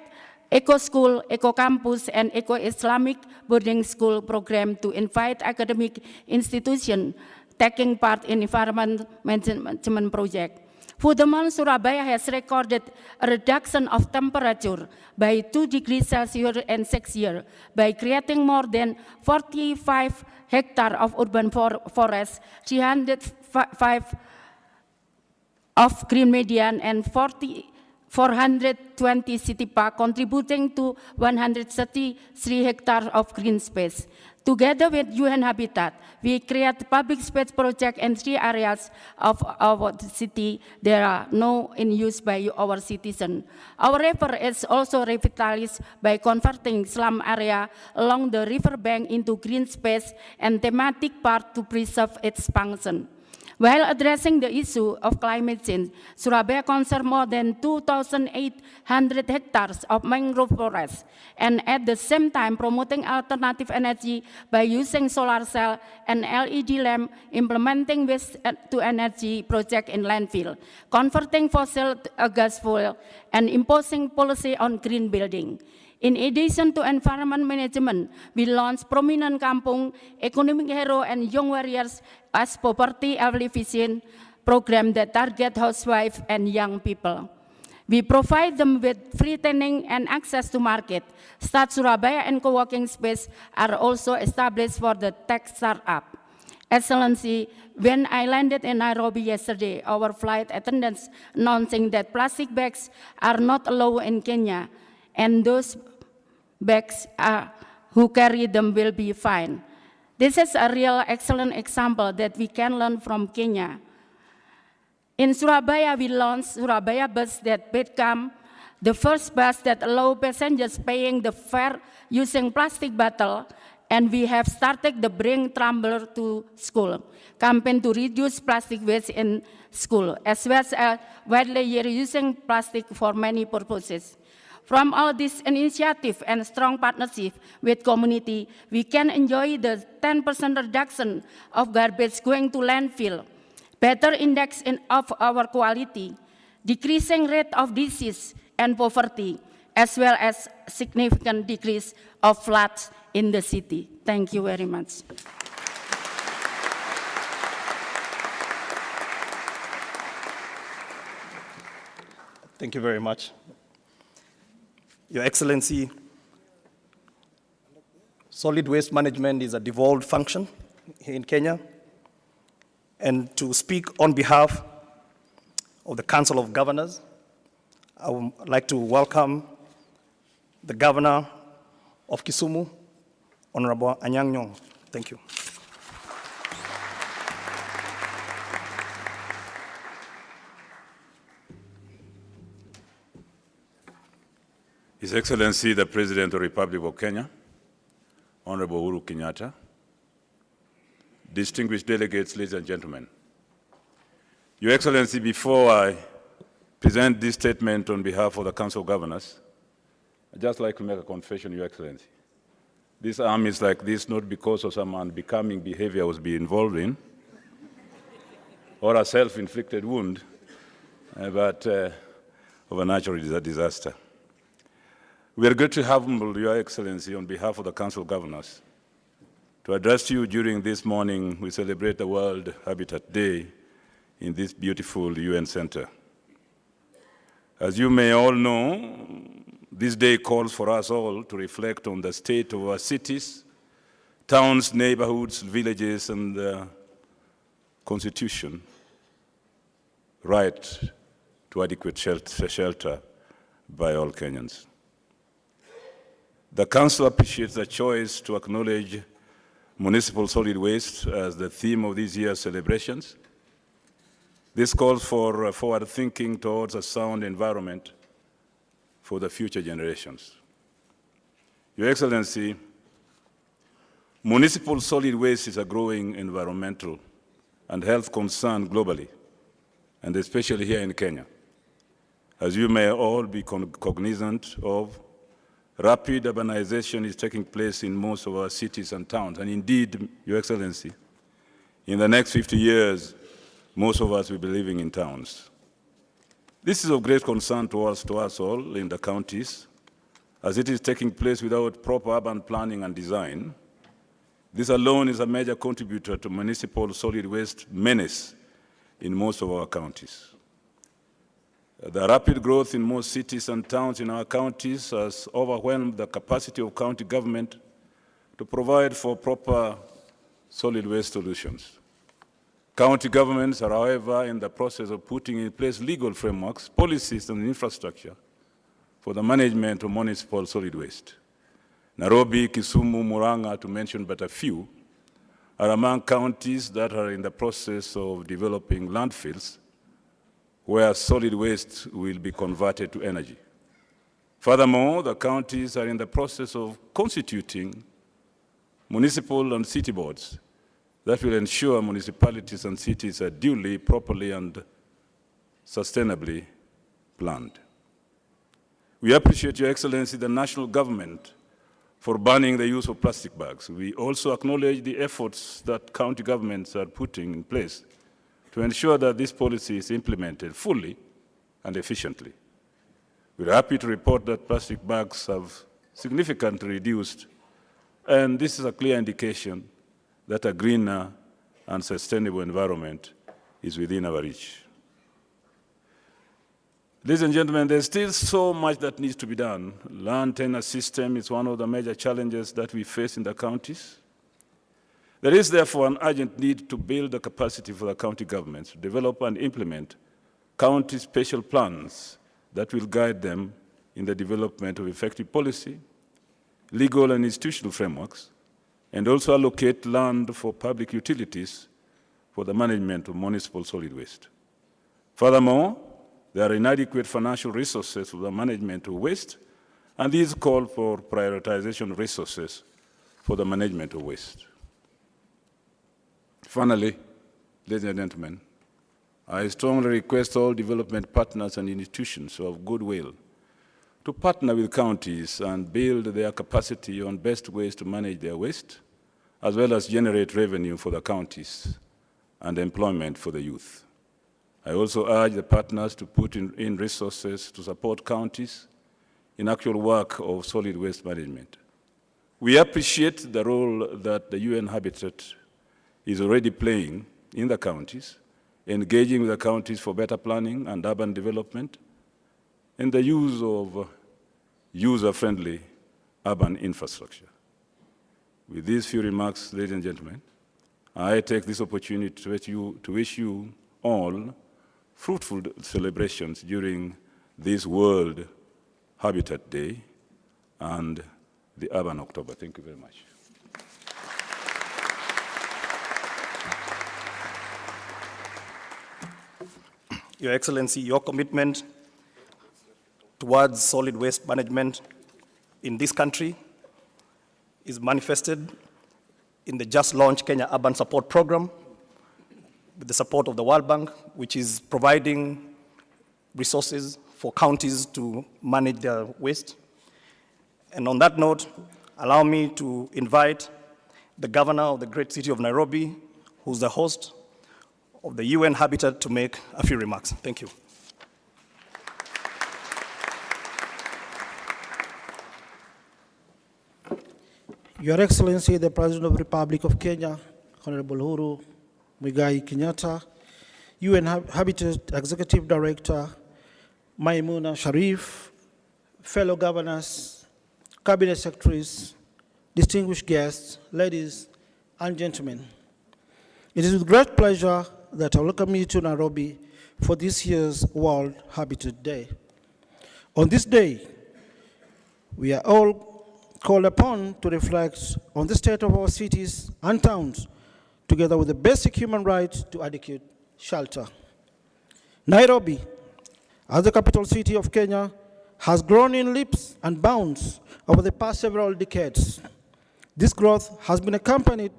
eco-school, eco-campus, and eco-Islamic boarding school program to invite academic institutions taking part in environment management project. Furthermore, Surabaya has recorded a reduction of temperature by 2 degrees Celsius in 6 years by creating more than 45 hectares of urban forest, 305 of green median, and 420 city park, contributing to 133 hectares of green space. Together with UN Habitat, we create public space project in 3 areas of our city that are now in use by our citizens. Our river is also revitalized by converting slum area along the riverbank into green space and thematic park to preserve its function. While addressing the issue of climate change, Surabaya conserved more than 2,800 hectares of mangrove forests, and at the same time promoting alternative energy by using solar cell and LED lamp, implementing waste-to-energy project in landfill, converting fossil to gas fuel, and imposing policy on green building. In addition to environment management, we launched Prominent Kampung, Economic Hero, and Young Warriors as poverty alleviation program that target housewives and young people. We provide them with free training and access to market. Start Surabaya and co-working space are also established for the tech startup. Excellency, when I landed in Nairobi yesterday, our flight attendants announcing that plastic bags are not allowed in Kenya, and those bags who carry them will be fined. This is a real excellent example that we can learn from Kenya. In Surabaya, we launched Surabaya Bus that became the first bus that allows passengers paying the fare using plastic bottle, and we have started the Bring Tumbler to School campaign to reduce plastic waste in school, as well as widely reusing plastic for many purposes. From all this initiative and strong partnership with community, we can enjoy the 10% reduction of garbage going to landfill, better index of our quality, decreasing rate of disease and poverty, as well as significant decrease of floods in the city. Thank you very much. Thank you very much. Your Excellency, solid waste management is a devolved function here in Kenya. And to speak on behalf of the Council of Governors, I would like to welcome the Governor of Kisumu, Honorable Anyang' Nyong'o. Thank you. His Excellency, the President of the Republic of Kenya, Honorable Uhuru Kenyatta, distinguished delegates, ladies and gentlemen. Your Excellency, before I present this statement on behalf of the Council of Governors, I'd just like to make a confession, Your Excellency. This arm is like this not because of some unbecoming behavior I was being involved in, or a self-inflicted wound, but of a natural disaster. We are grateful to have Your Excellency on behalf of the Council of Governors to address you during this morning. We celebrate the World Habitat Day in this beautiful UN Center. As you may all know, this day calls for us all to reflect on the state of our cities, towns, neighborhoods, villages, and the Constitution, right to adequate shelter by all Kenyans. The Council appreciates the choice to acknowledge municipal solid waste as the theme of this year's celebrations. This calls for forward thinking towards a sound environment for the future generations. Your Excellency, municipal solid waste is a growing environmental and health concern globally, and especially here in Kenya. As you may all be cognizant of, rapid urbanization is taking place in most of our cities and towns, and indeed, Your Excellency, in the next 50 years, most of us will be living in towns. This is of great concern to us all in the counties, as it is taking place without proper urban planning and design. This alone is a major contributor to municipal solid waste menace in most of our counties. The rapid growth in most cities and towns in our counties has overwhelmed the capacity of county government to provide for proper solid waste solutions. County governments are, however, in the process of putting in place legal frameworks, policies, and infrastructure for the management of municipal solid waste. Nairobi, Kisumu, Murang'a, to mention but a few, are among counties that are in the process of developing landfills where solid waste will be converted to energy. Furthermore, the counties are in the process of constituting municipal and city boards that will ensure municipalities and cities are duly, properly, and sustainably planned. We appreciate, Your Excellency, the national government for banning the use of plastic bags. We also acknowledge the efforts that county governments are putting in place to ensure that this policy is implemented fully and efficiently. We're happy to report that plastic bags have significantly reduced, and this is a clear indication that a greener and sustainable environment is within our reach. Ladies and gentlemen, there's still so much that needs to be done. Land tenure system is one of the major challenges that we face in the counties. There is therefore an urgent need to build the capacity for the county governments to develop and implement county special plans that will guide them in the development of effective policy, legal and institutional frameworks, and also allocate land for public utilities for the management of municipal solid waste. Furthermore, there are inadequate financial resources for the management of waste, and these call for prioritization of resources for the management of waste. Finally, ladies and gentlemen, I strongly request all development partners and institutions of goodwill to partner with counties and build their capacity on best ways to manage their waste, as well as generate revenue for the counties and employment for the youth. I also urge the partners to put in resources to support counties in actual work of solid waste management. We appreciate the role that the UN Habitat is already playing in the counties, engaging with the counties for better planning and urban development, and the use of user-friendly urban infrastructure. With these few remarks, ladies and gentlemen, I take this opportunity to wish you all fruitful celebrations during this World Habitat Day and the Urban October. Thank you very much. Your Excellency, your commitment towards solid waste management in this country is manifested in the just launched Kenya Urban Support Program with the support of the World Bank, which is providing resources for counties to manage their waste. And on that note, allow me to invite the governor of the great city of Nairobi, who's the host of the UN Habitat, to make a few remarks. Thank you. Your Excellency, the President of the Republic of Kenya, Honorable Uhuru Muigai Kenyatta, UN Habitat Executive Director, Maimuna Sharif, fellow governors, cabinet secretaries, distinguished guests, ladies and gentlemen. It is with great pleasure that I welcome you to Nairobi for this year's World Habitat Day. On this day, we are all called upon to reflect on the state of our cities and towns, together with the basic human right to adequate shelter. Nairobi, as the capital city of Kenya, has grown in leaps and bounds over the past several decades. This growth has been accompanied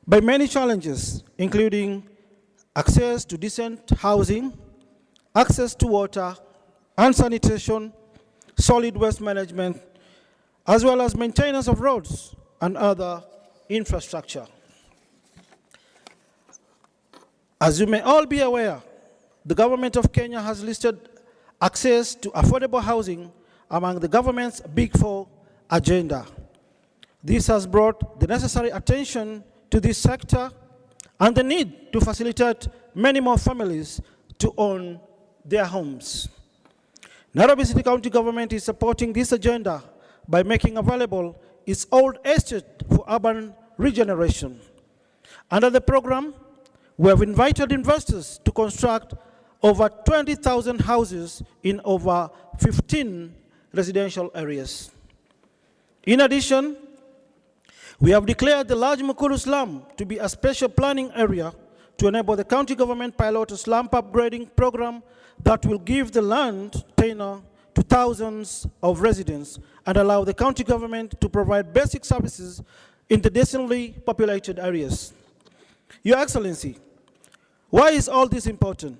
by many challenges, including access to decent housing, access to water and sanitation, solid waste management, as well as maintenance of roads and other infrastructure. As you may all be aware, the government of Kenya has listed access to affordable housing among the government's Big Four agenda. This has brought the necessary attention to this sector and the need to facilitate many more families to own their homes. Nairobi City County Government is supporting this agenda by making available its old estate for urban regeneration. Under the program, we have invited investors to construct over 20,000 houses in over 15 residential areas. In addition, we have declared the large Mukuru slum to be a special planning area to enable the county government pilot a slum upgrading program that will give the land tenure to thousands of residents and allow the county government to provide basic services in the densely populated areas. Your Excellency, why is all this important?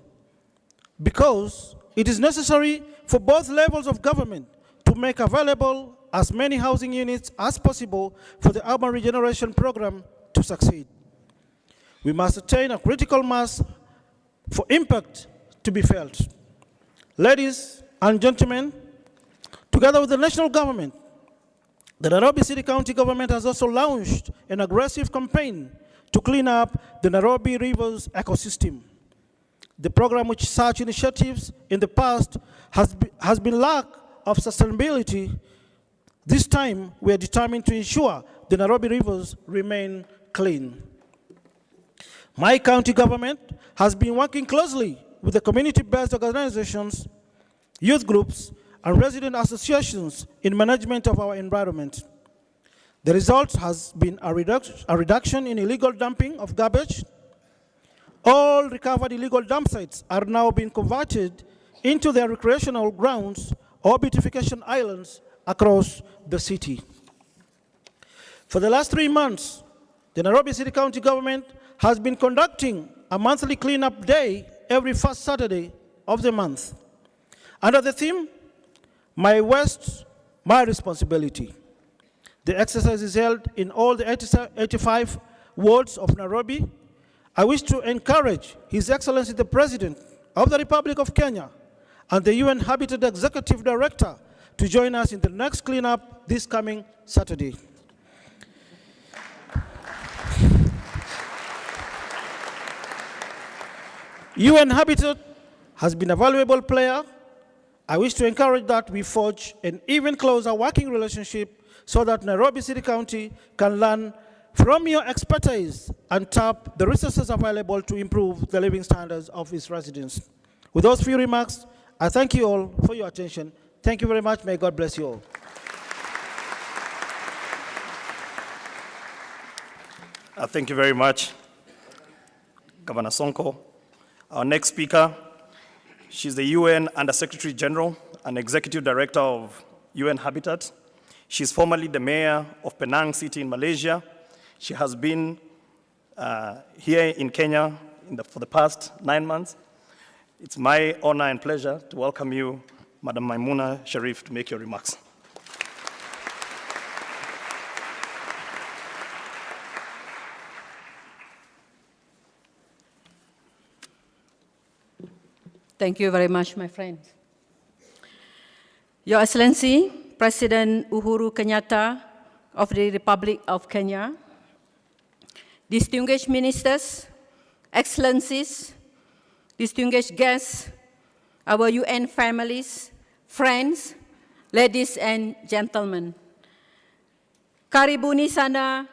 Because it is necessary for both levels of government to make available as many housing units as possible for the urban regeneration program to succeed. We must attain a critical mass for impact to be felt. Ladies and gentlemen, together with the national government, the Nairobi City County government has also launched an aggressive campaign to clean up the Nairobi River's ecosystem. The program, which such initiatives in the past has been lack of sustainability, this time we are determined to ensure the Nairobi rivers remain clean. My county government has been working closely with the community-based organizations, youth groups, and resident associations in management of our environment. The result has been a reduction in illegal dumping of garbage. All recovered illegal dump sites are now being converted into their recreational grounds or beautification islands across the city. For the last 3 months, the Nairobi City County government has been conducting a monthly cleanup day every first Saturday of the month. Under the theme, My Waste, My Responsibility. The exercise is held in all the 85 wards of Nairobi. I wish to encourage His Excellency the President of the Republic of Kenya and the UN Habitat Executive Director to join us in the next cleanup this coming Saturday. UN Habitat has been a valuable player. I wish to encourage that we forge an even closer working relationship so that Nairobi City County can learn from your expertise and tap the resources available to improve the living standards of its residents. With those few remarks, I thank you all for your attention. Thank you very much. May God bless you all. Thank you very much, Governor Sonko. Our next speaker, she's the UN Under-Secretary General and Executive Director of UN Habitat. She's formerly the mayor of Penang City in Malaysia. She has been here in Kenya for the past 9 months. It's my honor and pleasure to welcome you, Madam Maimuna Sharif, to make your remarks. Thank you very much, my friends. Your Excellency, President Uhuru Kenyatta of the Republic of Kenya, distinguished ministers, excellencies, distinguished guests, our UN families, friends, ladies and gentlemen. Karibuni sana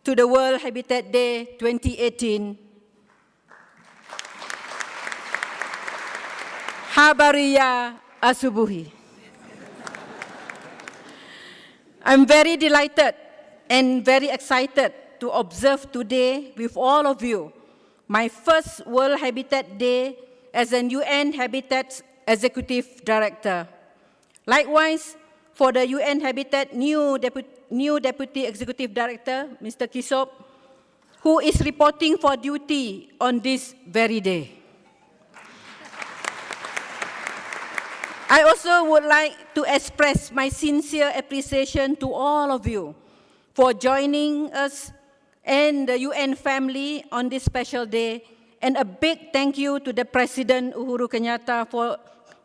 to the World Habitat Day 2018. Habari ya asubuhi. I'm very delighted and very excited to observe today with all of you my first World Habitat Day as an UN Habitat Executive Director. Likewise, for the UN Habitat new Deputy Executive Director, Mr. Kisop, who is reporting for duty on this very day. I also would like to express my sincere appreciation to all of you for joining us and the UN family on this special day, and a big thank you to the President Uhuru Kenyatta for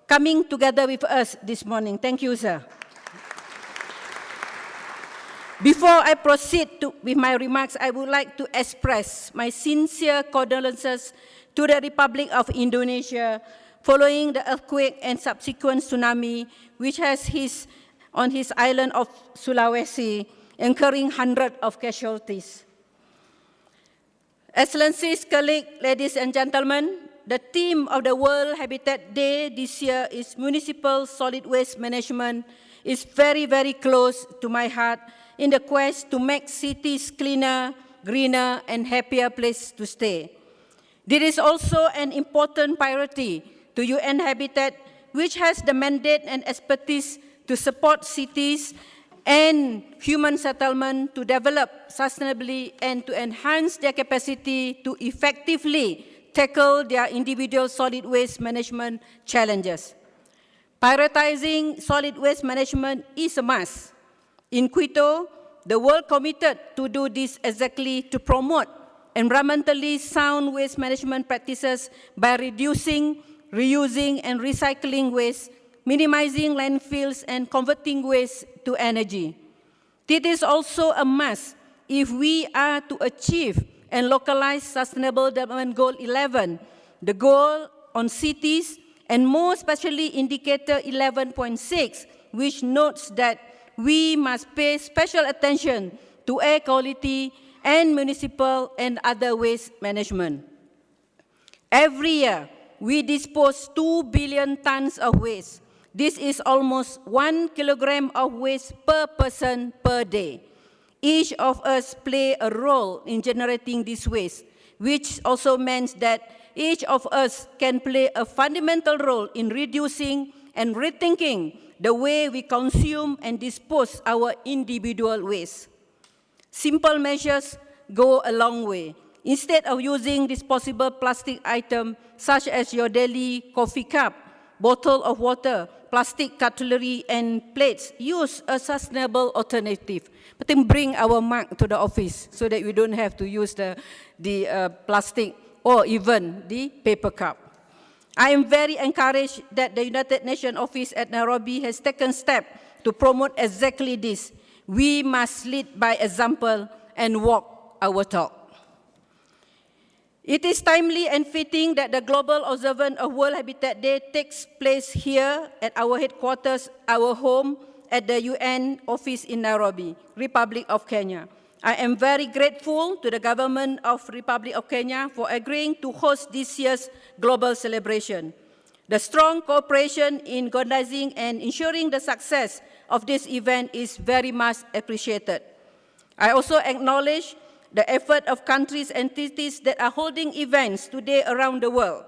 coming together with us this morning. Thank you, sir. Before I proceed with my remarks, I would like to express my sincere condolences to the Republic of Indonesia following the earthquake and subsequent tsunami, which has hit on his island of Sulawesi, incurring hundreds of casualties. Excellencies, colleagues, ladies and gentlemen, the theme of the World Habitat Day this year is Municipal Solid Waste Management is very, very close to my heart in the quest to make cities cleaner, greener, and happier place to stay. This is also an important priority to UN Habitat, which has the mandate and expertise to support cities and human settlement to develop sustainably and to enhance their capacity to effectively tackle their individual solid waste management challenges. Prioritizing solid waste management is a must. In Quito, the world committed to do this exactly to promote environmentally sound waste management practices by reducing, reusing, and recycling waste, minimizing landfills, and converting waste to energy. This is also a must if we are to achieve and localize Sustainable Development Goal 11, the goal on cities, and more especially Indicator 11.6, which notes that we must pay special attention to air quality and municipal and other waste management. Every year, we dispose 2 billion tons of waste. This is almost 1 kilogram of waste per person per day. Each of us play a role in generating this waste, which also means that each of us can play a fundamental role in reducing and rethinking the way we consume and dispose our individual waste. Simple measures go a long way. Instead of using disposable plastic items such as your daily coffee cup, bottle of water, plastic cutlery, and plates, use a sustainable alternative. But then bring our mug to the office so that we don't have to use the plastic or even the paper cup. I am very encouraged that the United Nations office at Nairobi has taken steps to promote exactly this. We must lead by example and walk our talk. It is timely and fitting that the global observance of World Habitat Day takes place here at our headquarters, our home, at the UN office in Nairobi, Republic of Kenya. I am very grateful to the government of Republic of Kenya for agreeing to host this year's global celebration. The strong cooperation in organizing and ensuring the success of this event is very much appreciated. I also acknowledge the effort of countries and entities that are holding events today around the world.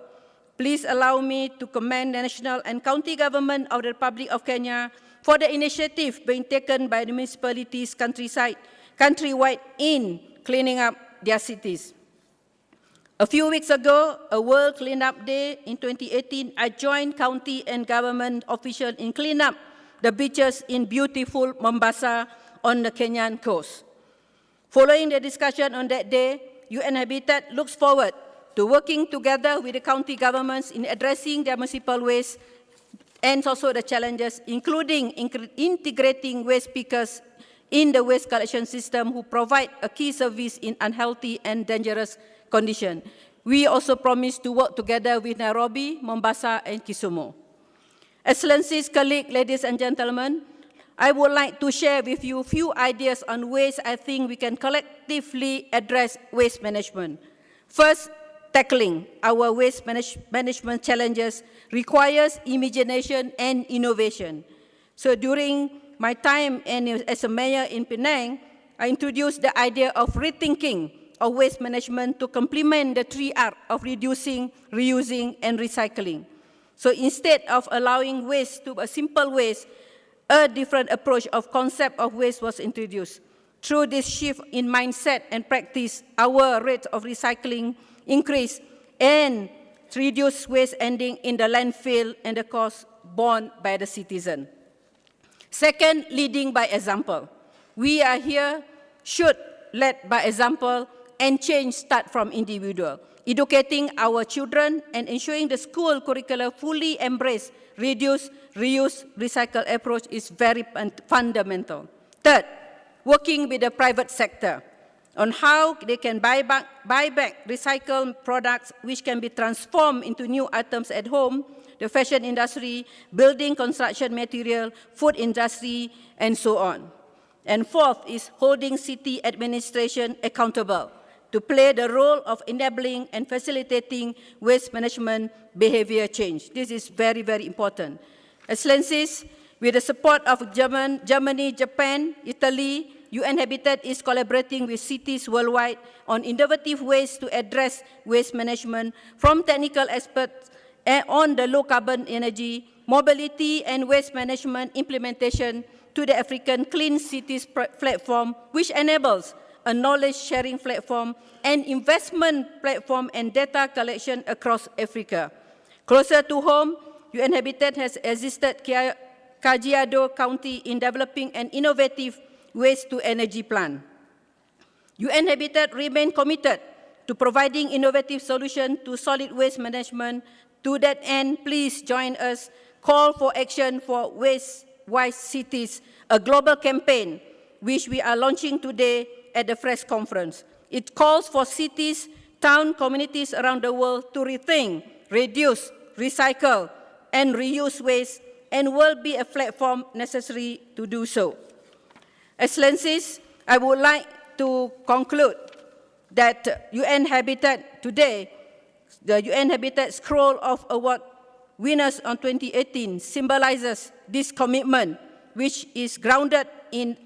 Please allow me to commend the national and county government of the Republic of Kenya for the initiative being taken by the municipalities countrywide in cleaning up their cities. A few weeks ago, a World Cleanup Day in 2018, I joined county and government officials in cleaning up the beaches in beautiful Mombasa on the Kenyan coast. Following the discussion on that day, UN Habitat looks forward to working together with the county governments in addressing their municipal waste and also the challenges, including integrating waste pickers in the waste collection system who provide a key service in unhealthy and dangerous conditions. We also promise to work together with Nairobi, Mombasa, and Kisumu. Excellencies, colleagues, ladies and gentlemen, I would like to share with you a few ideas on ways I think we can collectively address waste management. First, tackling our waste management challenges requires imagination and innovation. So during my time as a mayor in Penang, I introduced the idea of rethinking of waste management to complement the 3R of reducing, reusing, and recycling. So instead of allowing waste to a simple waste, a different approach of concept of waste was introduced. Through this shift in mindset and practice, our rate of recycling increased and reduced waste ending in the landfill and the cost borne by the citizen. Second, leading by example. We are here, should lead by example, and change start from individual. Educating our children and ensuring the school curricula fully embrace reduce, reuse, recycle approach is very fundamental. Third, working with the private sector on how they can buy back recycled products which can be transformed into new items at home, the fashion industry, building construction material, food industry, and so on. And fourth is holding city administration accountable to play the role of enabling and facilitating waste management behavior change. This is very, very important. Excellencies, With the support of Germany, Japan, Italy, UN Habitat is collaborating with cities worldwide on innovative ways to address waste management, from technical experts on the low-carbon energy, mobility and waste management implementation to the African Clean Cities platform, which enables a knowledge-sharing platform and investment platform and data collection across Africa. Closer to home, UN Habitat has assisted Kajiado County in developing an innovative waste-to-energy plan. UN Habitat remains committed to providing innovative solutions to solid waste management. To that end, please join us, call for action for waste-wise cities, a global campaign which we are launching today at the FRESH conference. It calls for cities, town communities around the world to rethink, reduce, recycle, and reuse waste, and will be a platform necessary to do so. Excellencies, I would like to conclude that UN Habitat today, the UN Habitat Scroll of Award winners on 2018 symbolizes this commitment, which is grounded in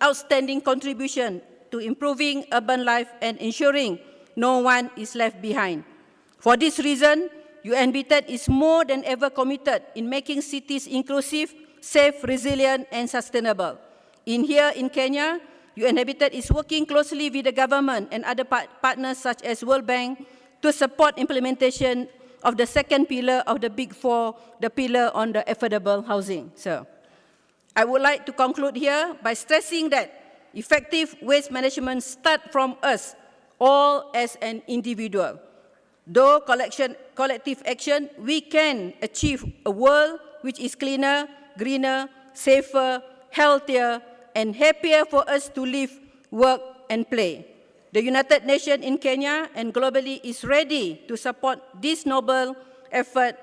outstanding contribution to improving urban life and ensuring no one is left behind. For this reason, UN Habitat is more than ever committed in making cities inclusive, safe, resilient, and sustainable. Here in Kenya, UN Habitat is working closely with the government and other partners such as World Bank to support implementation of the second pillar of the Big Four, the pillar on the affordable housing. So, I would like to conclude here by stressing that effective waste management starts from us all as an individual. Though collective action, we can achieve a world which is cleaner, greener, safer, healthier, and happier for us to live, work, and play. The United Nations in Kenya and globally is ready to support this noble effort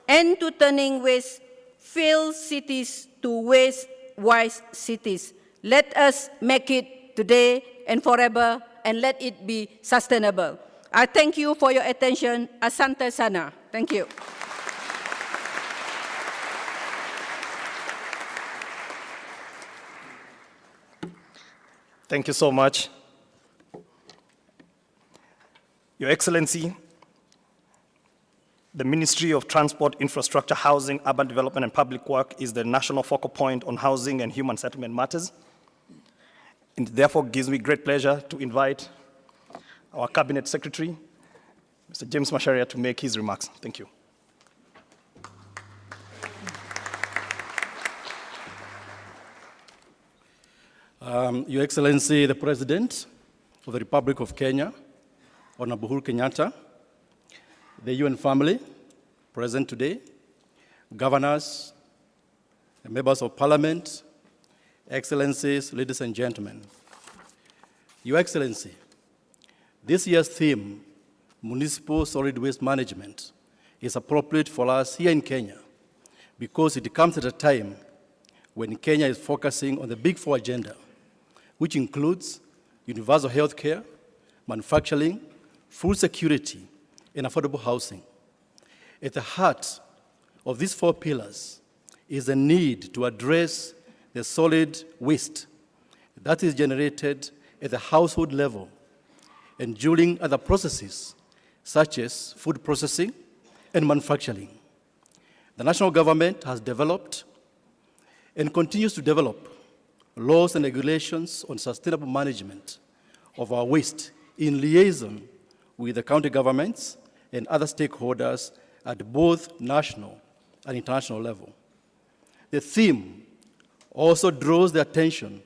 and to turning waste-filled cities to waste-wise cities. Let us make it today and forever, and let it be sustainable. I thank you for your attention. Asante sana. Thank you. Thank you so much. Your Excellency, the Ministry of Transport, Infrastructure, Housing, Urban Development, and Public Work is the national focal point on housing and human settlement matters. It therefore gives me great pleasure to invite our Cabinet Secretary, Mr. James Macharia, to make his remarks. Thank you. Your Excellency, the President of the Republic of Kenya, Honorable Uhuru Kenyatta, the UN family present today, governors, members of Parliament, Excellencies, ladies and gentlemen. Your Excellency, this year's theme, Municipal Solid Waste Management, is appropriate for us here in Kenya because it comes at a time when Kenya is focusing on the Big Four agenda, which includes universal health care, manufacturing, food security, and affordable housing. At the heart of these four pillars is the need to address the solid waste that is generated at the household level and during other processes such as food processing and manufacturing. The national government has developed and continues to develop laws and regulations on sustainable management of our waste in liaison with the county governments and other stakeholders at both national and international level. The theme also draws the attention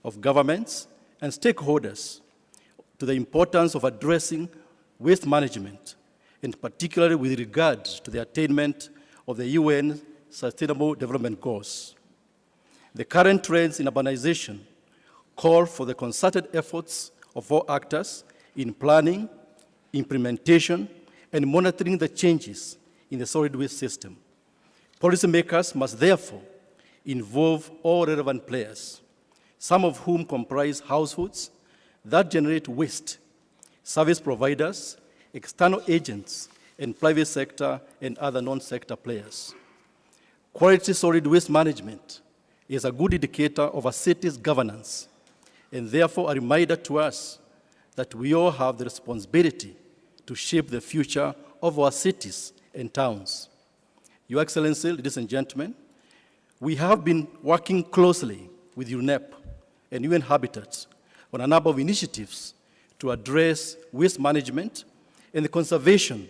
of governments and stakeholders to the importance of addressing waste management, and particularly with regard to the attainment of the UN Sustainable Development Goals. The current trends in urbanization call for the concerted efforts of all actors in planning, implementation, and monitoring the changes in the solid waste system. Policymakers must therefore involve all relevant players, some of whom comprise households that generate waste, service providers, external agents, and private sector and other non-sector players. Quality solid waste management is a good indicator of a city's governance, and therefore a reminder to us that we all have the responsibility to shape the future of our cities and towns. Your Excellency, ladies and gentlemen, we have been working closely with UNEP and UN Habitat on a number of initiatives to address waste management and the conservation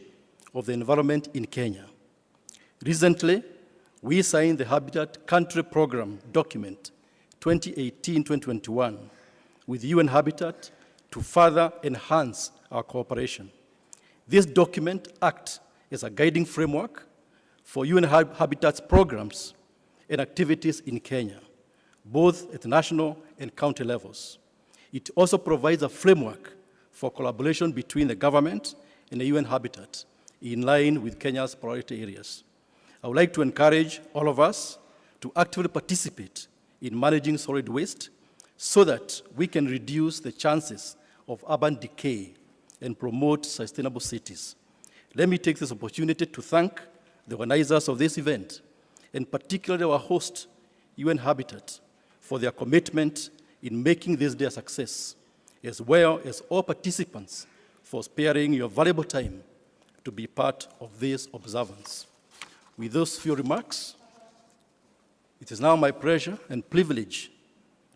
of the environment in Kenya. Recently, we signed the Habitat Country Program document 2018-2021 with UN Habitat to further enhance our cooperation. This document acts as a guiding framework for UN Habitat's programs and activities in Kenya, both at national and county levels. It also provides a framework for collaboration between the government and the UN Habitat in line with Kenya's priority areas. I would like to encourage all of us to actively participate in managing solid waste so that we can reduce the chances of urban decay and promote sustainable cities. Let me take this opportunity to thank the organizers of this event, and particularly our host, UN Habitat, for their commitment in making this day a success, as well as all participants for sparing your valuable time to be part of this observance. With those few remarks, it is now my pleasure and privilege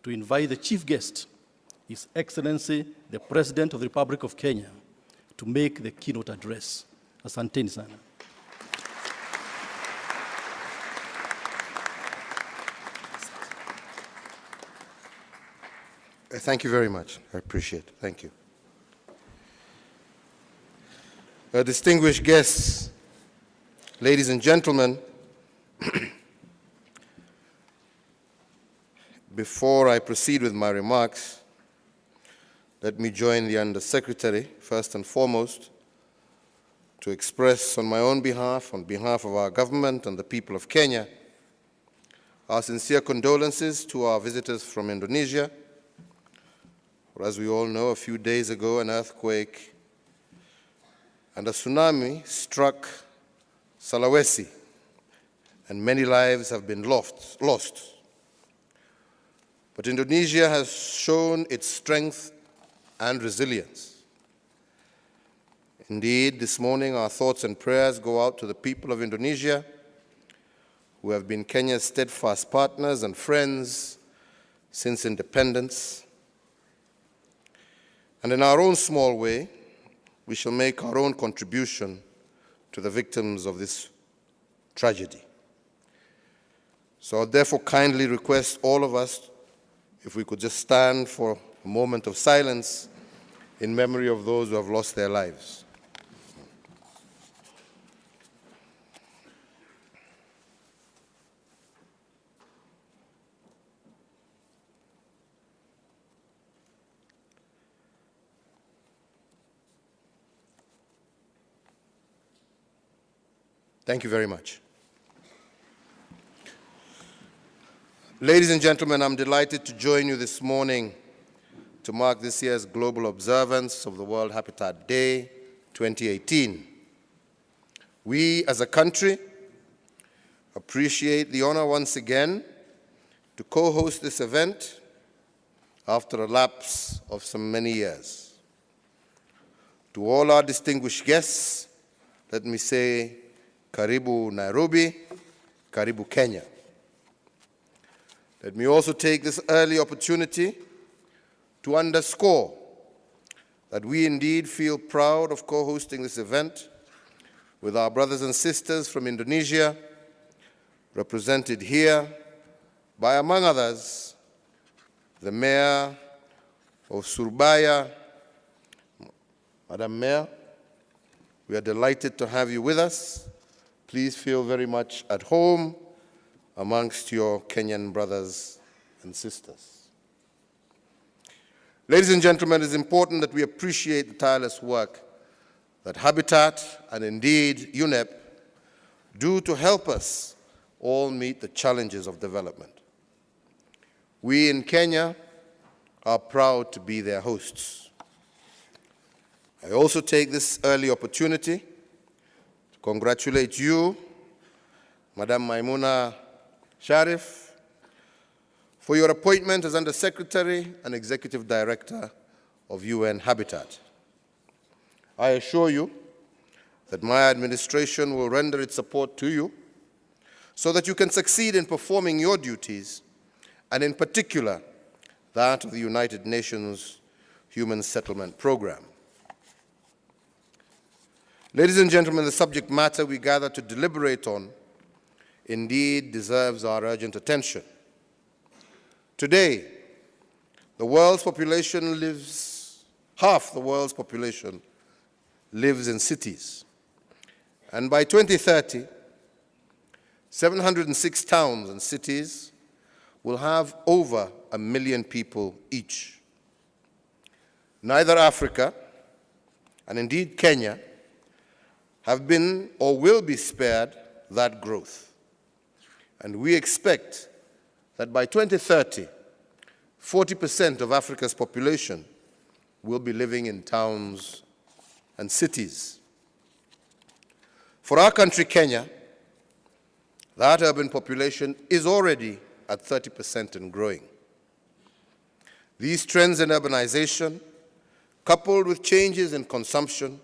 to invite the chief guest, His Excellency, the President of the Republic of Kenya, to make the keynote address. Asanteni sana. Thank you very much. I appreciate it. Thank you. Distinguished guests, ladies and gentlemen, before I proceed with my remarks, let me join the Undersecretary, first and foremost, to express on my own behalf, on behalf of our government and the people of Kenya, our sincere condolences to our visitors from Indonesia. For as we all know, a few days ago, an earthquake and a tsunami struck Sulawesi, and many lives have been lost. But Indonesia has shown its strength and resilience. Indeed, this morning our thoughts and prayers go out to the people of Indonesia who have been Kenya's steadfast partners and friends since independence. And in our own small way, we shall make our own contribution to the victims of this tragedy. So I therefore kindly request all of us, if we could just stand for a moment of silence in memory of those who have lost their lives. Thank you very much. Ladies and gentlemen, I'm delighted to join you this morning to mark this year's global observance of the World Habitat Day 2018. We, as a country, appreciate the honor once again to co-host this event after a lapse of some many years. To all our distinguished guests, let me say, Karibu Nairobi, Karibu Kenya. Let me also take this early opportunity to underscore that we indeed feel proud of co-hosting this event with our brothers and sisters from Indonesia, represented here by, among others, the Mayor of Surabaya. Madam Mayor, we are delighted to have you with us. Please feel very much at home amongst your Kenyan brothers and sisters. Ladies and gentlemen, it is important that we appreciate the tireless work that Habitat and indeed UNEP do to help us all meet the challenges of development. We in Kenya are proud to be their hosts. I also take this early opportunity to congratulate you Madam Maimuna Sharif, for your appointment as Under-Secretary and Executive Director of UN Habitat. I assure you that my administration will render its support to you so that you can succeed in performing your duties, and in particular, that of the United Nations Human Settlement Program. Ladies and gentlemen, the subject matter we gather to deliberate on indeed deserves our urgent attention. Today, the world's population half the world's population lives in cities. And by 2030, 706 towns and cities will have over 1 million people each. Neither Africa, and indeed Kenya, have been or will be spared that growth. And we expect that by 2030, 40% of Africa's population will be living in towns and cities. For our country, Kenya, that urban population is already at 30% and growing. These trends in urbanization, coupled with changes in consumption,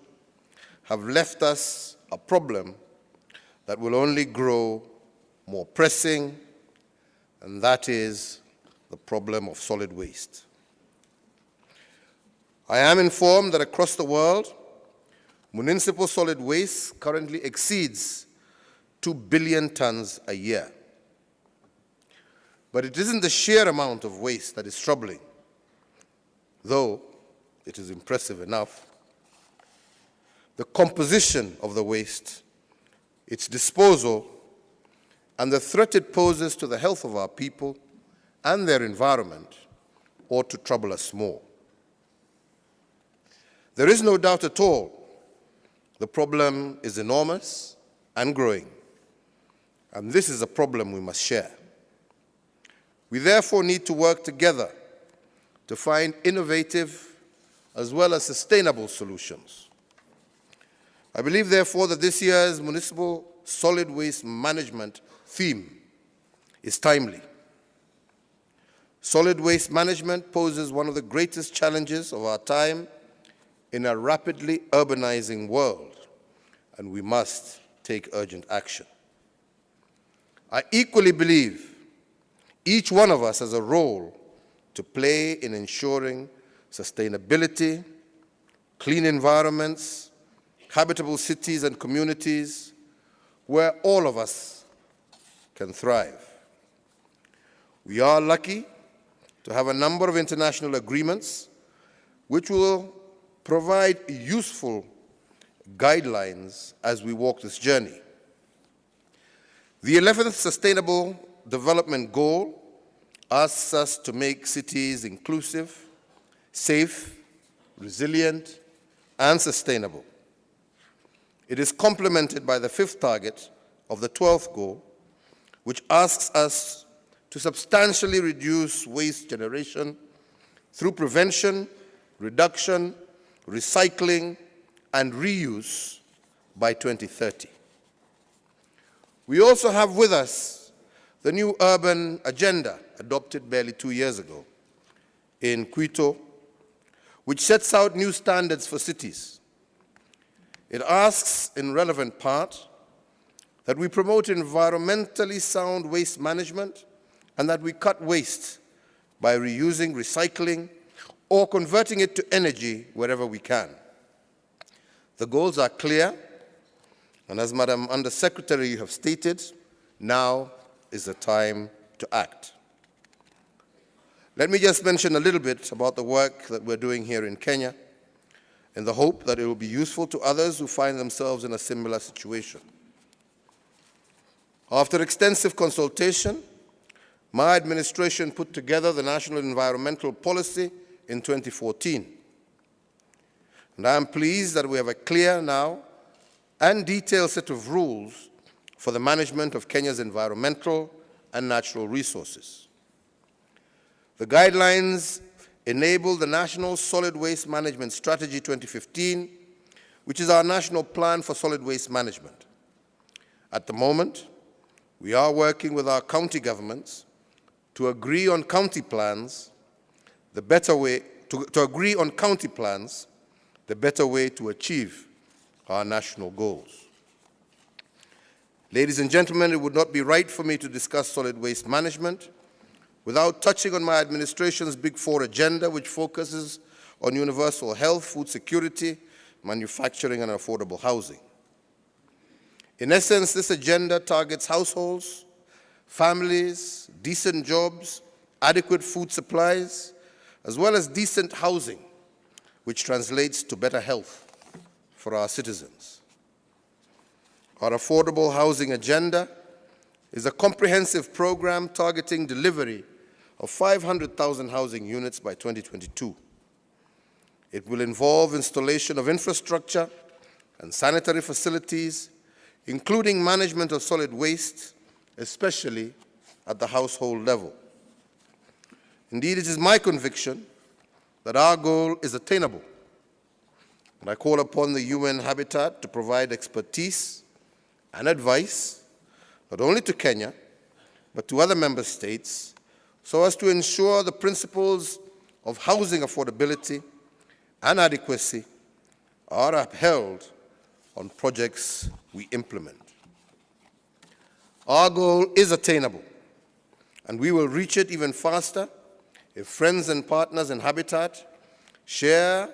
have left us a problem that will only grow more pressing, and that is the problem of solid waste. I am informed that across the world, municipal solid waste currently exceeds 2 billion tons a year. But it isn't the sheer amount of waste that is troubling, though it is impressive enough. The composition of the waste, its disposal, and the threat it poses to the health of our people and their environment ought to trouble us more. There is no doubt at all the problem is enormous and growing, and this is a problem we must share. We therefore need to work together to find innovative as well as sustainable solutions. I believe, therefore, that this year's Municipal Solid Waste Management theme is timely. Solid waste management poses one of the greatest challenges of our time in a rapidly urbanizing world, and we must take urgent action. I equally believe each one of us has a role to play in ensuring sustainability, clean environments, habitable cities and communities where all of us can thrive. We are lucky to have a number of international agreements which will provide useful guidelines as we walk this journey. The 11th Sustainable Development Goal asks us to make cities inclusive, safe, resilient, and sustainable. It is complemented by the 5th target of the 12th goal, which asks us to substantially reduce waste generation through prevention, reduction, recycling, and reuse by 2030. We also have with us the new urban agenda adopted barely 2 years ago in Quito, which sets out new standards for cities. It asks, in relevant part, that we promote environmentally sound waste management and that we cut waste by reusing, recycling, or converting it to energy wherever we can. The goals are clear, and as Madam Under-Secretary you have stated, now is the time to act. Let me just mention a little bit about the work that we're doing here in Kenya, in the hope that it will be useful to others who find themselves in a similar situation. After extensive consultation, my administration put together the National Environmental Policy in 2014. And I am pleased that we have a clear now and detailed set of rules for the management of Kenya's environmental and natural resources. The guidelines enable the National Solid Waste Management Strategy 2015, which is our national plan for solid waste management. At the moment, we are working with our county governments to agree on county plans, the better way to achieve our national goals. Ladies and gentlemen, it would not be right for me to discuss solid waste management without touching on my administration's Big Four agenda, which focuses on universal health, food security, manufacturing, and affordable housing. In essence, this agenda targets households, families, decent jobs, adequate food supplies, as well as decent housing, which translates to better health for our citizens. Our affordable housing agenda is a comprehensive program targeting delivery of 500,000 housing units by 2022. It will involve installation of infrastructure and sanitary facilities, including management of solid waste, especially at the household level. Indeed, it is my conviction that our goal is attainable, and I call upon the UN Habitat to provide expertise and advice, not only to Kenya, but to other member states, so as to ensure the principles of housing affordability and adequacy are upheld on projects we implement. Our goal is attainable, and we will reach it even faster if friends and partners in Habitat share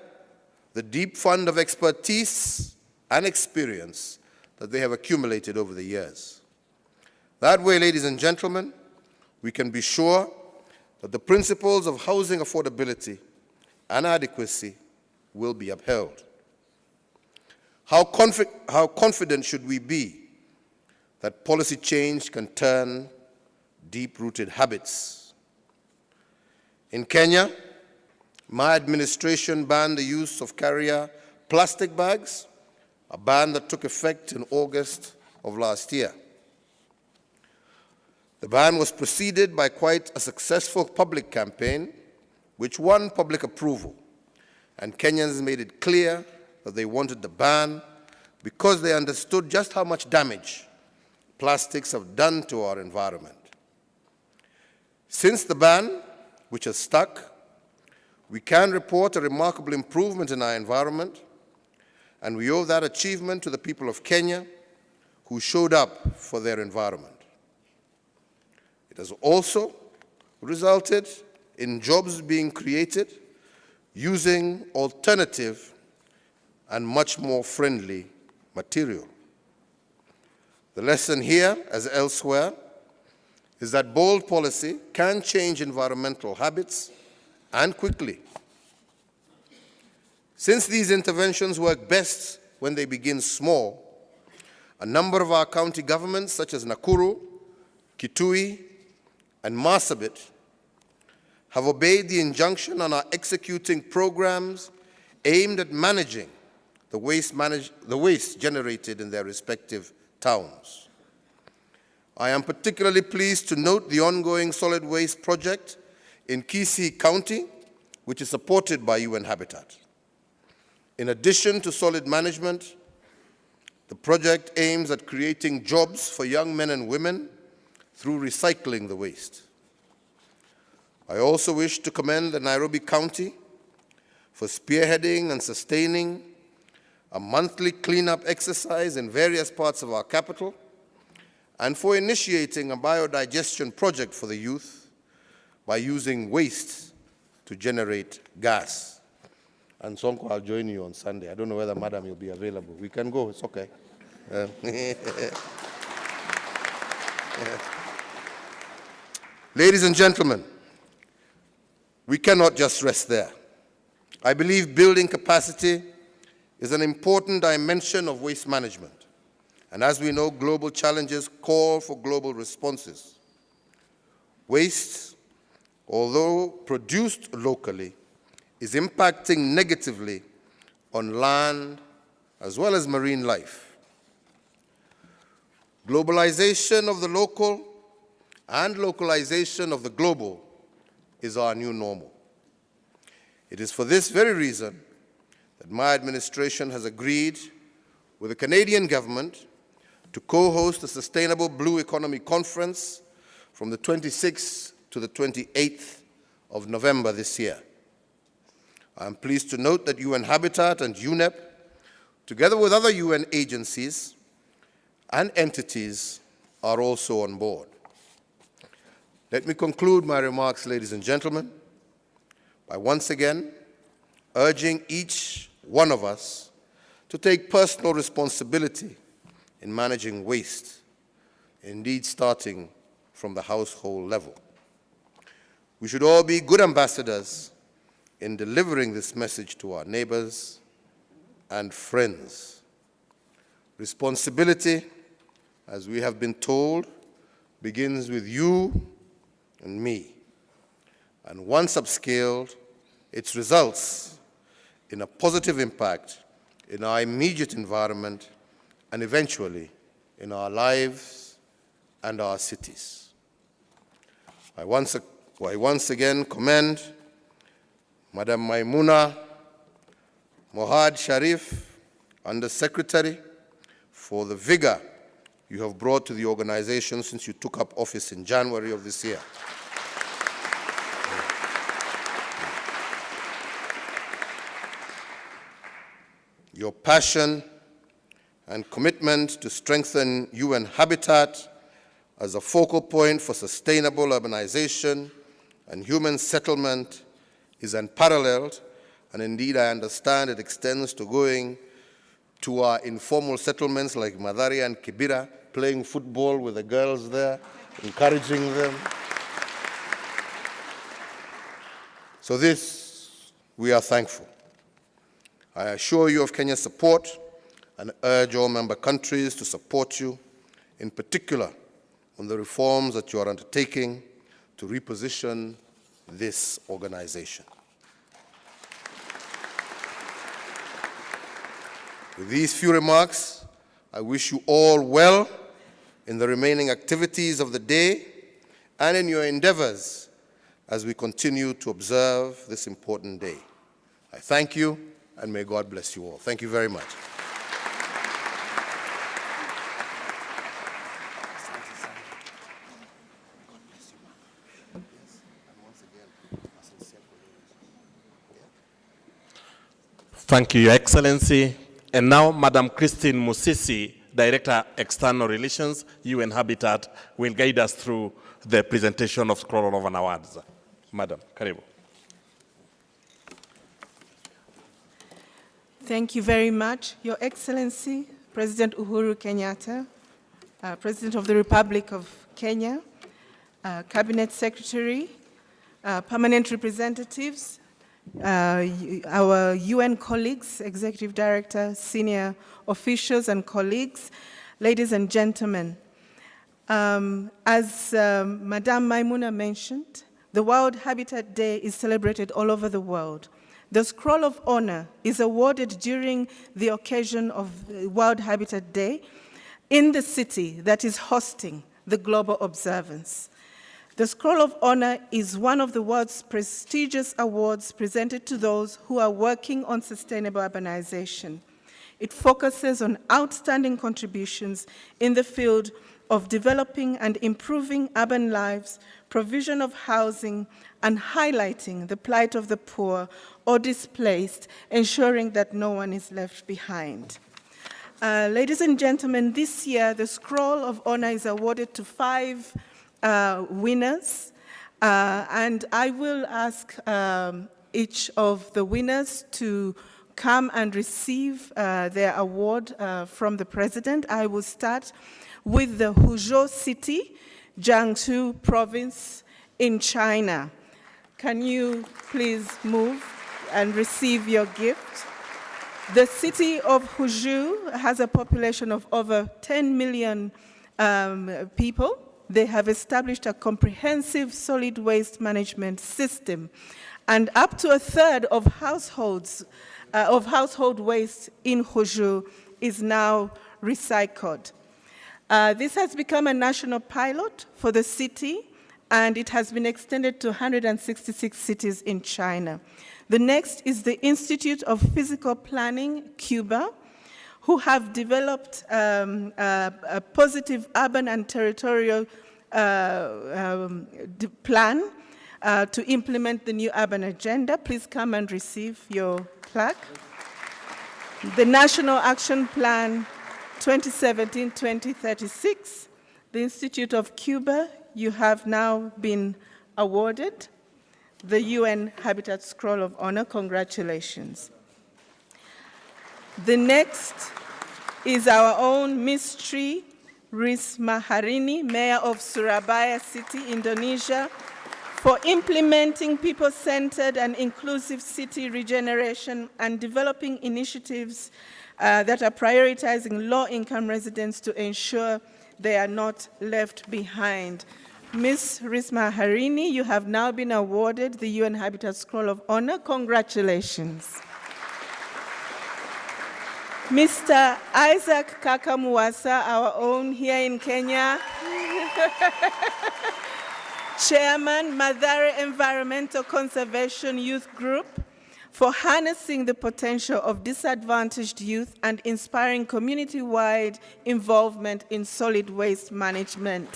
the deep fund of expertise and experience that they have accumulated over the years. That way, ladies and gentlemen, we can be sure that the principles of housing affordability and adequacy will be upheld. How confident should we be that policy change can turn deep-rooted habits? In Kenya, my administration banned the use of carrier plastic bags, a ban that took effect in August of last year. The ban was preceded by quite a successful public campaign, which won public approval, and Kenyans made it clear that they wanted the ban because they understood just how much damage plastics have done to our environment. Since the ban, which has stuck, we can report a remarkable improvement in our environment, and we owe that achievement to the people of Kenya who showed up for their environment. It has also resulted in jobs being created using alternative and much more friendly material. The lesson here, as elsewhere, is that bold policy can change environmental habits, and quickly. Since these interventions work best when they begin small, a number of our county governments, such as Nakuru, Kitui, and Marsabit, have obeyed the injunction and are executing programs aimed at managing the waste generated in their respective towns. I am particularly pleased to note the ongoing solid waste project in Kisii County, which is supported by UN Habitat. In addition to solid management, the project aims at creating jobs for young men and women through recycling the waste. I also wish to commend the Nairobi County for spearheading and sustaining a monthly cleanup exercise in various parts of our capital, and for initiating a biodigestion project for the youth by using waste to generate gas. And Sonko, I'll join you on Sunday. I don't know whether Madam will be available. We can go, it's okay. Ladies and gentlemen, we cannot just rest there. I believe building capacity is an important dimension of waste management. And as we know, global challenges call for global responses. Waste, although produced locally, is impacting negatively on land as well as marine life. Globalization of the local and localization of the global is our new normal. It is for this very reason that my administration has agreed with the Canadian government to co-host the Sustainable Blue Economy Conference from the 26th to the 28th of November this year. I am pleased to note that UN Habitat and UNEP, together with other UN agencies and entities, are also on board. Let me conclude my remarks, ladies and gentlemen, by once again urging each one of us to take personal responsibility in managing waste, indeed starting from the household level. We should all be good ambassadors in delivering this message to our neighbors and friends. Responsibility, as we have been told, begins with you and me. And once upscaled, it results in a positive impact in our immediate environment and eventually in our lives and our cities. I once again commend Madam Maimuna Mohad Sharif, Under-Secretary, for the vigor you have brought to the organization since you took up office in January of this year. Your passion and commitment to strengthen UN Habitat as a focal point for sustainable urbanization and human settlement is unparalleled, and indeed I understand it extends to going to our informal settlements like Madari and Kibera, playing football with the girls there, encouraging them. So this, we are thankful. I assure you of Kenya's support and urge all member countries to support you, in particular on the reforms that you are undertaking to reposition this organization. With these few remarks, I wish you all well in the remaining activities of the day and in your endeavors as we continue to observe this important day. I thank you, and may God bless you all. Thank you very much. Thank you, Your Excellency. And now, Madam Christine Musisi, Director, External Relations, UN Habitat, will guide us through the presentation of Scroll of Honor Awards. Madam, karibu. Thank you very much, Your Excellency, President Uhuru Kenyatta, President of the Republic of Kenya, Cabinet Secretary, permanent representatives, our UN colleagues, Executive Director, senior officials and colleagues, ladies and gentlemen. As Madame Maimuna mentioned, the World Habitat Day is celebrated all over the world. The Scroll of Honor is awarded during the occasion of World Habitat Day in the city that is hosting the global observance. The Scroll of Honor is one of the world's prestigious awards presented to those who are working on sustainable urbanization. It focuses on outstanding contributions in the field of developing and improving urban lives, provision of housing, and highlighting the plight of the poor or displaced, ensuring that no one is left behind. Ladies and gentlemen, this year the Scroll of Honor is awarded to 5 winners, and I will ask each of the winners to come and receive their award from the President. I will start with the Huzhou City, Jiangsu Province in China. Can you please move and receive your gift? The city of Huzhou has a population of over 10 million people. They have established a comprehensive solid waste management system, and up to a third of household waste in Huzhou is now recycled. This has become a national pilot for the city, and it has been extended to 166 cities in China. The next is the Institute of Physical Planning, Cuba, who have developed a positive urban and territorial plan to implement the new urban agenda. Please come and receive your plaque. The National Action Plan 2017-2036, the Institute of Cuba, you have now been awarded the UN Habitat Scroll of Honor. Congratulations. The next is our own Miss Tri Risma Harini, Mayor of Surabaya City, Indonesia, for implementing people-centered and inclusive city regeneration and developing initiatives that are prioritizing low-income residents to ensure they are not left behind. Ms. Risma Harini, you have now been awarded the UN Habitat Scroll of Honor. Congratulations. Mr. Isaac Kakamuwasa, our own here in Kenya, Chairman, Mathare Environmental Conservation Youth Group, for harnessing the potential of disadvantaged youth and inspiring community-wide involvement in solid waste management.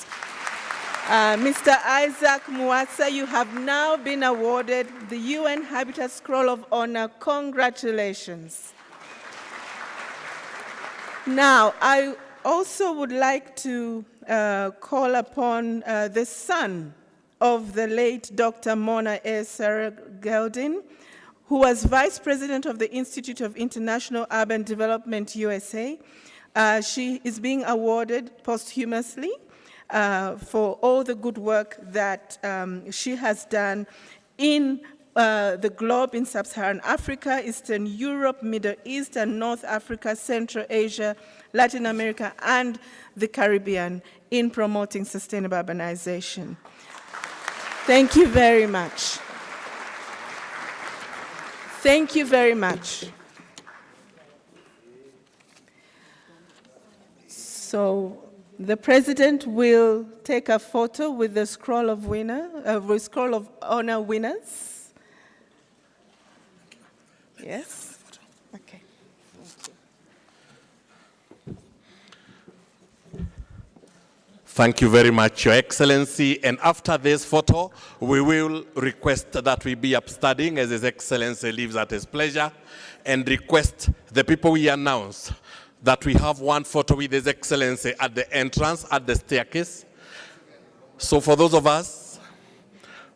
Mr. Isaac Muwasa, you have now been awarded the UN Habitat Scroll of Honor. Congratulations. Now, I also would like to call upon the son of the late Dr. Mona A. Sarah Geldin, who was Vice President of the Institute of International Urban Development, USA. She is being awarded posthumously for all the good work that she has done in the globe, in Sub-Saharan Africa, Eastern Europe, Middle East and North Africa, Central Asia, Latin America, and the Caribbean in promoting sustainable urbanization. Thank you very much. Thank you very much. So the President will take a photo with the Scroll of Honor winners. Yes? Okay. Thank you very much, Your Excellency. And after this photo, we will request that we be upstanding as His Excellency leaves at his pleasure, and request the people we announce that we have one photo with His Excellency at the entrance, at the staircase. So for those of us,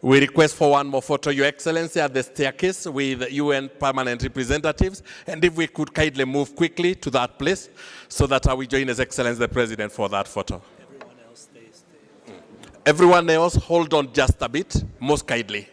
we request for one more photo, Your Excellency, at the staircase with UN permanent representatives. And if we could kindly move quickly to that place so that we join His Excellency the President for that photo. Everyone else, hold on just a bit, most kindly.